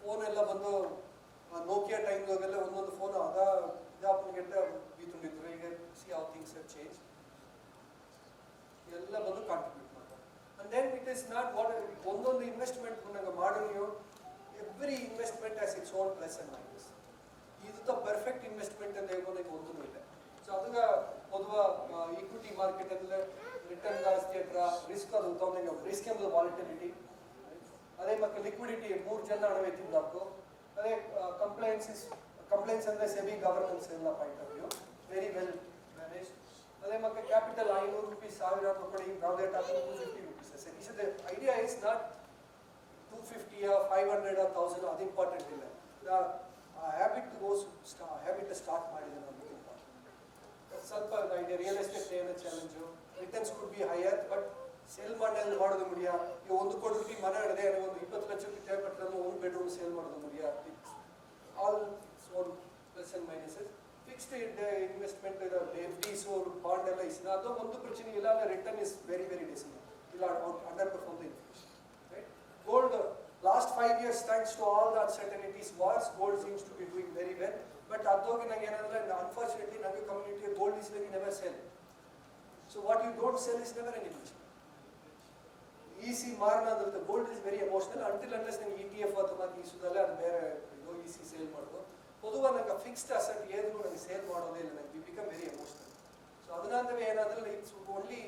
ಫೋನ್ ಎಲ್ಲ ಬಂದು ನೋಕಿಯಾ ಟೈಮ್ದಾಗೆಲ್ಲ ಒಂದೊಂದು ಫೋನ್ ಆಗ ಇದಾಪನ್ಗೆಟ್ಟ ಬೀತುಂಡಿದ್ರು. ಈಗ see how things have change. ಎಲ್ಲ ಬಂದು ಕಾಂಟ್ರಿಬ್ಯೂಟ್ ಮಾಡ್ತಾರೆ. And then it is not what ಒಂದೊಂದು ಇನ್ವೆಸ್ಟ್ಮೆಂಟ್ ನಂಗೆ ಮಾಡೋ ನೀವು every investment has its own plus and minus. ಇದು ಪರ್ಫೆಕ್ಟ್ ಇನ್ವೆಸ್ಟ್ಮೆಂಟ್ ಅಂತ ಹೇಳೋದಕ್ಕೆ ಒಂದೂ ಇಲ್ಲ. ಸೊ ಅದಕ್ಕೆ ಮೊದಲು ಈಕ್ವಿಟಿ ಮಾರ್ಕೆಟ್ ಅಲ್ಲಿ ರಿಟರ್ನ್ ಜಾಸ್ತಿ ಹತ್ರ ರಿಸ್ಕ್ ಅದು ತಗೊಂಡು ರಿಸ್ಕ್ ಎಂಬುದು ವಾಲಿಟಿಲಿಟಿ, ಅದೇ ಮತ್ತು ಲಿಕ್ವಿಡಿಟಿ 3 ಜನ ಹಣವೇ ತಿಂದಾಕು. ಅದೇ ಕಂಪ್ಲೈನ್ಸ್ ಅಂದರೆ ಸೆಬಿ ಗವರ್ನೆನ್ಸ್ ಎಲ್ಲ point of view very well manage. ಅದೇ ಮತ್ತು ಕ್ಯಾಪಿಟಲ್ 500 ರೂಪೀಸ್ 1000 ರೂಪಾಯಿ ನಾವು ದೇಟ್ ಹಾಕಿ 250 rupees. Is the idea is not 250 or 500 or 1000, ಅದು ಇಂಪಾರ್ಟೆಂಟ್ ಇಲ್ಲ. ಹ್ಯಾಬಿಟ್ ಸ್ಟಾರ್ಟ್ ಮಾಡಿದೆ ನಾವು. ಸ್ವಲ್ಪ ಐಡಿಯಾ ರಿಯಲ್ ಎಸ್ಟೇಟ್ ಏನು challenge, returns could be higher but sale ಮಾಡೋದು ಮುಡಿಯ. ಈಗ 1 ಕೋಟಿ ರೂಪಾಯಿ ಮನೆ ಹಿಡಿದೆ ಒಂದು 20 ಲಕ್ಷ ರೂಪಾಯಿ ತೇಪಟ್ಟರೆ 1 ಬೆಡ್ರೂಮ್ ಸೇಲ್ ಮಾಡೋದು ಮುಡಿಯ. All own plus and minuses. Fixed investment FDs bond ಎಲ್ಲ ಇಸ್ ಅದು ಒಂದು ಪ್ರಚನೆ ಇಲ್ಲ. ರಿಟರ್ನ್ ಇಸ್ ವೆರಿ ಡೆಸಿಮಲ್ ಇಲ್ಲ, under perform the inflation. Right. Gold, last 5 years, thanks to all the uncertainties, gold seems to be doing very well. But adhoge nange enandre, unfortunately, nange community gold is very never sell. So what you don't sell is never an illusion. Easy marna the gold is very emotional until unless nange ETF ಅಥವಾ ಈಸುದಲ್ಲ ಅದು ಬೇರೆ easy sale ಮಾಡೋದು. ಪೊದುವ ನಂಗೆ fixed asset ಏದ್ರು ನಂಗೆ sale ಮಾಡೋದೇ ಇಲ್ಲ. ನಂಗೆ become very emotional. So ಅದನ್ನಂದ್ರೆ ಏನಾದ್ರೆ it's only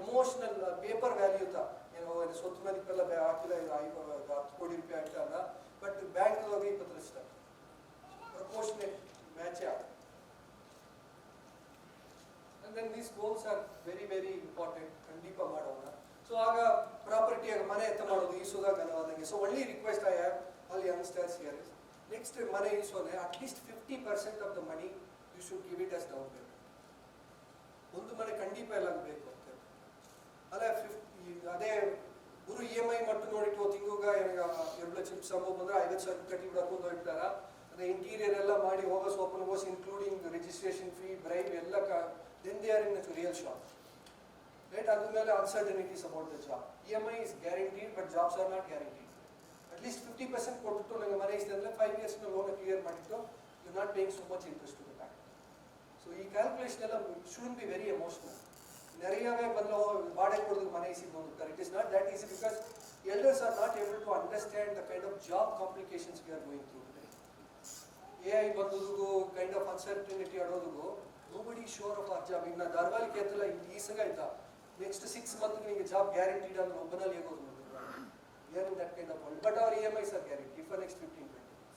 emotional paper value ತ ಏನೋ ಸ್ವತ್ತು ಮನೆಗೆಲ್ಲ ಹಾಕಿಲ್ಲ 10 ಕೋಟಿ ರೂಪಾಯಿ ಆಗ್ತಲ್ಲ. ಬಟ್ ಬ್ಯಾಂಕ್ ಹೋಗಿ 20 ಲಕ್ಷ ಪ್ರಪೋರ್ಷನೇಟ್ ಮ್ಯಾಚ್ ಆಗ. And then these goals are very important. ಖಂಡಿತ ಮಾಡೋಣ. ಸೊ ಆಗ ಪ್ರಾಪರ್ಟಿಯಾಗ ಮನೆ ಎತ್ತ ಮಾಡೋದು ಈಸುದಾಗ ನನಗೆ. ಸೊ ಒಳ್ಳೆ request I have all youngsters here is next ಮನೆ ಈಸೋನೆ at least 50% of the money you should give it as down payment. ಒಂದು ಮನೆ ಖಂಡಿತ ಎಲ್ಲ ಬೇಕು ಅಂತ ಅಲ್ಲ. ಅದೇ ಗುರು EMI ಮಟ್ಟು ನೋಡಿಟ್ಟು ತಿಂಗುಗ 2 ಲಕ್ಷ ಸಂಭವ ಬಂದ್ರೆ 50,000 ಕಟ್ಟಿ ಬಿಡಕ್ಕೆ ಹೋಗ್ತಾರ. ಅದೇ ಇಂಟೀರಿಯರ್ ಎಲ್ಲ ಮಾಡಿ ಹೋಗೋ open goes including registration fee, bribe ಎಲ್ಲ then they are in real shop. Right. ಅದ್ರ ಮೇಲೆ uncertainties about the job. EMI is guaranteed but jobs are not guaranteed. At least 50% ಕೊಟ್ಟು ನಂಗೆ ಮನೆ ಇಷ್ಟ ಅಂದರೆ 5 years ಲೋನ್ ಕ್ಲಿಯರ್ ಮಾಡಿಟ್ಟು you not paying so much interest to the bank. So ಈ calculation ಎಲ್ಲ ಶುಡ್ ಬಿ ವೆರಿ ಎಮೋಷನಲ್. நிறையவே ಬಂದು ಬಾಡಿಗೆ ಕೊಡೋದು ಮನೆ ಸಿಗೋದು. It is not that easy because elders are not able to understand the kind of job complications we are going through today. AI ಬಂದೋದು kind of uncertainty ಆಡೋದು. Nobody sure of our job. ಇನ್ನು ಧಾರವಾಡಕ್ಕೆ ಅಂತಲ್ಲ ಈ ಸಂಗ ಆಯ್ತಾ next 6 months ನಿಮಗೆ job guaranteed ಅಂದ್ರೆ ಒಬ್ಬನಲ್ಲಿ ಹೇಗೋದು ನೋಡಿ. ಏನ್ that kind of world. But our EMIs are guaranteed for next 15-20 years.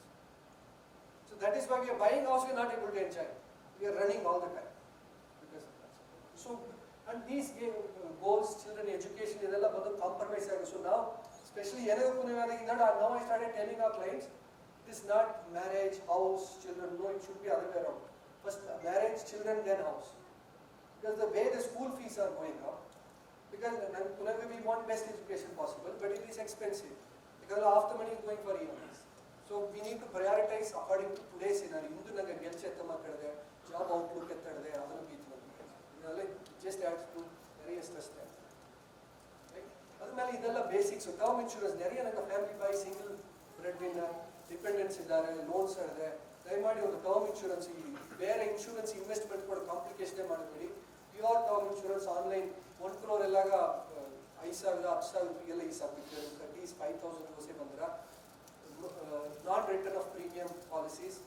So that is why we are buying house, we are not able to enjoy. We are running all the time because of that. So and these goals, children education ಇದೆಲ್ಲ ಬಂದು compromise ಆಗಿ. So ನಾವು specially now I started telling our clients it is not marriage, house, children. No, it should be other way around. First marriage, children, then house. Because the way the school fees are going up, because we want best education possible, but it is expensive because half the money is going for EMIs. So we need to prioritize according to today's scenario. ಇಂದು ನನಗೆ ಗೆಲ್ಚೆ ಎತ್ತ ಮಾತಾಡಿದೆ, job outlook ಎತ್ತಾಡಿದೆ, ಅದನ್ನು ಬೀತ್ ಇದೆಲ್ಲ just adds to very stress there. Right? ಅದು ಮೇಲೆ ಇದೆಲ್ಲ basics. Term insurance நிறைಯ ನಂಗೆ family by single bread winner dependents ಇದ್ದಾರೆ, ಲೋನ್ಸ್ ಇದೆ, ದಯಮಾಡಿ ಒಂದು ಟರ್ಮ್ ಇನ್ಶೂರೆನ್ಸ್, ಬೇರೆ ಇನ್ಶೂರೆನ್ಸ್ ಇನ್ವೆಸ್ಟ್ಮೆಂಟ್ ಕೂಡ ಕಾಂಪ್ಲಿಕೇಶನ್ ಮಾಡಬೇಡಿ. Pure term insurance online 1 crore ಎಲ್ಲಾಗ 5,000 10,000 ರೂಪಾಯಿಗೆಲ್ಲ ಈ ಸಬ್ಜೆಕ್ಟ್ ಅಟ್ಲೀಸ್ಟ್ 5,000 ದೋಸೆ ಬಂದ್ರೆ non return of premium policies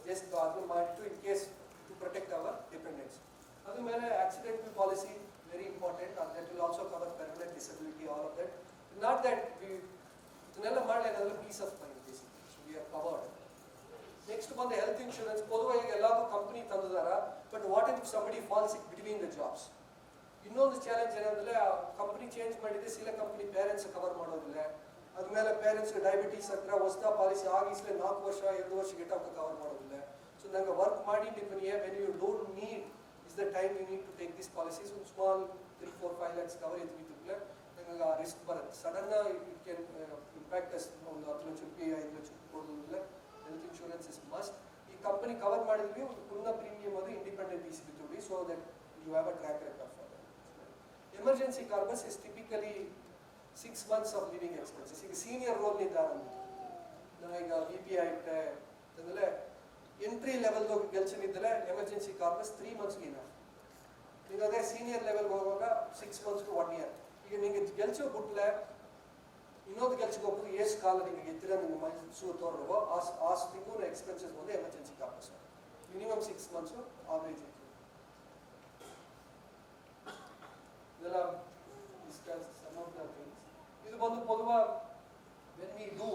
just ಅದನ್ನು ಮಾಡಿಟ್ಟು in case to protect our dependents. ಅದ್ರ ಮೇಲೆ accidental policy very important, that will also cover permanent disability, all of that. Not that ಇದನ್ನೆಲ್ಲ ಮಾಡಲೇನಾದ್ರೆ peace of mind basically, so we are covered. Next ಬಂದು health insurance. பொதுவாக ಎಲ್ಲಾದರೂ company ತಂದಿದಾರ, but what if somebody falls it between the jobs? ಇನ್ನೊಂದು challenge ಏನಂದ್ರೆ company change ಮಾಡಿದ್ರೆ ಸಿಲ ಕಂಪನಿ ಪೇರೆಂಟ್ಸ್ ಕವರ್ ಮಾಡೋದಿಲ್ಲ. ಅದ್ಮೇಲೆ ಪೇರೆಂಟ್ಸ್ ಡಯಾಬಿಟೀಸ್ ಹತ್ರ ಹೊಸ ಪಾಲಿಸಿ ಆಗಿಸ್ಲೇ 4 ವರ್ಷ 2 ವರ್ಷ ಗಿಟ್ಟ ಕವರ್ ಮಾಡೋದಿಲ್ಲ. ಸೊ ನಂಗೆ ವರ್ಕ್ ಮಾಡಿ depend when you don't need is the time you need to take this policies. ಒಂದು ಸ್ಮಾಲ್ 3-4-5 lakhs ಕವರ್ ಇದ್ಬಿಟ್ಟಿಲ್ಲ ನಂಗೆ ಆ ರಿಸ್ಕ್ ಬರುತ್ತೆ. Sudden it can impact us. ಒಂದು 10 ಲಕ್ಷ ರೂಪಾಯಿ 5 ಲಕ್ಷ ರೂಪಾಯಿ ಕೊಡೋದಿಲ್ಲ. Health insurance is must. ಈ ಕಂಪನಿ ಕವರ್ ಮಾಡಿದ್ವಿ ಒಂದು ಪೂರ್ಣ ಪ್ರೀಮಿಯಂ ಅದು ಇಂಡಿಪೆಂಡೆಂಟ್ ಈಸ್ ಬಿಟ್ಟು, so that you have a track record for that. Emergency corpus is typically 6 months of living expenses. ಈಗ ಸೀನಿಯರ್ ರೋಲ್ ಇದ್ದಾರೆ, ಈಗ BPI ಐತೆ ಅಂದರೆ ಎಂಟ್ರಿ ಲೆವೆಲ್ದು ಕೆಲಸ ಇದ್ದರೆ ಎಮರ್ಜೆನ್ಸಿ ಕಾರ್ಬಸ್ 3 months ಈಗ ಅದೇ ಸೀನಿಯರ್ ಲೆವೆಲ್ಗೆ ಹೋಗುವಾಗ 6 months to 1 year. ಈಗ ನಿಮಗೆ ಕೆಲಸ ಬಿಟ್ಲೆ ಇನ್ನೊಂದು ಕೆಲಸಕ್ಕೆ ಹೋಗ್ಬೋದು, ಎಷ್ಟು ಕಾಲ ನಿಮಗೆ ಎತ್ತಿರ ನಿಮಗೆ ಮೈಸೂರು ತೋರ್ಗೋ ಆ ತಿಂಗೂ ಎಕ್ಸ್ಪೆನ್ಸಸ್ ಬಂದು emergency corpus minimum 6 months average. ಇದೆಲ್ಲ discuss some of the things. ಇದು ಬಂದು பொதுவாக ವೆನ್ ವಿ ಡೂ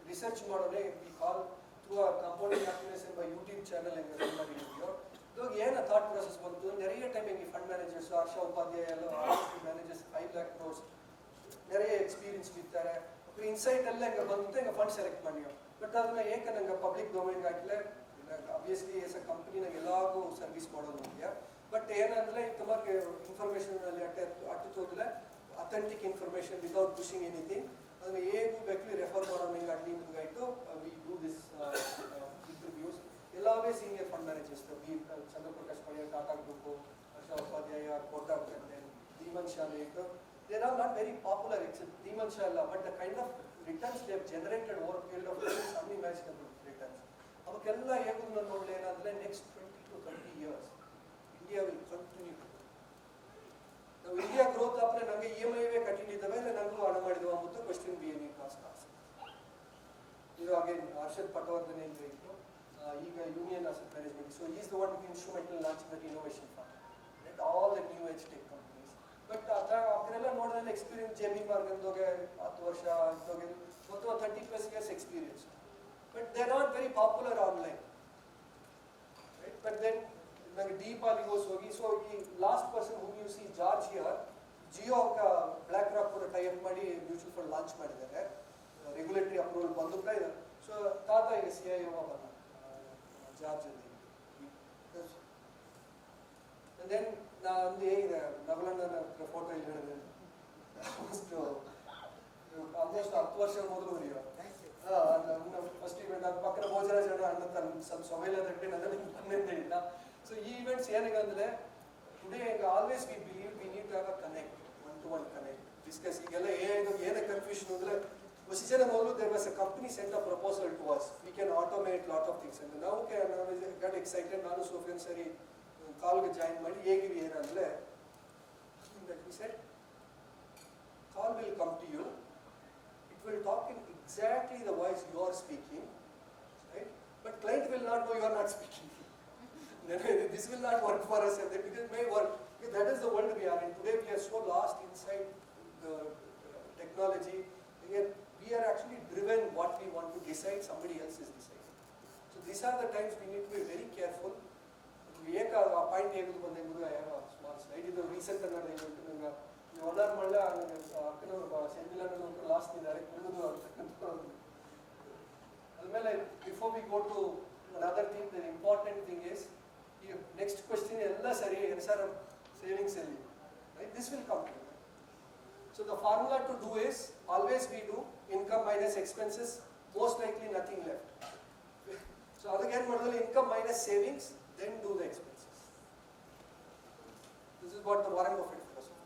ರಿಸರ್ಚ್ ಮಾಡೋಣ, ವಿ ಕಾಲ್ ಥ್ರೂ ಆ ಕಂಪೌಂಡಿಂಗ್ ಹ್ಯಾಪಿನೆಸ್ ಎಂಬ ಯೂಟ್ಯೂಬ್ ಚಾನಲ್ ಹೆಂಗೆ ರನ್ ಮಾಡಿದ್ದೀವಿ. ಇವಾಗ ಏನು ಥಾಟ್ ಪ್ರೊಸೆಸ್ ಬಂತು, நிறைய டைம் எங்கள் ஃபண்ட் மேனேஜர்ஸ் ஹர்ஷா உபாத்யாயா எல்லாம் மேனேஜர்ஸ் 5 lakh crores நிறைய ಎಕ್ಸ್ಪೀರಿಯನ್ಸ್ ಬಿಡ್ತಾರೆ. ಅப்புறம் ಇನ್ಸೈಟ್ ಎಲ್ಲ ಹೆಂಗೆ ಬಂತು ಹೆಂಗೆ ಫಂಡ್ ಸೆಲೆಕ್ಟ್ ಮಾಡಿಯೋ. ಬಟ್ ಅದನ್ನ ಏಕೆ ನಂಗೆ ಪಬ್ಲಿಕ್ ಡೊಮೈನ್ಗೆ ಹಾಕಿಲ್ಲ, ಅಬ್ವಿಯಸ್ಲಿ ಎಸ್ ಅ ಕಂಪ್ನಿ ನಂಗೆ ಎಲ್ಲರಿಗೂ ಸರ್ವಿಸ್ ಮಾಡೋದು ಇದೆಯಾ. ಬಟ್ ಏನಂದರೆ ತುಮಾರು ಇನ್ಫಾರ್ಮೇಷನಲ್ಲಿ ಅಟ್ಟಿತೋದಿಲ್ಲ, authentic information without pushing anything. ಅದನ್ನು ಹೇಗೂ ಬೇಕಲಿ ರೆಫರ್ ಮಾಡೋದು ಹಿಂಗೆ ಅಡ್ಲಿ ಹಿಂಗಾಯಿತು. We do this interviews. ಎಲ್ಲವೇ ಸೀನಿಯರ್ ಫಂಡ್ ಮ್ಯಾನೇಜರ್ಸ್, ಚಂದ್ರಪ್ರಕಾಶ್ ಪಳ್ಯ, ಟಾಟಾ ಗ್ರೂಪು, ಹರ್ಷಾ ಉಪಾಧ್ಯಾಯ, ಕೋಟಕ್ ಕಂಟೆನ್, Dhiman Shah late. They are not very popular except Dheeman Shah, but the kind of returns they have generated over a period of time is unimaginable returns. ಅವಕ್ಕೆಲ್ಲ ಹೇಗೂ ನಾನು ನೋಡಲಿ ಏನಂದರೆ next 20 to 30 years India will continue. ನಾವು India growth ಆದ್ರೆ ನಮಗೆ EMI ಕಟ್ಟಿದ್ದಾವೆ ಇಲ್ಲ ನನಗೂ ಹಣ ಮಾಡಿದ್ವು ಅಂದ್ಬಿಟ್ಟು ಕ್ವೆಶ್ಚನ್ ಬಿ ಎನಿ ಕಾಸ್ಟ್. ಇದು ಅಗೇನ್ ಹರ್ಷದ್ ಪಟವರ್ಧನ್ ಅಂತ ಇತ್ತು, ಈಗ union asset management. So is the one instrumental launch that innovation fund, all the new age tech companies. But ಅದನ್ನೆಲ್ಲ ನೋಡಿದ್ರೆ ಎಕ್ಸ್ಪೀರಿಯನ್ಸ್ JP Morganದೋಗೆ 10 ವರ್ಷ ಇದ್ದೋಗೆ ಮತ್ತು 30+ years experience. But they are not very popular online, right? But then ನನಗೆ ದೀಪಾಲಿಗೋಸ್ ಹೋಗಿ, so ಈ last person whom you see George here, Jio BlackRock ಕೂಡ tie up ಮಾಡಿ ಮ್ಯೂಚುವಲ್ ಫಂಡ್ ಲಾಂಚ್ ಮಾಡಿದ್ದಾರೆ. ರೆಗ್ಯುಲೇಟರಿ ಅಪ್ರೂವಲ್ ಬಂದು ಕೂಡ ಇದೆ. ಸೊ ತಾತ ಈಗ CIO ಬಂದ ಜಾರ್ಜ್ ಅಲ್ಲಿ. ದೆನ್ ನಾನು ಹೇಗಿದೆ ನಗಲಣ್ಣನ ಫೋಟೋ ಇಲ್ಲಿ ಹೇಳಿದೆ, ಆಲ್ಮೋಸ್ಟ್ 10 ವರ್ಷ ಮೊದಲು ಬರೆಯೋ ಫಸ್ಟ್ ಇವೆಂಟ್ ಅದು ಪಕ್ಕದ ಭೋಜನ ಜನ ಅಣ್ಣ ತನ್ನ ಸ್ವಲ್ಪ ಸೊಮೈಲ ದಟ್ಟೆ ನನಗೆ ಬಂದಿದ್ದ ಇಲ್ಲ. ಸೊ ಈ ಇವೆಂಟ್ಸ್ ಏನಿಗೆ ಅಂದರೆ today always we believe we need to have a connect, 1-to-1 connect discuss. ಈಗೆಲ್ಲ ಏನೇ ಕನ್ಫ್ಯೂಷನ್ ಅಂದರೆ ವರ್ಷ ಮೊದಲು there was a company sent a proposal to us, we can automate lot of things ಅಂತ. ನಾವು ಗಾಟ್ ಎಕ್ಸೈಟೆಡ್. ನಾನು ಸೋಫಿಯನ್ ಸರಿ ಕಾಲ್ಗೆ join ಮಾಡಿ ಹೇಗಿವಿ ಏನಂದರೆ call will come to you, it will talk in exactly the voice you are speaking, right? But client will not know you are not speaking. This will not work for us, because it may work. That is the world we are in. Today we are so lost inside the technology. Again, we are actually driven what we want to decide, somebody else is deciding. So these are the times we need to be very careful. ಏಕ ಆ point ಹೇಗೆ ಬಂದು ಯಾವ small slide ಇದು recent ಅನ್ನೋದು ನಂಗೆ ನೀವು one hour ಮಾಡಲ ಅಕ್ಕನವರು ಸೆಂಟಿಲನ್ನು ಲಾಸ್ಟ್ ಇದ್ದಾರೆ ಕುಡಿದು ಅಂತಕ್ಕಂಥ. ಆಮೇಲೆ before we go to another thing, the important thing is next question ಎಲ್ಲ ಸರಿ SRM savings ಅಲ್ಲಿ, right? This will come. So the formula to do is always we do income minus expenses, most likely nothing left. So ಅದಕ್ಕೆ ಏನು ಮಾಡಿದ್ರೆ income minus savings, then do the expenses. This is what the Warren Buffett philosophy.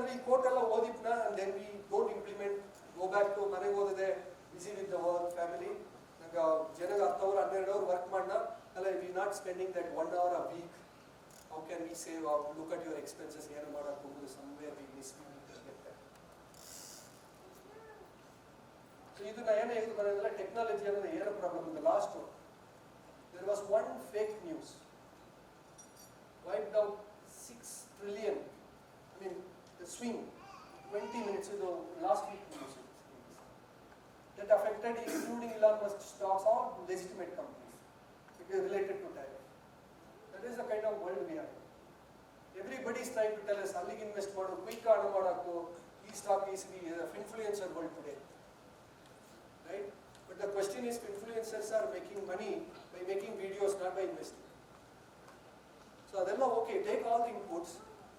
ಯಾಕಂದ್ರೆ ಈ course ಎಲ್ಲ ಓದಿದ್ನ then we don't implement go back to ಮನೆಗೆ ಓದಿದೆ busy with the work family ನಂಗೆ ಜನಗೆ 10 ಅವರ್ 12 ಅವರ್ ವರ್ಕ್ ಮಾಡೋಣ ಅಲ್ಲ we not spending that 1 hour a week. How can we save or look at your expenses ಏನು ಮಾಡಕ್ಕೆ ಹೋಗೋದು somewhere we miss get that. So ಇದನ್ನ ಏನು ಇದು ಬರೋದಿಲ್ಲ ಟೆಕ್ನಾಲಜಿ ಅನ್ನೋದು ಏನು ಪ್ರಾಬ್ಲಮ್ ಇದೆ last there was one fake news wiped out 6 trillion. I mean the swing 20 minutes ago last week news that affected including Elon Musk stocks all legitimate companies because related to tariff. That is the kind of world we are in. Everybody is trying to tell us allige invest madu quick earn madakku ee stock is the influencer world today, right? But the question is influencers are making money by making videos, not by investing. So adella okay, take all the inputs,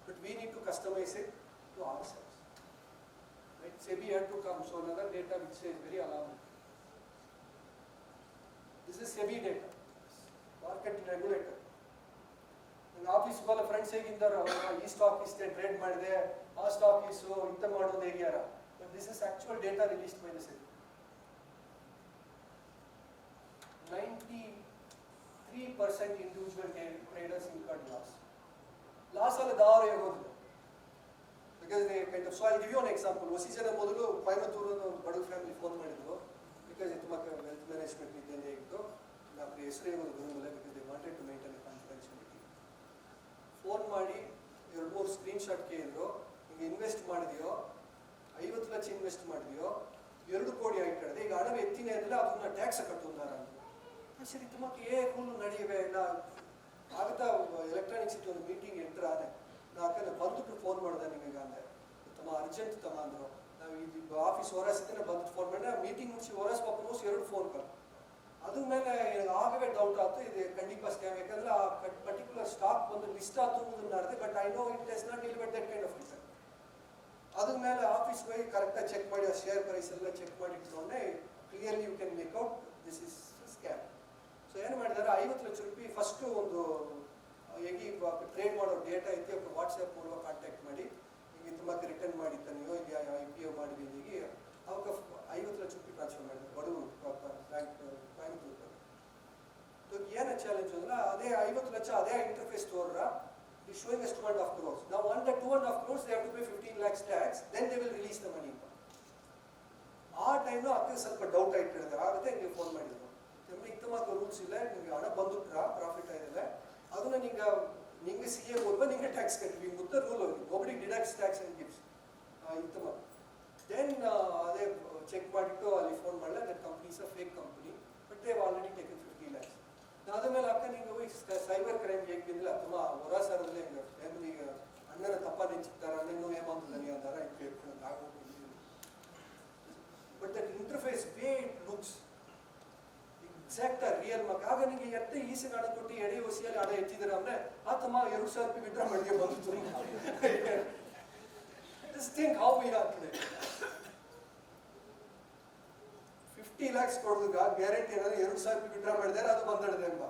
but we need to customize it to ourselves. Right? SEBI had to come, so another data which is very alarming. This is SEBI data, market regulator. And office wala friends ಹೇಗಿದ್ದಾರೆ ಈ stock ಇಷ್ಟೇ trade ಮಾಡಿದೆ ಆ stock is ಇಂತ ಮಾಡೋದು ಹೇಗ್ಯಾರ. But this is actual data released by the SEBI. 93% individual traders incurred loss. Loss alla ದಾರ ಹೋಗೋದಿಲ್ಲ. Because they kind of, so I'll give you an example. ವಸಿ ಜನ ಮೊದಲು ಕೊಯಮತ್ತೂರು ಬಡವ ಫ್ಯಾಮಿಲಿ ಫೋನ್ ಮಾಡಿದ್ರು ಬಿಕಾಸ್ ತುಂಬ ವೆಲ್ತ್ ಮ್ಯಾನೇಜ್ಮೆಂಟ್ ಇದ್ದಂಗೆ ಇತ್ತು ನಾವು ಹೆಸರು ಹೇಳೋದು ಬರೋದಿಲ್ಲ because they wanted to maintain confidentiality. Phone ಮಾಡಿ 2-3 ಸ್ಕ್ರೀನ್ಶಾಟ್ ಕೇಳಿದ್ರು ಹಿಂಗೆ ಇನ್ವೆಸ್ಟ್ ಮಾಡಿದೆಯೋ 50 ಲಕ್ಷ ಇನ್ವೆಸ್ಟ್ ಮಾಡಿದೆಯೋ 2 ಕೋಟಿ ಆಯ್ತದೆ ಈಗ ಹಣವೇ ಎತ್ತಿನೇ ಇರಲಿಲ್ಲ ಅದನ್ನ ಟ್ಯಾಕ್ಸ್ ಕಟ್ಟುತ್ತಾರ ಅಂತ. ಸರಿ ತುಮಕ್ಕೆ ಫುಲ್ ನಡೆಯುವೆ ಇಲ್ಲ ಆಗುತ್ತಾ ಎಲೆಕ್ಟ್ರಾನಿಕ್ ಸಿಟಿ ಒಂದು ಮೀಟಿಂಗ್ ಎಂಟ್ರ್ ಆದೆ ನಾ ಅಕ್ಕನ ಬಂದ್ಬಿಟ್ಟು ಫೋನ್ ಮಾಡಿದೆ ನಿಮಗೆ ಅಂದೆ ತಮ್ಮ ಅರ್ಜೆಂಟ್ ತಮ್ಮ ಅಂದರು ನಾವು ಇದು ಆಫೀಸ್ ಹೊರಸಿದ್ರೆ ಬಂದು ಫೋನ್ ಮಾಡಿದ್ರೆ ಮೀಟಿಂಗ್ ಮುಗಿಸಿ ಹೊರಸ್ ಪಾಪನೋಸ್ 2 ಫೋನ್ ಕಾಲ್ ಅದ್ರ ಮೇಲೆ ಆಗವೇ ಡೌಟ್ ಆಯ್ತು ಇದು ಖಂಡಿತ ಸ್ಕ್ಯಾಮ್ ಯಾಕಂದ್ರೆ ಆ ಪರ್ಟಿಕ್ಯುಲರ್ ಸ್ಟಾಕ್ ಒಂದು ಲಿಸ್ಟ್ ಆಯ್ತು ನಡೆದೆ but I know it does not deliver that kind of result. ಅದ್ರ ಮೇಲೆ ಆಫೀಸ್ ಹೋಗಿ ಕರೆಕ್ಟಾಗಿ ಚೆಕ್ ಮಾಡಿ ಆ ಶೇರ್ ಪ್ರೈಸ್ ಎಲ್ಲ ಚೆಕ್ ಮಾಡಿ ಇಟ್ಕೊಂಡೆ clearly you can make out this is scam. So ಏನು ಮಾಡಿದ್ದಾರೆ 50 ಲಕ್ಷ ರೂಪಾಯಿ ಫಸ್ಟು ಒಂದು ಹೇಗೆ ಟ್ರೇಡ್ ಮಾಡೋ ಡೇಟಾ ಐತಿ ಅವ್ರು ವಾಟ್ಸಪ್ ಮೂಲಕ ಕಾಂಟ್ಯಾಕ್ಟ್ ಮಾಡಿ ಹೀಗೆ ತುಂಬ ರಿಟರ್ನ್ ಮಾಡಿದ್ದ ನೀವು ಈಗ IPO ಮಾಡಿದ್ವಿ ಹೀಗೆ ಅವಕ್ಕೆ 50 ಲಕ್ಷ ರೂಪಾಯಿ ಟ್ರಾನ್ಸ್ಫರ್ ಮಾಡಿದ್ರು ಬಡವರು ಬ್ಯಾಂಕ್ ಕೊಯಮತ್ತೂರು. ಏನು ಚಾಲೆಂಜ್ ಅಂದ್ರೆ ಅದೇ 50 ಲಕ್ಷ ಅದೇ interface ತೋರ್ರ is showing us 2.5 crores. Now on the 2.5 crores they have to pay 15 lakhs tax, then they will release the money. ಆ ಟೈಮ್ನು ಅದಕ್ಕೆ ಸ್ವಲ್ಪ ಡೌಟ್ ಆಯ್ತು ಹೇಳಿದ್ರೆ ಆಗುತ್ತೆ ನೀವು ಫೋನ್ ಮಾಡಿದ್ರು ಇತ್ತಮಾಕ ರೂಲ್ಸ್ ಇಲ್ಲ ನಿಮಗೆ ಹಣ ಬಂದುಟ್ರ ಪ್ರಾಫಿಟ್ ಆಗಿದೆ ಅದನ್ನ ನಿಂಗೆ CA ಹೋಗುವ ನಿಂಗೆ ಟ್ಯಾಕ್ಸ್ ಕಟ್ತೀವಿ ಮುದ್ದ ರೂಲ್ ಹೋಗಿ ಒಬ್ಬಡಿ ಡಿಡಕ್ಟ್ಸ್ ಟ್ಯಾಕ್ಸ್ ಅಂಡ್ ಗಿಫ್ಟ್ಸ್ ಇತ್ತಮ ದೆನ್ ಅದೇ ಚೆಕ್ ಮಾಡಿಟ್ಟು ಅಲ್ಲಿ ಫೋನ್ ಮಾಡಲ that company is a fake company but they already taken 50 lakhs. ಅದಾದ್ಮೇಲೆ ಅಕ್ಕ ನಿಂಗೆ ಹೋಗಿ ಸೈಬರ್ ಕ್ರೈಮ್ ಹೇಗೆ ಬಿದ್ದಿಲ್ಲ ತುಂಬ ಹೊರ ಸರಲ್ಲೇ ಫ್ಯಾಮಿಲಿಗೆ ಅಣ್ಣನ ತಪ್ಪ ನೆಂಚಿರ್ತಾರೆ ಅಣ್ಣನೂ ಏಮಾಂತಲ್ಲ ನೀವು ಅಂತಾರ ಆಗೋಗ್ಬಿಟ್ಟು but that interface way it looks exact real ಮಗ ಆಗ ನಿಮಗೆ ಎತ್ತ ಈಸಿಗೆ ಹಣ ಕೊಟ್ಟು ಎಡೆ ಹೊಸಿಯಲ್ಲಿ ಹಣ ಎತ್ತಿದ್ರೆ ಅಂದ್ರೆ ಆ ತಮ್ಮ 2,000 ರೂಪಾಯಿ ವಿಡ್ರಾ ಮಾಡಿಗೆ ಬಂತು. Just think how we are today. 50 lakhs ಕೊಡೋದಾಗ ಗ್ಯಾರಂಟಿ ಏನಾದ್ರೆ 2,000 ರೂಪಾಯಿ ವಿಡ್ರಾ ಮಾಡಿದರೆ ಅದು ಬಂದಿದೆ ಎಂಬ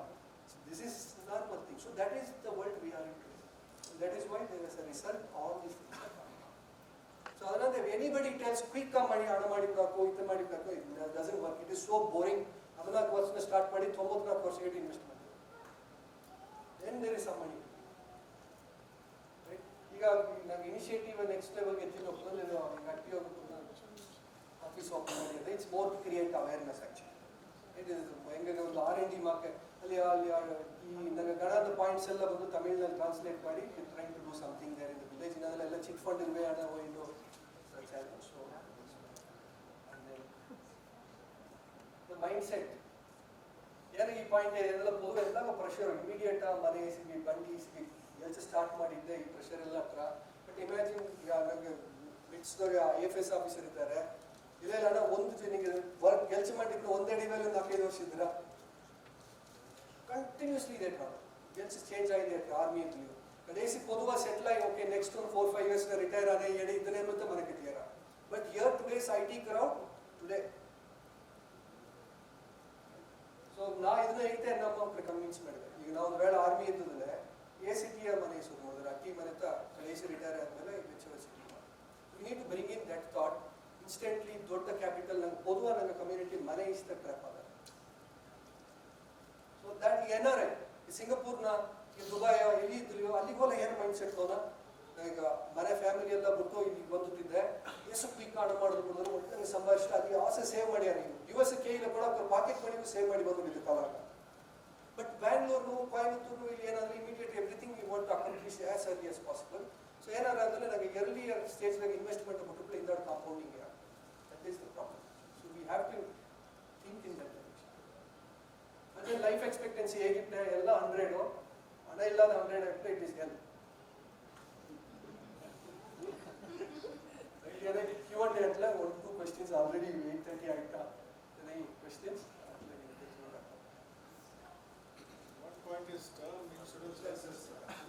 this is normal thing. So that is the world we are in today. That is why there is a result all this things. So ಅದರಂತೆ anybody tells quick ಮಾಡಿ ಹಣ ಮಾಡಿಬೇಕು ಇದು ಮಾಡಿಬೇಕು it doesn't work. It is so boring. 14 ವರ್ಷನ start ಮಾಡಿ 94 ವರ್ಷಕ್ಕೆ invest ಮಾಡಿ then there is some money right. ಈಗ ನಾವು ಇನಿಷಿಯೇಟಿವ್ ನೆಕ್ಸ್ಟ್ ಲೆವೆಲ್ಗೆ ಎತ್ತಿದ್ದು IPO ಆಫೀಸ್ ಓಪನ್ ಮಾಡಿದ್ರೆ it's more to create awareness actually. It is ಹೆಂಗೆ ಒಂದು R&D ಮಾರ್ಕೆಟ್ ಅಲ್ಲಿ ಈ ನನಗೆ ಗಣದ ಪಾಯಿಂಟ್ಸ್ ಎಲ್ಲ ಬಂದು ತಮಿಳ್ನಲ್ಲಿ ಟ್ರಾನ್ಸ್ಲೇಟ್ ಮಾಡಿ train to do something there in the village. ಇನ್ನದೆಲ್ಲ ಚಿಟ್ ಫಂಡ್ ಇರುವೆ ಹಣ ಹೋಯ್ತು ಸೊ ಮೈಂಡ್ ಸೆಟ್ ಏನು ಈ ಪಾಯಿಂಟ್ ಎಲ್ಲ ಹೋದ್ರೆ ಎಲ್ಲ ಪ್ರೆಷರ್ ಇಮಿಡಿಯೇಟ್ ಮನೆ ಸಿಗಿ ಬಂಡಿ ಸಿಗಿ ಕೆಲಸ ಸ್ಟಾರ್ಟ್ ಮಾಡಿದ್ದೆ ಈ ಪ್ರೆಷರ್ ಎಲ್ಲ ಹತ್ರ. ಬಟ್ ಇಮ್ಯಾಜಿನ್ ಈಗ ನನಗೆ ಮಿಟ್ಸ್ದಾಗ IFS ಆಫೀಸರ್ ಇದ್ದಾರೆ ಇಲ್ಲ ಅಣ್ಣ ಒಂದು ಜನಿಗೆ ವರ್ಕ್ ಕೆಲಸ ಮಾಡಿದ್ರು ಒಂದೇ ಮೇಲೆ 4-5 ವರ್ಷ ಇದ್ದೀರಾ ಕಂಟಿನ್ಯೂಸ್ಲಿ ಇದೆ ಕೆಲಸ ಚೇಂಜ್ ಆಗಿದೆ ಆರ್ಮಿ ಅಂತ ನೀವು ಕಡೆಸಿ ಪೊದುವ ಸೆಟ್ಲ್ ಆಗಿ ಓಕೆ ನೆಕ್ಸ್ಟ್ ಒಂದು 4-5 years ರಿಟೈರ್ ಆದ ಎಡಿ ಇದನ್ನೇ ಮತ್ತೆ ಮನೆ ಕಟ್ಟಿಯಾರ. But here today's IT crowd today. So ನಾ ಇದನ್ನ ಐತೆ ನಮ್ಮ ಮಕ್ಕಳು ಕನ್ವಿನ್ಸ್ ಮಾಡಿದೆ. ಈಗ ನಾವು ಒಂದು ವೇಳೆ ಆರ್ಮಿ ಇದ್ದಿದ್ರೆ ACT ಮನೆ ಶುರು ಮಾಡಿದ್ರೆ ಅಕ್ಕಿ ಮನೆ ಕಲೇಸಿ ರಿಟೈರ್ ಆದಮೇಲೆ HOCT ನನ್ನ ಕಮ್ಯುನಿಟಿ ಮನೆ ಇಸ್ ದ ಟ್ರ್ಯಾಪ್ ಆಗ. ಸೊ ದಟ್ ಏನಾರೆ ಈ ಸಿಂಗಪೂರ್ನ ಈ ದುಬೈ ಎಲ್ಲಿ ಇದ್ರಿಯೋ ಅಲ್ಲಿಗೋಲ್ಲ ಏನು ಮೈಂಡ್ ಸೆಟ್ ಹೋದ ಈಗ ಮನೆ ಫ್ಯಾಮಿಲಿ ಎಲ್ಲ ಬಿಟ್ಟು ಇಲ್ಲಿಗೆ ಬಂದುಬಿಟ್ಟಿದ್ದೆ ಎಷ್ಟು ಕ್ವಿಕ್ ಹಣ ಮಾಡಿದ್ರು ಒಟ್ಟಿಗೆ ಸಂಭಾಷಣೆ ಅಲ್ಲಿ ಆಸೆ ಸೇವ್ ಮಾಡ್ಯಾರ ನೀವು US ಇಲ್ಲ ಕೂಡ ಪಾಕೆಟ್ ಮನಿಗೂ ಸೇವ್ ಮಾಡಿ ಬಂದುಬಿಟ್ಟಿತ್ತು ಕಾಲಾಗ. ಬಟ್ ಬ್ಯಾಂಗ್ಳೂರು ಕೊಯಮತ್ತೂರು ಇಲ್ಲಿ ಏನಾದರೂ immediate everything you want to accomplish as early as possible. So ಏನಾದ್ರು ಅಂದರೆ ನನಗೆ ಎರ್ಲಿಯರ್ ಸ್ಟೇಜ್ನಾಗ ಇನ್ವೆಸ್ಟ್ಮೆಂಟ್ ಕೊಟ್ಟು ಇಂದಾಡ್ compounding that is the problem. So we have to think in that direction. ಅಂದರೆ ಲೈಫ್ ಎಕ್ಸ್ಪೆಕ್ಟೆನ್ಸಿ ಹೇಗಿಟ್ಟೆ ಎಲ್ಲ 100 ಹಣ ಇಲ್ಲದ 100 ಆಗ್ತದೆ ಇಟ್ ಇಸ್ ಹೆಲ್ತ್. Q&A ಅಂತಲ್ಲ 1-2 questions already 8:30 ಆಯ್ತಾ. Any questions? One point is term insurance versus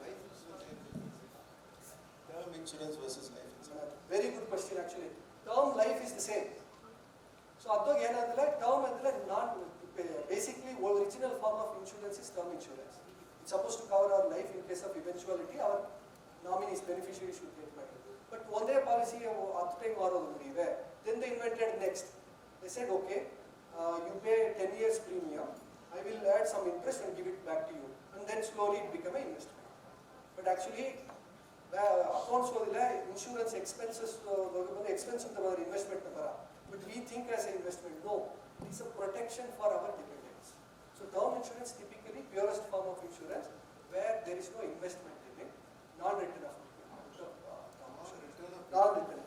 life insurance. Term insurance versus life insurance. Very good question actually. Term life is the same. So ಅದಾಗ ಏನಾದ್ರೆ term ಅಂದ್ರೆ not basically original form of insurance is term insurance. It's supposed to cover our life in case of eventuality. Our nominees, beneficiaries should get money. But ಒಂದೇ policy 10 time ಮಾರೋದು ನೋಡಿವೆ. Then they invented next. They said, okay, you pay 10 years premium. I will add some interest and give it back to you. And then slowly it became an investment. But actually, accounts ಓದಿಲ್ಲ insurance expenses expense ಅಂತ ಬಂದರೆ investment ಬರ. But we think as an investment, no. It is a protection for our dependents. So term insurance typically purest form of insurance where there is no investment in it, non-written of non-written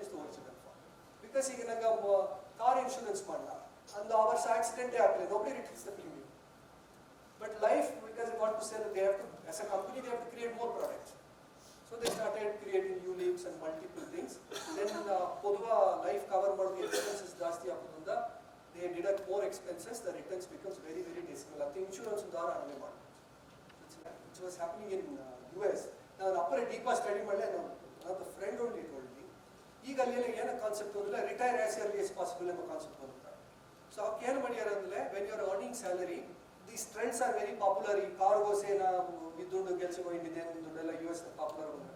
is the original form. Because ಈಗ ನಂಗೆ car insurance ಮಾಡಲ್ಲ and hours accident ಆಗಲಿ nobody returns the premium. But life, because they want to sell, they have to, as a company, they have to create more products. So they started creating ULIPs and multiple things. Then ಪೊದುವಾ life cover ಮಾಡೋದು expenses ಜಾಸ್ತಿ ಆಗೋದ್ರಿಂದ they deduct more expenses, the returns becomes very, very dismal. ಅದು insurance ದ್ವಾರ ಹಣೆ ಮಾಡ್ಬೋದು. Which was happening in US. ನಾನು ಅಪ್ಪರೇ ಡೀಪಾಗಿ ಸ್ಟಡಿ ಮಾಡಲೇ ನಾನು ಫ್ರೆಂಡ್ ಓನ್ಲಿ told me. ಈಗ ಅಲ್ಲಿ ಏನೋ ಕಾನ್ಸೆಪ್ಟ್ ಅಂದರೆ retire as early as possible ಎಂಬ ಕಾನ್ಸೆಪ್ಟ್ ಬರುತ್ತೆ. ಸೊ ಅವಕ್ಕೆ ಏನು ಮಾಡ್ಯಾರ ಅಂದರೆ when you are earning salary these trends are very popular. ಈ ಕಾರ್ಗೋಸೇನ ದುಡ್ಡು ಕೆಲಸಕ್ಕೆ ಹೋಗಿದ್ದೆ ದುಡ್ಡೆಲ್ಲ US ಪಾಪ್ಯುಲರ್ ಬಂದ.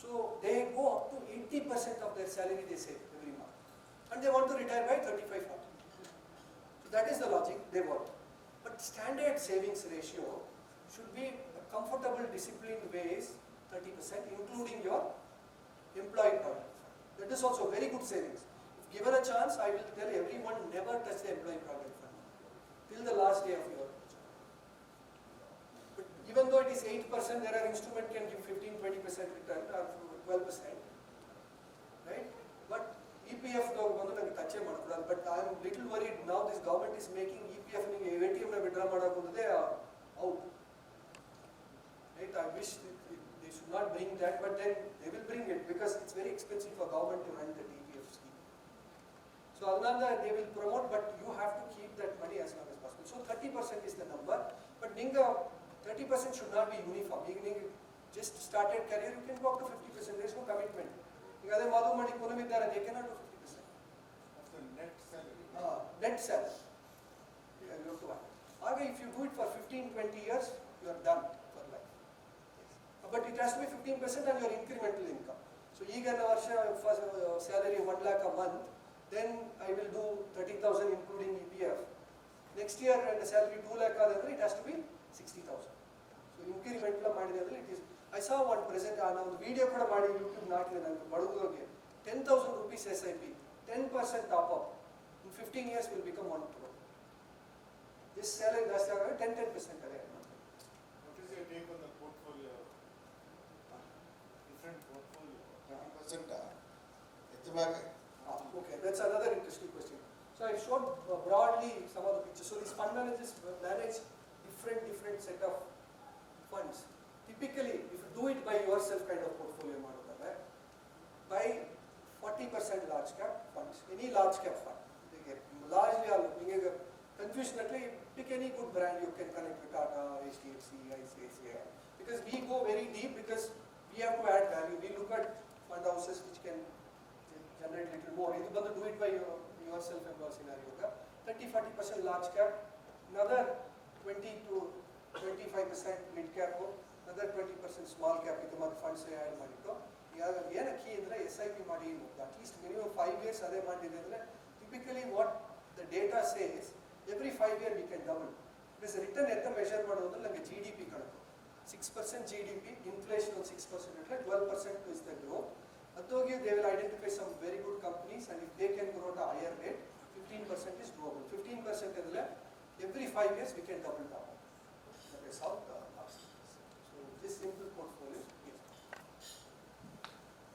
So they go up to 80% of their salary they save every month and they want to retire by 35-40. So that is the logic they want. But standard savings ratio should be a comfortable, disciplined ways 30%, including your employee provident fund. That is also very good savings. If given a chance, I will tell everyone never touch the employee provident fund till the last day of your job. But even though it is 8%, there are instruments can give 15-20% return or 12%, right? But EPF ಬಂದು ನನಗೆ ಟಚೇ ಮಾಡக்கூடாது. But I am little worried now. This government is making EPF ನಿಮಗೆ ATM ನ withdraw ಮಾಡೋಕೆ out. Right? I wish they should not bring that, but then they will bring it because it's very expensive for government to run the EPF scheme. So another they will promote, but you have to keep that money as long as possible. So 30% is the number, but ninga 30% should not be uniform. You just started career, you can go up to 50%. There is no commitment. ಈಗ ಅದೇ ಮದುವೆ ಮಾಡಿ ಕೊನವಿದ್ದಾರೆ they cannot do 50%. Of the net salary. Net salary. You have to work. Aga if you do it for 15-20 years, you are done for life. But it has to be 15% on your incremental income. So ಈಗ ನನ್ನ ವರ್ಷ salary 1 lakh a month, then I will do 30,000 including EPF. Next year and the salary 2 lakh ಆದ್ರೆ it has to be 60,000. So incremental ಮಾಡಿದ್ರೆ it is. I saw one present ನಾನು ಒಂದು video ಕೂಡ ಮಾಡಿ YouTube ಹಾಕಿದೆ ನಾನು ಬಡವರಿಗೆ 10,000 rupees SIP, 10% top up. In 15 years will become 1 crore. This salary ಜಾಸ್ತಿ ಆಗುತ್ತೆ 10% ಅದೇ. What is your take on the portfolio? Different portfolio. 30% Okay, that's another interesting question. So I showed broadly some of the pictures. So these fund managers manage different set of funds. Typically, if you do it by yourself kind of portfolio ಮಾಡೋದಾದ್ರೆ by 40% large cap funds, any large cap fund. Largely all ನಿಮಗೆ confusion actually pick any good brand you can connect with Tata, HDFC, ICICI. Because we go very deep because we have to add value. We look at fund houses which can generate little more. You can do it by yourself and your scenario. 30-40% large cap, another 20 to 25% mid cap, another 20% small cap. ಇದು ಮತ್ತೆ funds add ಮಾಡಿತ್ತು. ಏನು key ಅಂದರೆ SIP ಮಾಡಿ at least minimum 5 years ಅದೇ ಮಾಡಿದೆ ಅಂದರೆ typically what the data says, every 5 years we can double. Because return at the measure ಮಾಡೋದು ನಮಗೆ GDP ಕಣಕು 6% GDP, inflation on 6%, 12% is the growth. Adhogi they will identify some very good companies, and if they can grow at a higher rate, 15% is doable. 15% is every 5 years we can double down. That is how the so this simple portfolio is.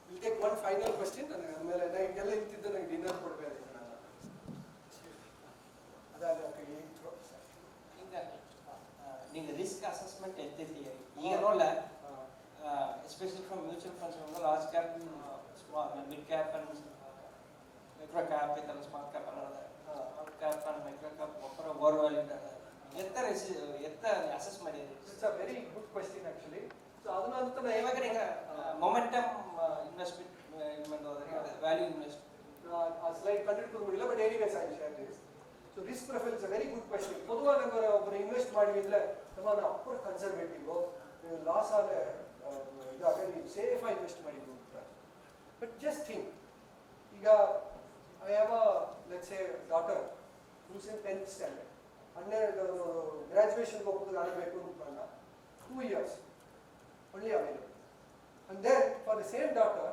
We'll take one final question, and ಆಮೇಲೆ ನಾ ಇದೆಲ್ಲ ಇಂತಿದ್ದ ನನಗೆ dinner ಕೊಡಬೇಕು ನಾನು ಅದಾದ ಈಗ risk assessment ಎತ್ತೈತಿ ಈಗ ನೋಡಲ್ಲ especially from mutual funds large cap mid cap and micro cap ಐತಲ್ಲ ಸ್ಮಾಲ್ ಕ್ಯಾಪ್ ಅನ್ನೋದು small cap and micro cap ಒಬ್ಬರ ಓವರ್ ವ್ಯಾಲ್ಯೂಡ್ ಎತ್ತ ಅಸೆಸ್ ಮಾಡಿದ್ರಿ it's a very good question actually. So ಅದನ್ನ ಅಂತ ನಾ ಇವಾಗ ಈಗ ಮೊಮೆಂಟಮ್ ಇನ್ವೆಸ್ಟ್ಮೆಂಟ್ ಹೋದ್ರೆ ವ್ಯಾಲ್ಯೂ ಇನ್ವೆಸ್ಟ್ಮೆಂಟ್ ಆ ಸ್ಲೈಡ್ ಕಂಟಿನ್ಯೂ ಕೊಡಲಿಲ್ಲ, but anyways I share this. So risk profile is a very good question. பொதுவாக நம்ம ಒಬ್ಬರು ಇನ್ವೆಸ್ಟ್ ಮಾಡಿದ್ರೆ ನಮ್ಮ ಅಪ್ಪರ್ ಕನ್ಸರ್ವೇಟಿವ್ ಲಾಸ್ ಆದರೆ ಇದಾಗ ನೀವು ಸೇಫ್ ಆಗಿ ಇನ್ವೆಸ್ಟ್ ಮಾಡಿದ್ರು. ಬಟ್ ಜಸ್ಟ್ ಥಿಂಕ್, ಈಗ I have a let's say daughter whose in 10th standard, 12 ಗ್ರಾಜುಯೇಷನ್ಗೆ ಹೋಗೋದು ಆಗಬೇಕು ಅಂತ 2 years only available. And then for the same daughter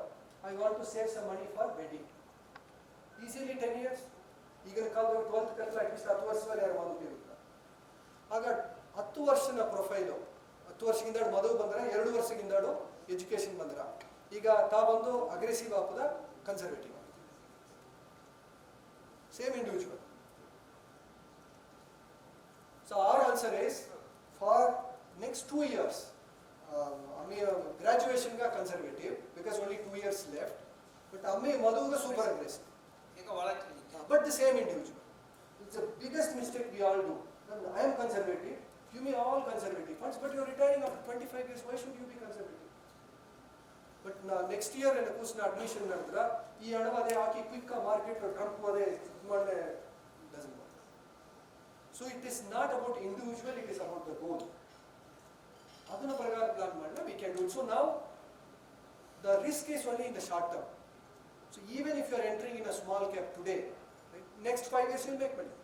I want to save some money for wedding. Easily 10 years. ಈಗಿನ ಕಾಲದಲ್ಲಿ 12th ಕಲಿತ at least 10 ವರ್ಷದಲ್ಲಿ ಯಾರು ಮದುವೆ ಇರುತ್ತೆ. ಆಗ 10 ವರ್ಷದ ಪ್ರೊಫೈಲು, 10 ವರ್ಷದಿಂದ ಮದುವೆ ಬಂದರೆ 2 ವರ್ಷದಿಂದ ಎಜುಕೇಶನ್ ಬಂದ್ರೆ ಈಗ ತಾ ಬಂದು ಅಗ್ರೆಸಿವ್ ಹಾಕೋದ conservative same individual. So our answer is for next 2 years graduation ga conservative because only 2 years left, but amme maduga super aggressive but the same individual. It's the biggest mistake we all do. I am conservative, give me all conservative funds, but you're retiring after 25 years, why should you be conservative? But next year in the course admission nadra ee hಣವದೇ hockey quick market Trump ಅದೇ ಮಾಡೇ doesn't work. So it is not about individual, it is about the goal. ಅದನ್ನ ಪ್ರಕಾರ plan ಮಾಡಿದ್ರೆ we can do it. So now the risk is only in the short term. So even if you are entering in a small cap today, right, next 5 years you'll make money.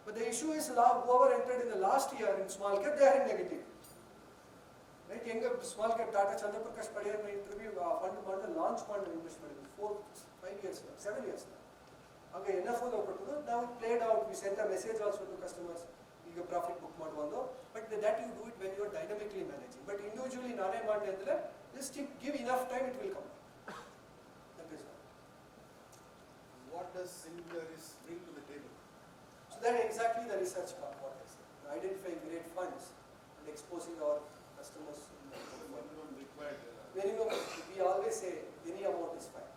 But the issue is whoever entered in the last year in small cap, they are in negative. Right? Younger small cap Tata Chandra Prakash Padiyar interview fund launch fund invest ಮಾಡಿದ್ರು 4-5 years now, 7 years now. Okay, enough of the now it played out. We sent a message also to customers. ಈಗ profit book ಮಾಡುವುದು, but that you do it when you are dynamically managing. But individually ನಾನೇ ಮಾಡಿ ಅಂದರೆ just give enough time, it will come. That is What does Singularity bring to the table? So that exactly the research part, what I said. Identifying great funds and exposing our customers. Minimum required. Minimum, we always say any amount is fine.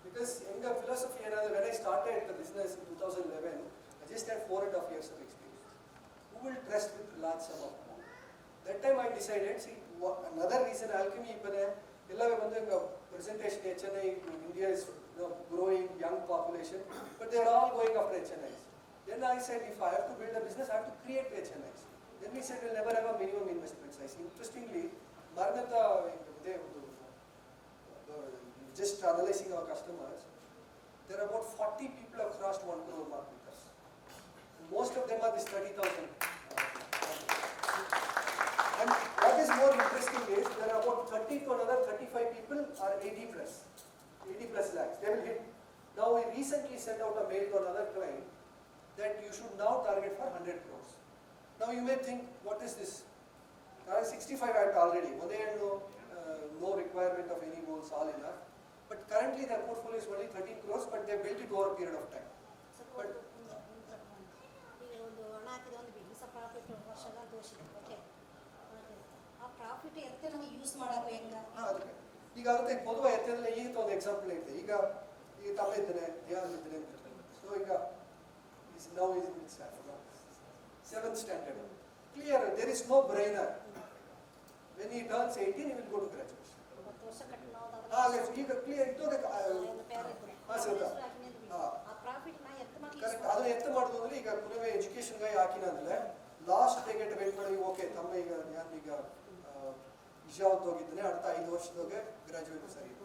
Because in the philosophy, when I started the business in 2011, I just had 4.5 years of experience. Who will trust with large sum of money? That time I decided, see, another reason alchemy ಎಲ್ಲವೇ ಬಂದು ಈಗ presentation HNI, India is growing young population, but they are all going after HNIs. Then I said, if I have to build a business, I have to create HNIs. Then we said we'll never have a minimum investment size. Interestingly, Bharatata, just analyzing our customers, there are about 40 people have crossed 1 crore mark with us. Most of them are this 30,000. And what is more interesting is there are about 30 to another 35 people are 80 plus lakhs. They will hit. Now we recently sent out a mail to another client that you should now target for 100 crores. Now you may think, what is this? 65 I have already. No requirement of any goals, all enough. But currently their portfolio is only 13 crores, but they built it over a period of time. But ಈಗ ಒಂದು ಹಣ ಹಾಕಿದ ಒಂದು business profit ವರ್ಷದ ದೋಷಿದೆ, okay, ಆ profit ಎತ್ತೆ ನಮಗೆ use ಮಾಡೋದು ಹೆಂಗ? ಅದಕ್ಕೆ ಈಗ ಅದಕ್ಕೆ ಪೊದುವ ಎತ್ತದಲ್ಲಿ ಈಗ ಒಂದು ಎಕ್ಸಾಂಪಲ್ ಐತೆ. ಈಗ ತಮ್ಮ ಇದ್ದಾನೆ, ಯಾರು ಇದ್ದಾನೆ ಅಂತ. ಸೊ ಈಗ now is in 7th standard. Clear, there is no brainer. When he turns 18, he will go to graduation. 9 ವರ್ಷ ಕಟ್ಟೋದು ಈಗ ಕ್ಲಿಯರ್ ಇದ್ದೋಗ ಆ ಪ್ರಾಫಿಟ್ ನಾ ಎತ್ತ ಮಾಡಿ ಕರೆಕ್ಟ್. ಅದನ್ನ ಎತ್ತ ಮಾಡೋದು ಅಂದ್ರೆ ಈಗ ಪುನಃ ಎಜುಕೇಶನ್ಗೆ ಹಾಕಿನಂದ್ರೆ ಲಾಸ್ಟ್ ಡೇಗೆ ವೇಟ್ ಮಾಡಿ, ಓಕೆ ತಮ್ಮ ಈಗ ನಾನು ಈಗ ವಿಷಾವತ್ತು ಹೋಗಿದ್ದಾನೆ, அடுத்த 5 ವರ್ಷದೊಳಗೆ ಗ್ರಾಜುಯೇಟ್ ಸರಿ ಇತ್ತು.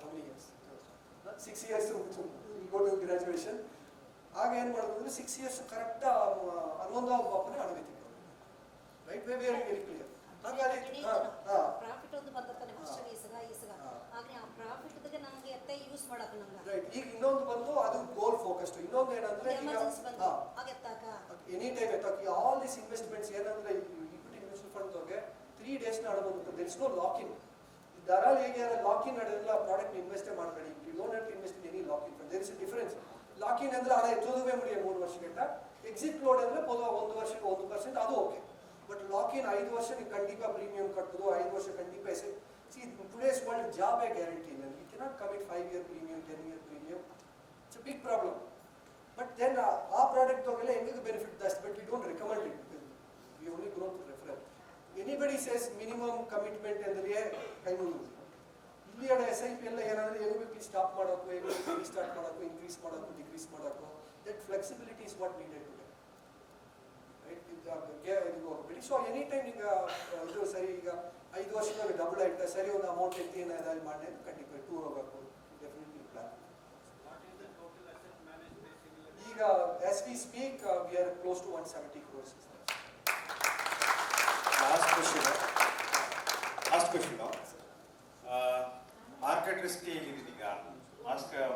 how many years? 6 years go to graduation. ಆಗ ಏನು ಮಾಡೋದು ಅಂದರೆ 6 years ಕರೆಕ್ಟ್ ಹನ್ನೊಂದು ಬಾಪನೆ ಅಡಗೈತಿ right way very very clear. ಹಾಗಾಗಿ ಪ್ರಾಫಿಟ್ ಒಂದು ಬಂದತ್ತಾನೆ ಫಸ್ಟ್ ಈಸಗ ಆದ್ರೆ ಆ ಪ್ರಾಫಿಟ್ ಗೆ ನಮಗೆ ಎತ್ತೆ ಯೂಸ್ ಮಾಡಕ್ಕೆ ನಮ್ಗೆ ರೈಟ್. ಈಗ ಇನ್ನೊಂದು ಬಂದು ಅದು ಗೋಲ್ ಫೋಕಸ್ಡ್. ಇನ್ನೊಂದು ಏನಂದ್ರೆ ಎಮರ್ಜೆನ್ಸಿ ಬಂದು ಆಗತ್ತಾಕ ಎನಿ ಟೈಮ್ ಎತ್ತಾಕಿ ಆಲ್ ದಿಸ್ ಇನ್ವೆಸ್ಟ್ಮೆಂಟ್ಸ್ ಏನಂದ್ರೆ ಇಕ್ವಿಟಿ ಮ್ಯೂಚುವಲ್ ಫಂಡ್ ಹೋಗಿ 3 days ಆಡಬಹುದು. There is no lock in. ಧಾರಾಳ ಹೇಗೆ ಲಾಕ್ ಇನ್ ನಡೆದಿಲ್ಲ ಪ್ರಾಡಕ್ಟ್ ಇನ್ವೆಸ್ಟೇ ಮಾಡಬೇಡಿ. You don't have to invest in any lock in fund. There is a difference. Lock in ಅಂದ್ರೆ ಹಣ ಎತ್ತೋದುವೇ ಮುಡಿಯ 3 ವರ್ಷಕ್ಕಿಂತ. ಎಕ್ಸಿಟ್ ಲೋಡ್ ಅಂದ್ರೆ ಪೊದು 1 ವರ್ಷಕ್ಕೆ 1% ಅದು ಓಕೆ. ಬಟ್ ಲಾಕ್ ಇನ್ 5 ವರ್ಷ ನೀವು ಖಂಡಿತ ಪ್ರೀಮಿಯಂ ಕಟ್ಟೋದು, 5 ವರ್ಷ ಖಂಡಿತ see today's world job a guarantee. You cannot commit 5-year premium, 10-year premium. It's a big problem. But then our product togale enga benefit that's but we don't recommend it because we only go to referral. Anybody says minimum commitment andre kainu ಇಲ್ಲಿ ಅಡ SIP ಎಲ್ಲ ಏನಂದ್ರೆ ಏನು ಬೇಕು stop ಮಾಡೋಕು, ಏನು restart ಮಾಡೋಕು, increase ಮಾಡೋಕು, ಡಿಕ್ರೀಸ್ ಮಾಡೋಕು. That flexibility is what needed today. Right? ಇದು ಬಿಡಿ. ಸೊ ಎನಿ ಟೈಮ್ ಈಗ ಇದು ಸರಿ ಈಗ 5 ವರ್ಷದಾಗ ಡಬಲ್ ಆಯ್ತಾ ಸರಿ ಒಂದು ಅಮೌಂಟ್ ಎತ್ತಿ ಏನಾದ್ರು ಮಾಡಿ ಅಂತ ಖಂಡಿತ ಟೂರ್ ಹೋಗಬೇಕು. Definitely plan. ಈಗ as we speak we are close to 170 crores. Last question market risk ಹೇಗಿದೆ ಈಗ?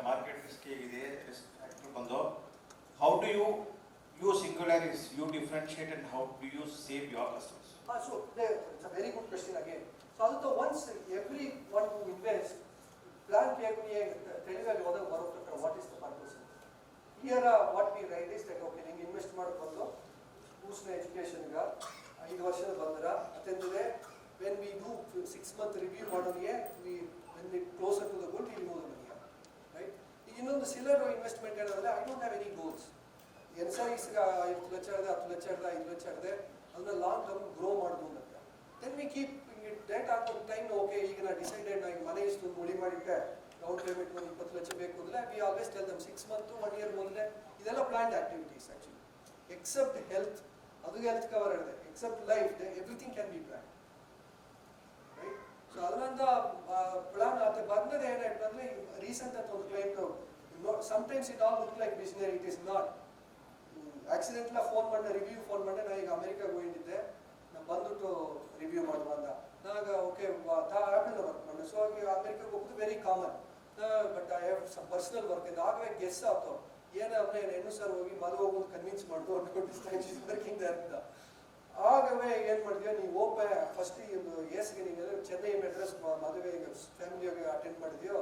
ಮಾರ್ಕೆಟ್ ರಿಸ್ಕ್ ಹೇಗಿದೆ? ರಿಸ್ಕ್ ಫ್ಯಾಕ್ಟರ್ ಬಂದು how do you Singularity, you differentiate and how do you save your customers? So it's a very good question again. So also once everyone who invests plan carefully tell what is the purpose. Here what we write is that okay ninge invest ಮಾಡಬಹುದು ಕೂಸ್ನ education ಗ 5 ವರ್ಷದ ಬಂದರ ಅತಂದ್ರೆ when we do 6-month review ಮಾಡೋನಿಗೆ when we closer to the goal we move the money, right? ಇನ್ನೊಂದು ಸಿಲ್ಲರ್ investment ಏನಂದ್ರೆ I don't have any goals. ಎನ್ಸೈಸ್ಗ 5 lakh ಇದೆ 10 ಲಕ್ಷ ಇದೆ 5 ಲಕ್ಷ ಇದೆ ಅದನ್ನ ಲಾಂಗ್ ಟರ್ಮ್ ಗ್ರೋ ಮಾಡಬಹುದು ಅಂತ. Then we keep it date on time. Okay ಈಗ ನಾ ಡಿಸೈಡೆಡ್ ನಾ ಮನೆ ಇಷ್ಟು ಮುಳಿ ಮಾಡಿಟ್ಟೆ ಡೌನ್ ಪೇಮೆಂಟ್ ಒಂದು 20 ಲಕ್ಷ ಬೇಕು ಅಂದ್ರೆ we always tell them 6 months 1 year ಮೊದಲೇ ಇದೆಲ್ಲ planned activities actually. Except health ಅದು ಹೆಲ್ತ್ ಕವರ್ ಇದೆ. Except life everything can be plan right. So ಅದರಿಂದ ಪ್ಲಾನ್ ಅದು ಬಂದದೆ ಏನಾಯ್ತಂದ್ರೆ ರೀಸೆಂಟ್ ಅಂತ ಒಂದು client sometimes it all look like visionary, it is not. Accidentally phone ಮಾಡಿ ರಿವ್ಯೂ ಫೋನ್ ಮಾಡಿ ನಾ ಈಗ ಅಮೆರಿಕಾಗೆ ಹೋಗಿದ್ದೆ ನಾನು ಬಂದ್ಬಿಟ್ಟು ರಿವ್ಯೂ ಮಾಡುವ ಅಂತ ನಾಗ ಓಕೆ ಆ್ಯಪಲ್ ವರ್ಕ್ ಮಾಡಿ. ಸೊ ಅಮೆರಿಕಾಗೆ ಹೋಗೋದು very common. But I have some personal work ಇದೆ. ಆಗಲೇ ಗೆಸ್ ಆಯ್ತು ಏನಂದ್ರೆ ಹೆಣ್ಣು ಸರ್ ಹೋಗಿ ಮದುವೆ ಹೋಗೋದು ಕನ್ವಿನ್ಸ್ ಮಾಡಿದ್ರು ವರ್ಕಿಂಗ್ ಅಂತ. ಆಗವೇ ಏನು ಮಾಡಿದ್ವಿ ನೀವು ಓಪನ್ ಫಸ್ಟ್ ಒಂದು ಎಸ್ಗೆ ನೀವು ಚೆನ್ನೈ ಮೆಡ್ರಸ್ ಮದುವೆ ಫ್ಯಾಮಿಲಿಯಾಗಿ ಅಟೆಂಡ್ ಮಾಡಿದ್ಯೋ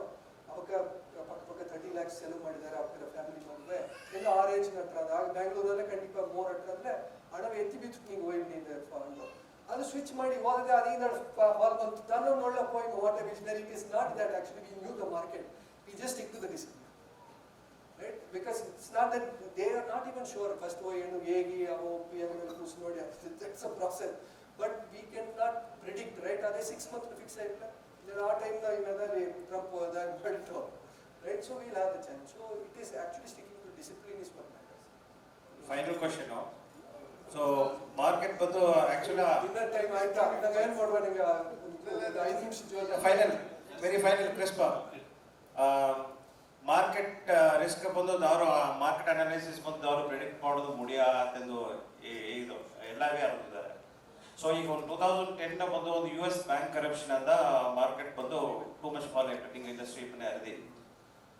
ಅವಾಗ ಪಕ್ಕ 30 lakhs ಸೆಲವು ಮಾಡಿದ್ದಾರೆ ಅವ್ರ ಫ್ಯಾಮಿಲಿ ಮದುವೆ ಎಲ್ಲ ಆರೇಂಜ್ ನಟ್ರ ಆಗ ಬ್ಯಾಂಗ್ಳೂರಲ್ಲೇ ಖಂಡಿತ ಮೋರ್ ನಟ್ರ ಅಂದ್ರೆ ಹಣ ಎತ್ತಿ ಬಿತ್ತು ನೀವು ಹೋಗಿ ಫಂಡ್ ಅದು ಸ್ವಿಚ್ ಮಾಡಿ ಹೋದ್ರೆ ಅದರಿಂದ ಹಾಲ್ ಬಂತು ತಾನು ನೋಡ್ಲ ಹೋಗಿ what a visionary. It is not that actually we knew the market, we just stick to the risk right. Because it's not that they are not even sure first ಏನು ಹೇಗೆ ಅವು ಕೂಸ್ ನೋಡಿ that's a process. But we can not predict right. ಅದೇ 6 months fix ಆಯ್ತಲ್ಲ ಆ ಟೈಮ್ನ ಇನ್ಮೇಲೆ ಟ್ರಂಪ್ ಬೆಳ್ತು right. So will have the chance. So it is actually sticking to discipline is what matters. Final question. So market ಬಂದು actually ಇನ್ನೊಂದು time ಆಯ್ತಾ ಇವಾಗ ಏನು ಮಾಡುವ ನಿಮಗೆ 5 ನಿಮಿಷ final very final crisp market risk ಬಂದು ಅವರು ಮಾರ್ಕೆಟ್ ಅನಾಲಿಸಿಸ್ ಬಂದು ಅವರು ಪ್ರಿಡಿಕ್ಟ್ ಮಾಡೋದು ಮುಡಿಯ ಅಂತಂದು ಇದು ಎಲ್ಲವೇ ಆಗಿದ್ದಾರೆ. ಸೊ ಈಗ ಒಂದು 2010 ಬಂದು ಒಂದು US ಬ್ಯಾಂಕ್ ಕರಪ್ಷನ್ ಅಂತ ಮಾರ್ಕೆಟ್ ಬಂದು too much fall betting industry ಪನ್ನೇ ಅರಿದಿ.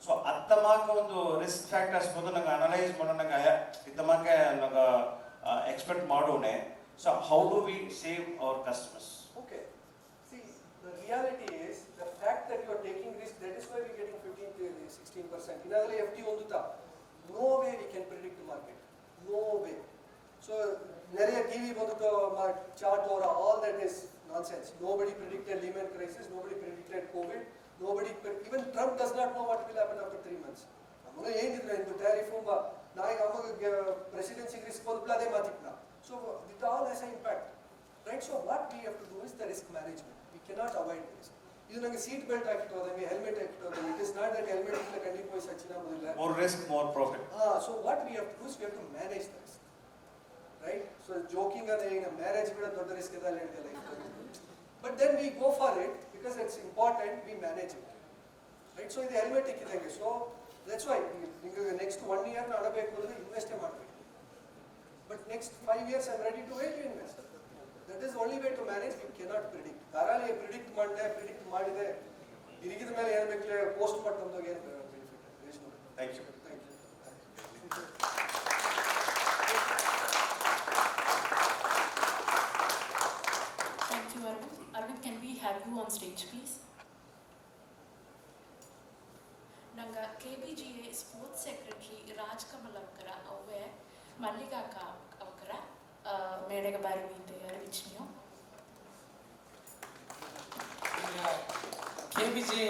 ಸೊ ಅತ್ತಮಾಕ ಒಂದು ರಿಸ್ಕ್ ಫ್ಯಾಕ್ಟರ್ಸ್ ಬಂದು ನಂಗೆ ಅನಲೈಸ್ ಮಾಡೋ ನಂಗೆ ಇತ್ತಮಾಕೆ ನಂಗೆ ಎಕ್ಸ್ಪೆಕ್ಟ್ ಮಾಡೋಣೆ. So how do we save our customers? Okay. See, the reality is the fact that you are taking risk, that is why we are getting 15 to 16%. In other FD onduta, no way we can predict the market. No way. So, nariya TV bonduto chart or all that is nonsense. Nobody predicted Lehman crisis, nobody predicted COVID, even Trump does not know what will happen after 3 months. Amuna ಏನಿದ್ರೆ into tariff ನಾಯಿಗೆ ಅಮಗೆ presidency risk ಬಂದ್ಬಿಟ್ಟು ಅದೇ ಮಾತಿಲ್ಲ. So it all has an impact. Right, so what we have to do is the risk management. We cannot avoid this. ಇದು ನನಗೆ seat belt ಹಾಕಿಟ್ಟೋದಂಗೆ helmet ಹಾಕಿಟ್ಟೋದಂಗೆ it is not that helmet ಇಟ್ಲ ಖಂಡಿತ ಹೋಗಿ ಸಚ್ಚಿನ ಮೊದಲ more risk more profit. So what we have to do is we have to manage the risk right. So joking ಅದೇ ಈಗ ಮ್ಯಾರೇಜ್ ಕೂಡ ದೊಡ್ಡ ರಿಸ್ಕ್ ಇದೆ ಹೇಳ್ತಿಲ್ಲ. But then we go for it because it's important we manage it. Right. So ಇದು helmet ಇಕ್ಕಿದಂಗೆ. So that's why ನಿಮಗೆ ನೆಕ್ಸ್ಟ್ 1 ಇಯರ್ ಆಡಬೇಕು ಅಂದರೆ ಇನ್ವೆಸ್ಟೇ ಮಾಡಬೇಕು. But next 5 years I am ready to wait invest. That is only way to manage. You cannot predict. ಧಾರಾಳಿ predict ಮಾಡಿದೆ ಇರಿಗಿದ ಮೇಲೆ ಏನು ಬೇಕಲೇ ಪೋಸ್ಟ್ ಮಾಡ್ತಂದಾಗ ಏನು benefit? Thank you. Thank you, Arvind. Arvind, can we have you on stage, please? ನಂಗೆ KBGA sports secretary Raj Kamal ಅವಕರ ಅವೇ ಮಲ್ಲಿಗಾಕ ಅವಕರ ಮೇಡೆಗೆ ಬಾರುವಿಂದೆ ಅರಿವಿಚ್ನಿಯು. ಈಗ KBGA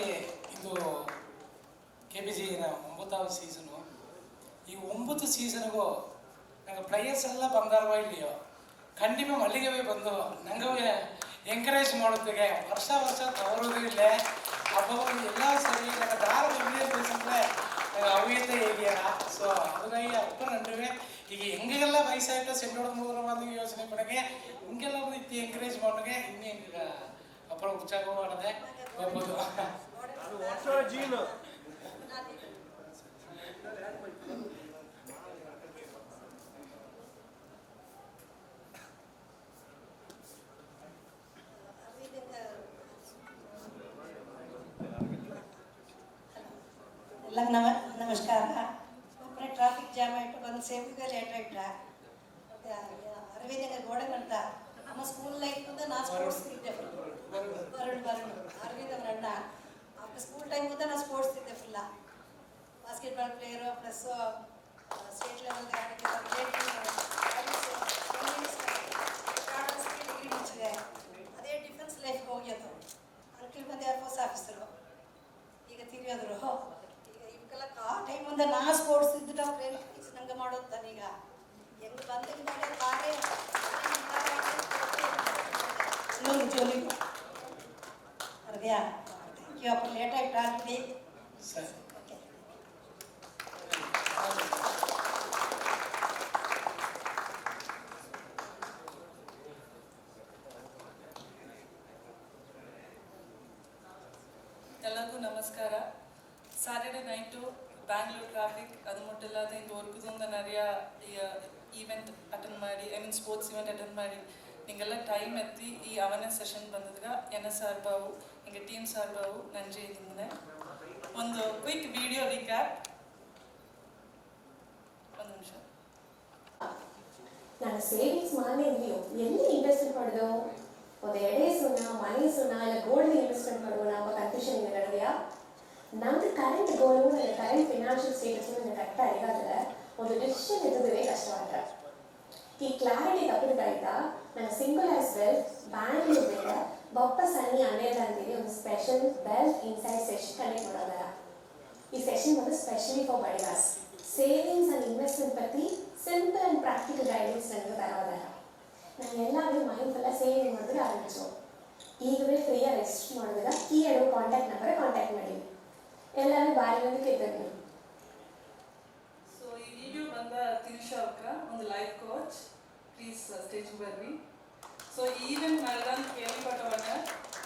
9వ ಸೀಸನು. ಈ 9 ಸೀಸನ್ಗೂ ನಂಗೆ ಪ್ಲೇಯರ್ಸ್ ಎಲ್ಲ ಬಂದಾರವ ಇಲ್ಲಿಯೋ ಖಂಡಿತ ಮಲ್ಲಿಗೆ ಬಂದು ನಂಗೆ ಎಂಕರೇಜ್ ಮಾಡುತ್ತಿಗೆ ವರ್ಷ ತವರೋದು ಇಲ್ಲ ಹಬ್ಬಗಳು ಎಲ್ಲ ಸರಿ ನಂಗೆ ದಾರ ಬೇಕಂದ್ರೆ ಅವಿಯತೆ ಹೇಗಿಯಾರ. ಸೊ ಹಾಗಾಗಿ ಅಪ್ಪ ನಡುವೆ ಈಗ ಹೆಂಗೆಲ್ಲ ವಯಸ್ಸಾಯ್ತು ಸೆಂಡೋಡ ಮೂಲವಾದ ಯೋಚನೆ ಪಡೆಗೆ ಹಿಂಗೆಲ್ಲ ರೀತಿ ಎಂಕರೇಜ್ ಮಾಡೋಗೆ ಇನ್ನೇ ಈಗ ಅಪ್ಪರ ಉತ್ಸಾಹ ಮಾಡದೆ ಬರ್ಬೋದು. ಎಲ್ಲ ನಮಸ್ಕಾರ. ಒಬ್ಬರೇ ಟ್ರಾಫಿಕ್ ಜಾಮ್ ಆಯಿತು ಬಂದು ಸೇವಿಗೆ ಲೇಟ್ ಆಯ್ತು. ಮತ್ತು ಅರವಿಂದ ಗೋಡೆ ಅಂತ ನಮ್ಮ ಸ್ಕೂಲ್ ಲೈಫಿಂದ ನಾ ಸ್ಪೋರ್ಟ್ಸ್ ಇದ್ದೆ ಬರುಣ್ ಅರವಿಂದ್ ಅವರ ಅಣ್ಣ. ಆಫ್ಟರ್ ಸ್ಕೂಲ್ ಟೈಮಿಂದ ನಾ ಸ್ಪೋರ್ಟ್ಸ್ ಇದ್ದೆ ಫುಲ್ಲ. Basketball player plus state level degree ಮುಚ್ಚಿದೆ. ಅದೇ ಡಿಫೆನ್ಸ್ ಲೈಫ್ಗೆ ಹೋಗ್ಯದು. ಅಂಕಿಲ್ ಬಂದು ಏರ್ಫೋರ್ಸ್ ಆಫೀಸರು, ಈಗ ತಿರಿಯೋದ್ರು. ಈಗ ಇವಕ್ಕೆಲ್ಲ ಆ ಟೈಮಿಂದ ನಾ ಸ್ಪೋರ್ಟ್ಸ್ ಇದ್ದು ನಾವು ಪ್ಲೇಯರ್ಸ್ ನಂಗೆ ಮಾಡೋದು ತಾನೀಗ ಹೆಂಗೆ ಬಂದಿಂದ ಬಾರೇ ಜೋಲಿ ಅರ್ವ್ಯಾ. ಥ್ಯಾಂಕ್ ಯು ಅಪ್ಪ. ಲೇಟ್ ಆಯ್ತು ಆಲ್ರೆಡಿ. ಸರಿ. ಎಲ್ಲರಿಗೂ ನಮಸ್ಕಾರ. சாட்டர்டே நைட்டு பெங்களூர் ಟ್ರಾಫಿಕ್ ಅದು ಮುಟ್ಟಿಲ್ಲದ ಇಂದು ವರ್ಕದಿಂದ நிறைய ಈವೆಂಟ್ ಅಟೆಂಡ್ ಮಾಡಿ ಸ್ಪೋರ್ಟ್ಸ್ ಈವೆಂಟ್ ಅಟೆಂಡ್ ಮಾಡಿ ನಿಂಗೆಲ್ಲ ಟೈಮ್ ಎತ್ತಿ ಈ ಅವೇರ್ನೆಸ್ ಸೆಷನ್ ಬಂದದ್ಗ ಎನ್ನ ಸಾರ್ಬಾವು ಹಿಂಗೆ ಟೀಮ್ ಸಾರ್ಬಾವು ನಂಜೆ ಇದ್ದೀನಿ. ಒಂದು ಕ್ವಿಕ್ ವಿಡಿಯೋ ರೀಕ್ಯಾಪ್. ಒಂದು ನಿಮಿಷ. ನಾನು ಸೇವಿಂಗ್ಸ್ ಮಾಡಿದ್ವಿ ಎಲ್ಲಿ ಇನ್ವೆಸ್ಟ್ ಮಾಡೋದು? ಒಂದು ಎಡೆ ಸುಣ್ಣ ಮನಿ ಸುಣ್ಣ ಇಲ್ಲ ಗೋಲ್ಡ್ ಇನ್ವೆಸ್ಟ್ಮೆಂಟ್ ಮಾಡೋಣ ಅನ್ನೋ ಕನ್ಫ್ಯೂಷನ್ ಇದೆ ನಡೆಯಾ. ನಮ್ದು ಕರೆಂಟ್ ಗೋಲು ನನ್ನ ಕರೆಂಟ್ ಫಿನಾನ್ಷಿಯಲ್ ಸ್ಟೇಟಸ್ ನನಗೆ ಕರೆಕ್ಟ್ ಆಗಿದ್ರೆ ಒಂದು ಡಿಸಿಷನ್ ಎದುರುವೆ ಕಷ್ಟವಾಗ್ತದೆ. ಈ ಕ್ಲಾರಿಟಿ ತಪ್ಪಿದ್ದಾಯ್ತಾ ನಾನು ಸಿಂಗಲ್ ಆಸ್ ವೆಲ್ ಬ್ಯಾಂಗ್ಳೂರ್ನಿಂದ ಬೊಪ್ಪ ಸನ್ನಿ ಅನ್ನೇದ ಅಂತೀವಿ ಒಂದು special wealth insight session conduct ಮಾಡೋದಲ್ಲ. ಈ ಸೆಷನ್ ಒಂದು ಸ್ಪೆಷಲಿ ಫಾರ್ ಬಡಿಗಾಸ್ ಸೇವಿಂಗ್ಸ್ ಆ್ಯಂಡ್ ಇನ್ವೆಸ್ಟ್ಮೆಂಟ್ ಪற்றி ಸಿಂಪಲ್ ಆ್ಯಂಡ್ ಪ್ರಾಕ್ಟಿಕಲ್ ಗೈಡೆನ್ಸ್ ನನಗೆ ತರೋದಲ್ಲ. ನಾನು ಎಲ್ಲವೇ ಮೈಂಡ್ಫುಲ್ಲ ಸೇವಿಂಗ್ ಮಾಡಿದ್ರೆ ಆರಂಭಿಸು. ಈಗವೇ ಫ್ರೀಯಾಗಿ ರೆಜಿಸ್ಟರ್ ಮಾಡಿದಾಗ ಕೀ ಹೇಳೋ ಕಾಂಟ್ಯಾಕ್ಟ್ ನಂಬರ್ ಕಾಂಟ್ಯಾಕ್ಟ್ ಮಾಡಿ. ಎಲ್ಲರೂ ಬಾರಿ ಒಂದು ಕೇಳ್ತಾರೆ. ಸೊ ಈ ವಿಡಿಯೋ ಬಂದ ತಿನಿಷಾ ಅವ್ರ ಒಂದು ಲೈಫ್ ಕೋಚ್ ಪ್ಲೀಸ್ ಸ್ಟೇಜ್ ಬರ್ರಿ. ಸೊ ಈವೆಂಟ್ ಮಾಡಿದಂತ ಕೇಳ್ಪಟ್ಟವನ್ನ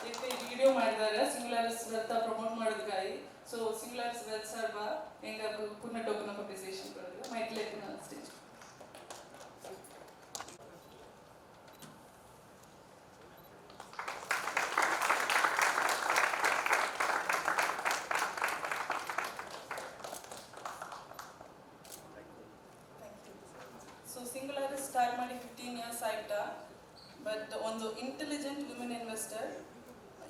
ಈಗ ಈ ವಿಡಿಯೋ ಮಾಡಿದಾಗ ಸಿಂಗ್ಯುಲಾರಿಸ್ ವೆಲ್ತ್ ಪ್ರಮೋಟ್ ಮಾಡೋದಕ್ಕಾಗಿ ಸೊ ಸಿಂಗ್ಯುಲಾರಿಸ್ ವೆಲ್ತ್ ಸರ್ವ ಹೆಂಗ ಪುನಃ ಟೋಕನ್ ಆಫ್ ಅಪ್ರಿಸಿಯೇಷನ್ ಕೊಡೋದು ಮೈಕ್ಲೇಟ್ ಸ್ಟೇಜ್. ಸೊ ಸಿಂಗ್ಯುಲಾರಿಸ್ ಸ್ಟಾರ್ಟ್ ಮಾಡಿ 15 years ಆಯ್ತಾ. ಬಟ್ ಒಂದು ಇಂಟೆಲಿಜೆಂಟ್ ವುಮೆನ್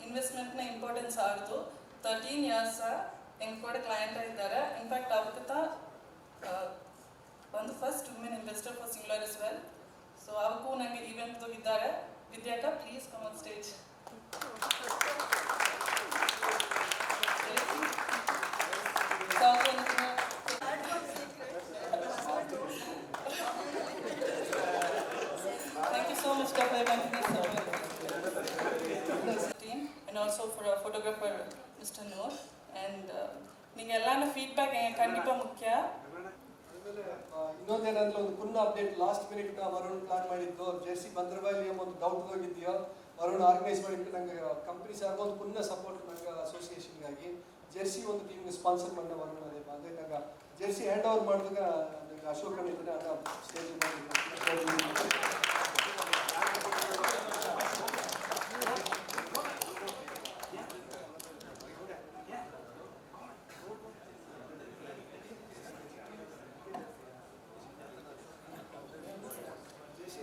ಇನ್ವೆಸ್ಟ್ಮೆಂಟ್ನ ಇಂಪಾರ್ಟೆನ್ಸ್ ಆಯಿತು 13 years ಹೆಂಗೆ ಕೂಡ ಕ್ಲೈಂಟ್ ಇದ್ದಾರೆ. ಇನ್ಫ್ಯಾಕ್ಟ್ ಅವಕ್ಕಿಂತ ಒಂದು first women investor for Singularity wealth. So ಅವಕ್ಕೂ ನನಗೆ ಈವೆಂಟ್ ಇದ್ದಾರೆ. ವಿದ್ಯಾಕ please come on stage. Thank you so much, Dr. team, and also for our photographer, Mr. Noor. And ನಿಂಗೆಲ್ಲಾನು ಫೀಡ್ಬ್ಯಾಕ್ ಖಂಡಿತ ಮುಖ್ಯ. ಇನ್ನೊಂದೇನಂದ್ರೆ ಒಂದು ಪುನಃ update last minute Varun plan ಮಾಡಿದ್ದು ಜೆರ್ಸಿ ಬಂದ್ರಬಾಯಿ ಒಂದು ಡೌಟ್ ಹೋಗಿದ್ಯೋ ವರುಣ್ ಆರ್ಗನೈಸ್ ಮಾಡಿಟ್ಟು ನಂಗೆ ಕಂಪ್ನಿ ಸರ್ ಒಂದು ಪುನಃ ಸಪೋರ್ಟ್ ನಂಗೆ ಅಸೋಸಿಯೇಷನ್ಗಾಗಿ ಜೆರ್ಸಿ ಒಂದು ಟೀಮ್ಗೆ ಸ್ಪಾನ್ಸರ್ ಮಾಡಿದ ವರುಣ್ ಅದೇ ಅದೇ ನಂಗೆ ಜೆರ್ಸಿ ಹ್ಯಾಂಡ್ ಓವರ್ ಮಾಡಿದಾಗ ನಂಗೆ ಅಶೋಕ್ ಇದ್ರೆ ಅದ ಸ್ಟೇಜ್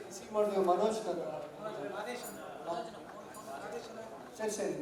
ರಿಸೀವ್ ಮಾಡಿದ ಮನೋಜ್ ಸರಿ ಸರಿ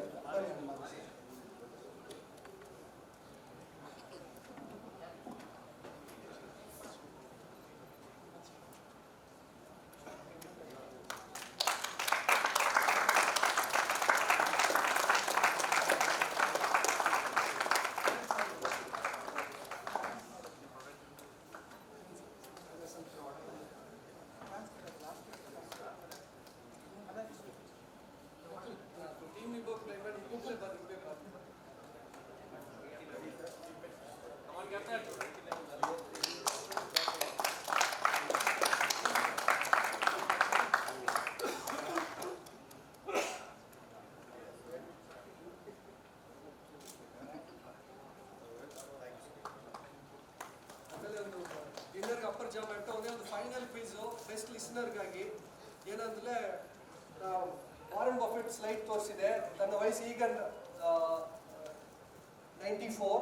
ಡಿನ್ನರ್ಗೆ ಅಪ್ಪರ್ ಜಾಮ್ ಅಂತ ಒಂದೇ ಒಂದು ಫೈನಲ್ ಕ್ವಿಝು ಬೆಸ್ಟ್ ಲಿಸ್ನರ್ಗಾಗಿ ಏನಂದ್ರೆ ವಾರನ್ ಬಫೆಟ್ ಸ್ಲೈಡ್ ತೋರಿಸಿದೆ ತನ್ನ ವಯಸ್ಸು ಈಗ 94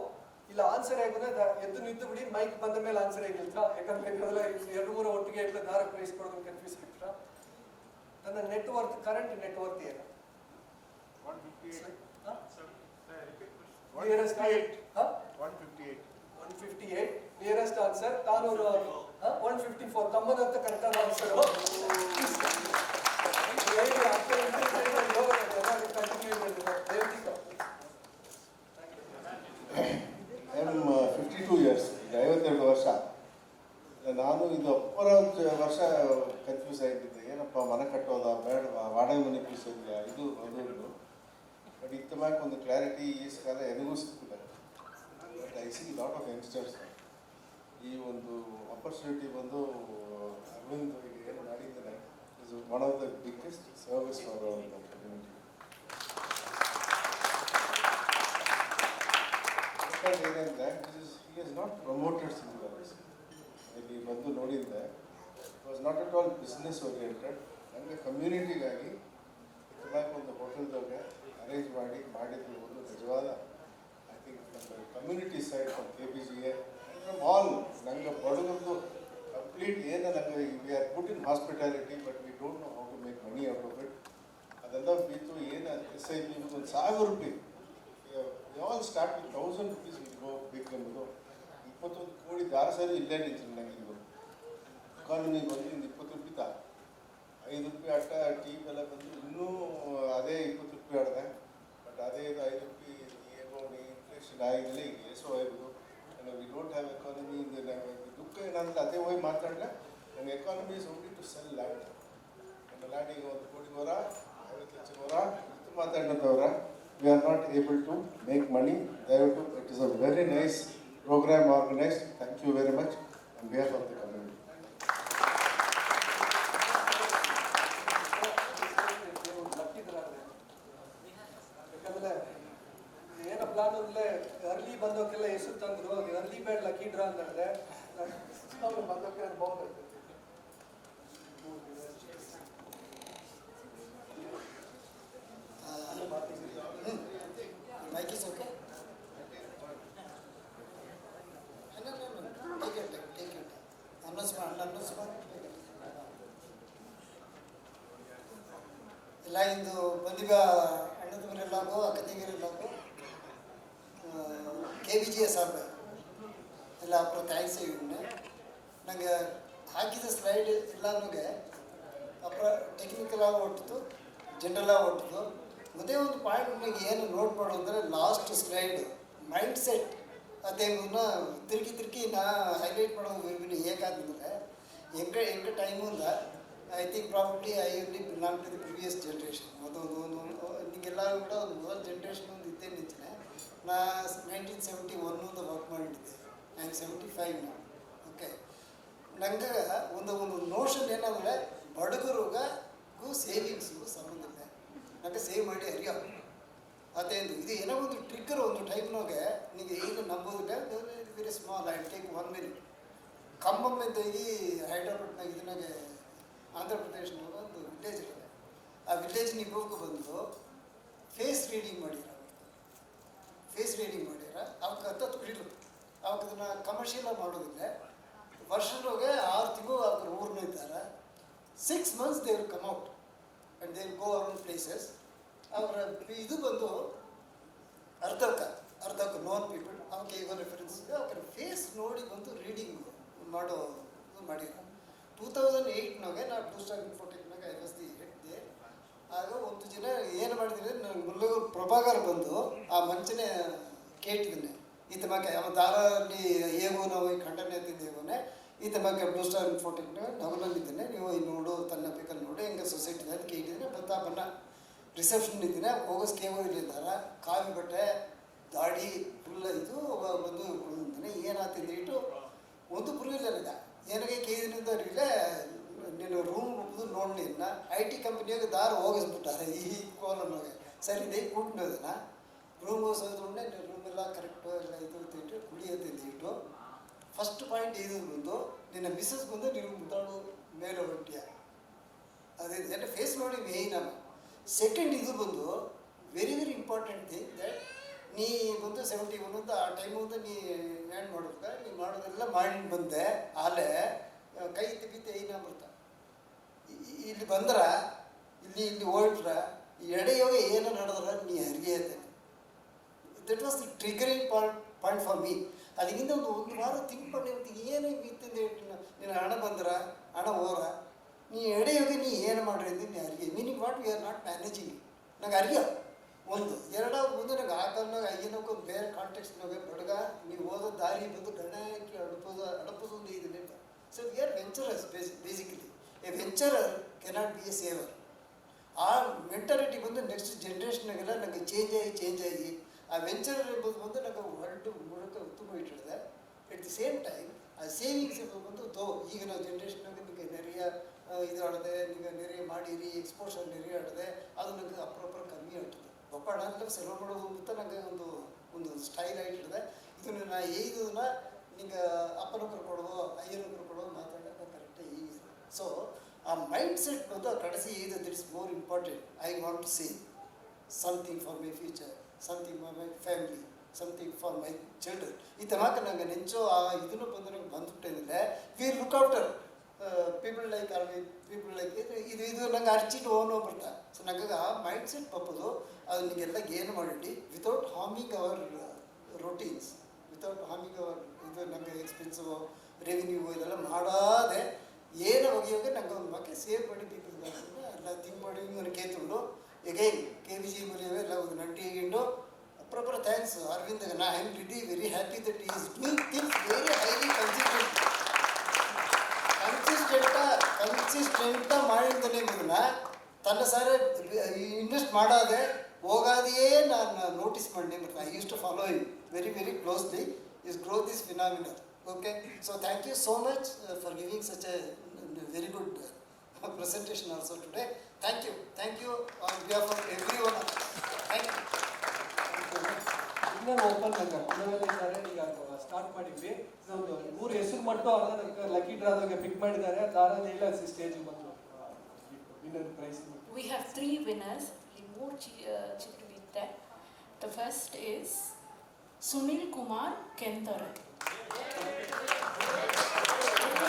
ಇಲ್ಲ ಆನ್ಸರ್ ಆಗೋದ್ರೆ ಎದ್ದು ನಿಂತು ಬಿಡಿ ಮೈಕ್ ಬಂದ ಮೇಲೆ ಆನ್ಸರ್ ಆಗಿಲ್ತ ಯಾಕಂದ್ರೆ ಎರಡು ಮೂರು ಒಟ್ಟಿಗೆ ಇಟ್ಲ ದಾರ ಪ್ರೈಸ್ ಕೊಡೋದು ಕನ್ಫ್ಯೂಸ್ ಬಿಟ್ರ ನನ್ನ ನೆಟ್ವರ್ತ್ ಕರೆಂಟ್ ನೆಟ್ವರ್ತ್ ಏನು 158 ನಿಯರೆಸ್ಟ್ ಆನ್ಸರ್ ತಾನೂರು 154 ತಮ್ಮದಂತ ಕರೆಕ್ಟಾದ ಆನ್ಸರ್ ಐ ಆಮ್ 52 ಇಯರ್ಸ್, 52 ವರ್ಷ. ನಾನು ಇದು ಅಪ್ಪರ ವರ್ಷ ಕನ್ಫ್ಯೂಸ್ ಆಗಿದ್ದೆ, ಏನಪ್ಪ ಮನೆ ಕಟ್ಟೋದ ಬೇಡವಾ, ವಾಡಗೆ ಮನೆ ಕೂರಿಸೋದಿಲ್ಲ, ಇದು ಒಂದು. ಬಟ್ ಇತ್ತ ಮ್ಯಾಕ್ ಒಂದು ಕ್ಲಾರಿಟಿ ಈ ಕಾಲ ಎನಗೂ ಸಿಗ್ತದೆ. But I C lot of youngsters ಈ ಒಂದು ಆಪರ್ಚುನಿಟಿ ಬಂದು ಅರವಿಂದ್ ಈಗ ಏನು ಮಾಡಿದ್ದಾರೆ is one of the biggest service for our community. ಏನಂದರೆ he has not promoted Singularity. ಇಲ್ಲಿ ಬಂದು ನೋಡಿದ್ದೆ, it was not at all business oriented. ನನಗೆ ಕಮ್ಯುನಿಟಿಗಾಗಿ ಒಂದು ಹೋಟೆಲ್ದಾಗ ಅರೇಂಜ್ ಮಾಡಿದ್ದು ಒಂದು ನಿಜವಾದ ಐ ಥಿಂಕ್ ನಮ್ಮ community side from KBGA from all. ನಂಗೆ ಬಡವ್ರದ್ದು ಕಂಪ್ಲೀಟ್ ಏನು ನಂಗೆ we are put in hospitality but we don't know how to make money out of it. ಅದೆಲ್ಲ ಬಿತ್ತು ಏನು SIP ಒಂದು 1,000 ರೂಪಾಯಿ. All start with 1,000 rupees will go big ಎಂಬುದು. 21 ಕೋಟಿ ದಾರಸರಿ ಇಲ್ಲೇ ನಿಂತಿಲ್ಲ ನಂಗೆ ಇದು ಎಕಾನಮಿ ಬಂದು ಇನ್ನು 20 ರೂಪಾಯಿ ತಾ 5 ರೂಪಾಯಿ ಅಟ್ಟ ಟೀ ಬೆಲ್ಲ ಬಂದು ಇನ್ನೂ ಅದೇ 20 ರೂಪಾಯಿ ಆಡ್ದೆ. ಬಟ್ ಅದೇ ಇದು 5 ರೂಪಾಯಿ ಏನೋ ಇನ್ಫ್ಲೇಷನ್ ಆಗಿಲ್ಲ, ಈಗ ಎಸೋ ಆಗೋದು. We don't have economy. ದುಃಖ ಏನಂದ್ರೆ ಅದೇ ಹೋಗಿ ಮಾತಾಡಲೆ ನನ್ನ economy is only to sell land. ನನ್ನ ಲ್ಯಾಂಡಿಗೆ 1 ಕೋಟಿ ವರ 50 ಲಕ್ಷ ವರ ಇದು ಮಾತಾಡಿದವರ we are not able to make money. It is a very nice program organized. Thank you very much on behalf of the community. ಯಾಕಂದ್ರೆ ಏನೋ ಪ್ಲಾನ್ ಅಂದ್ರೆ ಅರ್ಲಿ ಬಂದೋಕೆಲ್ಲ ಹೆಸರು ತಂದ್ರು, ಅರ್ಲಿ ಬೇಡ ಲಕ್ಕಿ ಡ್ರಾ ಅಂತಂದ್ರೆ ಅವ್ರು ಬಂದೋಕೆ bomb Mic is okay? No. Take it. Announcement. ಎಲ್ಲ ಇಂದು ಬಂದಿವ ಅಣ್ಣದ ಮನೆಯಲ್ಲಾಗೋ ಅಕ್ಕ ತಂಗಿರಲ್ಲಾಗೋ KBGA ಸಾರ್ಬ ಎಲ್ಲ ಅப்புறம் ಥ್ಯಾಂಕ್ಸ್ ಇವನ್ನ ನಂಗೆ ಹಾಕಿದ ಸ್ಲೈಡ್ ಎಲ್ಲನೂ ಅப்புறம் ಟೆಕ್ನಿಕಲಾಗಿ ಹೊಟ್ಟಿತು, ಜನರಲಾಗಿ ಹೊಟ್ಟಿತು. ಮತ್ತೆ ಒಂದು ಪಾಯಿಂಟ್ ನಿಮಗೆ ಏನು ನೋಟ್ ಮಾಡು ಅಂದರೆ ಲಾಸ್ಟ್ ಸ್ಲೈಡ್ ಮೈಂಡ್ ಸೆಟ್ ಅದೇನ ತಿರುಗಿ ನಾ ಹೈಲೈಟ್ ಮಾಡೋದು ಹೇಗಾದಂದ್ರೆ ಎಂಗ ಟೈಮು ಅಂದ I think probably I only belong to the previous generation. ಅದೊಂದು ನಿಮಗೆಲ್ಲ ಕೂಡ ಒಂದು ಮೊದಲ ಜನ್ರೇಷನ್ ಒಂದು ಇದ್ದೇ ನಿಂತಿದೆ. ನಾ 1971 ವರ್ಕ್ ಮಾಡಿದ್ದೆ, ಐ ಆಮ್ 75 ನಾ. ಓಕೆ, ನಂಗೆ ಒಂದು ನೋಷನ್ ಏನಂದರೆ ಬಡಗರಿಗೂ ಸೇವಿಂಗ್ಸ್ಗೂ ಸಂಬಂಧ ಇಲ್ಲ. ನಂಗೆ ಸೇವ್ ಮಾಡಿ ಅರಿಯೋ ಅದೇನು ಇದು ಏನೋ ಒಂದು ಟ್ರಿಗ್ಗರ್ ಒಂದು ಟೈಮ್ನಾಗೆ ನಿಮಗೆ ಏನು ನಂಬೋದಿಲ್ಲ, very small. I take 1 minute. ಖಮ್ಮಮ್ಮಿದ್ದಾಗಿ ಹೈದ್ರಾಬಾದ್ನಾಗ ಇದನ್ನಾಗೆ ಆಂಧ್ರ ಪ್ರದೇಶನಾಗ ಒಂದು ವಿಲೇಜ್ ಇದೆ. ಆ ವಿಲೇಜ್ ನೀವು ಬಂದು ಫೇಸ್ ರೀಡಿಂಗ್ ಮಾಡಿರ, ಅವಕ್ಕೆ ಹತ್ತತ್ತು ಬಿಡಿಲು ಅವಾಗ ಅದನ್ನು ಕಮರ್ಷಿಯಲಾಗಿ ಮಾಡೋದಿಲ್ಲ. ವರ್ಷದೊಳಗೆ 6 ತಿಂಗಳು ಅವ್ರ ಊರ್ನ ಇದ್ದಾರೆ. 6 months they will come out and they will go around places. ಅವರ ಇದು ಬಂದು ಅರ್ಧಕ್ಕೆ ನೋನ್ ಪೀಪಲ್ ಅವಕ್ಕೆ ಈಗ ರೆಫರೆನ್ಸ್ ಅವ್ರ ಫೇಸ್ ನೋಡಿ ಬಂದು ರೀಡಿಂಗ್ ಮಾಡೋ ಇದು ಮಾಡಿರ. 2008ನಾಗೆ ನಾವು ಬ್ಲೂ ಸ್ಟಾರ್ ಇನ್ಫೋಟೆಕ್ನಾಗ I was the head they. ಆಗ ಒಂದು ಜನ ಏನು ಮಾಡಿದ್ರೆ ನನಗೆ ಮುಲ್ಲೂರು ಪ್ರಭಾಕರ್ ಬಂದು ಆ ಮಂಚನೆ ಕೇಟಿದ್ದಾನೆ ಈತ ಮಕ್ಕೆ ಅವ ದಾರಲ್ಲಿ ಹೇಗೂ ನಾವು ಈ ಖಂಡನೆ ತಿಂದೇವನೆ ಈತ ಮಕ್ಕೆ ಬ್ಲೂ ಸ್ಟಾರ್ ಇನ್ಫೋಟೆಕ್ನಾಗ ನವಲಲ್ಲಿದ್ದೇನೆ, ನೀವು ನೋಡು ತನ್ನ ಪಿಕಲ್ಲಿ ನೋಡಿ ಹೆಂಗೆ ಸೊಸೈಟಿ ಅಂತ ಕೇಳಿದ್ದೇನೆ. ಬನ್ನ ರಿಸೆಪ್ಷನ್ ಇದ್ದೀನಿ, ಹೋಗೋಸ್ ಕೇಳಿದ್ದಾರ, ಕಾವಿ ಬಟ್ಟೆ ದಾಡಿ ಫುಲ್ಲ ಇದು ಬಂದು ಕುಳಿದಿದ್ದಾನೆ. ಏನಾಗ್ತಿದ್ದೆ ಇಟ್ಟು ಒಂದು ಪುರಿಲ್ಲ ನನಗೆ ಏನಾಗೆ ಕೇಳಿದ್ರಿಂದ ಅವರಿಗೆಲ್ಲ ನೀನು ರೂಮ್ ನೋಡಿ IT ಕಂಪ್ನಿಯಾಗ ದಾರ ಹೋಗಿಸ್ಬಿಟ್ಟಾರೆ ಈ ಕೋಲನ್ನೋಗೆ. ಸರಿ ಇದೆ ಕೂಟ್ನೋದನ್ನ ರೂಮ್ ಹೋಗೋದ್ರೆ ರೂಮೆಲ್ಲ ಕರೆಕ್ಟು ಎಲ್ಲ ಇದು ತಿಂಟು ಕುಳಿಯೋದಿಟ್ಟು. ಫಸ್ಟ್ ಪಾಯಿಂಟ್ ಇದು ಬಂದು ನಿನ್ನ ಮಿಸ್ಸಸ್ ಬಂದು ನೀವು ಮುದ್ದಾಡು ಮೇಲೆ ಹೊಂಟಿಯ ಅದೇ ಎಲ್ಲ ಫೇಸ್ ನೋಡಿ ಮೇಯ್ನ್. ಸೆಕೆಂಡ್ ಇದು ಬಂದು ವೆರಿ ಇಂಪಾರ್ಟೆಂಟ್ ಥಿಂಗ್ ದಟ್ ನೀ ಬಂದು 71 ಅಂತ ಆ ಟೈಮ್ ಬಂದು ನೀ ಏನು ಮಾಡೋದ ನೀ ಮಾಡೋದೆಲ್ಲ ಮಾಡಿ ಬಂದೆ ಆಲೆ ಕೈ ಬಿತ್ತು ಐನ ಬರ್ತ ಇಲ್ಲಿ ಬಂದ್ರ ಇಲ್ಲಿ ಹೊರಟ್ರ ಎಡೆಯೋಗ ಏನು ನಡೆದ್ರ ನೀ ಹರಿಗೆ ಐತೆ. That was the triggering point for me. ಅದಕ್ಕಿಂತ ಒಂದು ವಾರ ಥಿಂಕ್ ಮಾಡಿ ಏನು ಬಿತ್ತಿಂದ ನಿನ್ನ ಹಣ ಬಂದ್ರ ಹಣ ಹೋರ ನೀ ಎಡೆಯೋಗಿ ನೀ ಏನು ಮಾಡ್ರಿ ಅಂತ ನೀ ಅರಿಗೆ ನಿನಗೆ what we are not managing. ನಂಗೆ ಅರಿಯ ಒಂದು ಎರಡಾவது ಬಂದು ನಂಗೆ ಆ ಕಾಲನಾಗ ಏನಕ್ಕೆ ಬೇರೆ ಕಾಂಟೆಕ್ಸ್ನಾಗ ಬಡಗ ನೀವು ಓದೋ ದಾರಿ ಬಂದು ಗಣಕ್ಕೆ ಅಡಪೋದು ಒಂದು ಇದನ್ನೇ. So we are venturous basically. A venturer cannot be a saver. ಆ ಮೆಂಟಾಲಿಟಿ ಬಂದು ನೆಕ್ಸ್ಟ್ ಜನ್ರೇಷನ್ನಾಗೆಲ್ಲ ನನಗೆ ಚೇಂಜ್ ಆಗಿ ಆ ವೆಂಚರರ್ ಎಂಬುದು ಬಂದು ನನಗೆ ವರ್ಲ್ಡ್ ಮೂಲಕ ತುಂಬ ಇಟ್ಟಿದೆ. ಎಟ್ ದಿ ಸೇಮ್ ಟೈಮ್ ಆ ಸೇವಿಂಗ್ಸ್ ಎಂಬುದು ಬಂದು ಈಗ ನಾವು ಜನ್ರೇಷನ್ನಾಗ ನಿಮಗೆ ನೆರೆಯ ಇದು ಆಡದೆ ನೀವು ನೆರೆಯ ಮಾಡಿರಿ ಎಕ್ಸ್ಪೋಷರ್ ನೆರೆಯ ಆಡದೆ ಅದು ನನಗೆ ಅಪ್ರಾಪರ್ ಕಮ್ಮಿ ಆಗ್ತದೆ. ಒಬ್ಬ ಹಣ ಸೆಲವ್ ಮಾಡೋದು ಅಂತ ನನಗೆ ಒಂದು ಸ್ಟೈಲ್ ಆಗಿಟ್ಟಿದೆ. ಇದನ್ನು ನಾ ಇದನ್ನ ನಿಂಗೆ ಅಪ್ಪನೊಬ್ಬರು ಕೊಡೋದು ಅಯ್ಯನೊಬ್ಬರು ಕೊಡೋದು ಮಾತಾಡೋದು ಕರೆಕ್ಟಾಗಿ ಈಗ. ಸೊ ಆ ಮೈಂಡ್ ಸೆಟ್ ಬಂದು ಕಡೆಸಿ ಇದು this is more important. I want to say something for my future, something for my family, something for my children. ಈ ತನಕ ನಂಗೆ ನೆಂಚೋ ಆ ಇದನ್ನು ಬಂದು ನಂಗೆ ಬಂದುಬಿಟ್ಟಿದ್ರೆ we look outer people like people like ಇದು ನಂಗೆ ಅರ್ಚಿಟ್ಟು ಓನೋ ಬರ್ತಾ. ಸೊ ನಂಗೆ ಆ ಮೈಂಡ್ ಸೆಟ್ ಬಪ್ಪದು ಅದು ನಿಮಗೆಲ್ಲ ಏನು ಮಾಡಿ without harming our routines, without harming our ಇದು ನಂಗೆ ಎಕ್ಸ್ಪೆನ್ಸಿವ್ ರೆವಿನ್ಯೂ ಇದೆಲ್ಲ ಮಾಡಾದೆ ಏನು ಒಗೆಯೋಗೆ ನಂಗೆ ಒಂದು ಬಗ್ಗೆ ಸೇವ್ ಮಾಡಿ ಪೀಪಲ್ ಎಲ್ಲ ಥಿಂಕ್ ಮಾಡಿ ನನಗೆ ಕೇಳ್ಕೊಂಡು ಎಗೈನ್ KVG ಮುರಿಯವೆ ಎಲ್ಲ ಒಂದು ನಂಟಿ ಹಿಂಡು ಪ್ರಾಪರ್ ಥ್ಯಾಂಕ್ಸ್ ಅರವಿಂದ್. ನಾ I am really very happy that is doing things very highly consistent ಮಾಡಿದ್ದಾನೆ ಇದನ್ನ ತನ್ನ ಸಾರ ಇನ್ವೆಸ್ಟ್ ಮಾಡಾದೆ ಹೋಗಾದೆಯೇ ನಾನು ನೋಟಿಸ್ ಮಾಡಿ. I used to follow him very closely. Is growth is phenomenal. Okay, so thank you so much for giving such a very good presentation also today. Thank you on behalf of everyone. Thank you. ಇನ್ನೂ open ಇದ್ದಾರೆ, ಈಗ start ಮಾಡಿದ್ವಿ. ಒಂದು 3 ಹೆಸರು ಮಟ್ಟು ಅವ್ರನ್ನ lucky ಡ್ರಾದಾಗ ಪಿಕ್ ಮಾಡಿದ್ದಾರೆ. ದಾರಾದ ಇಲ್ಲ stage ಬಂದು winner price. We have 3 winners. More children with that. The first is Sunil Kumar Kentare.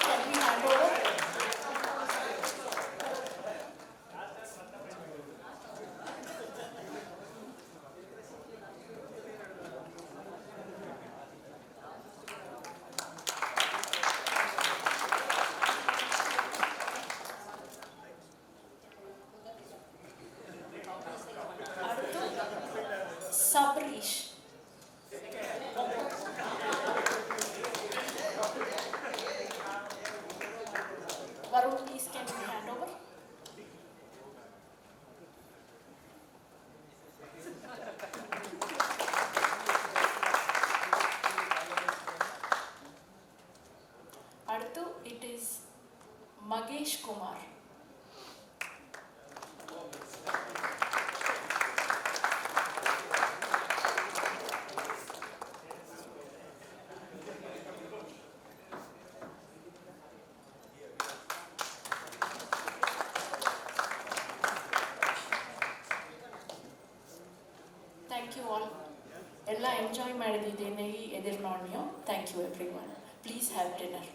Can we hand over? Sabrish. Varun, please can you hand over? Aduthu, it is Magesh Kumar. ಮಾಡಿದ್ದೇನೆ ಈ ಎದುರು ನೋಡ್ಯೋ thank you everyone please have dinner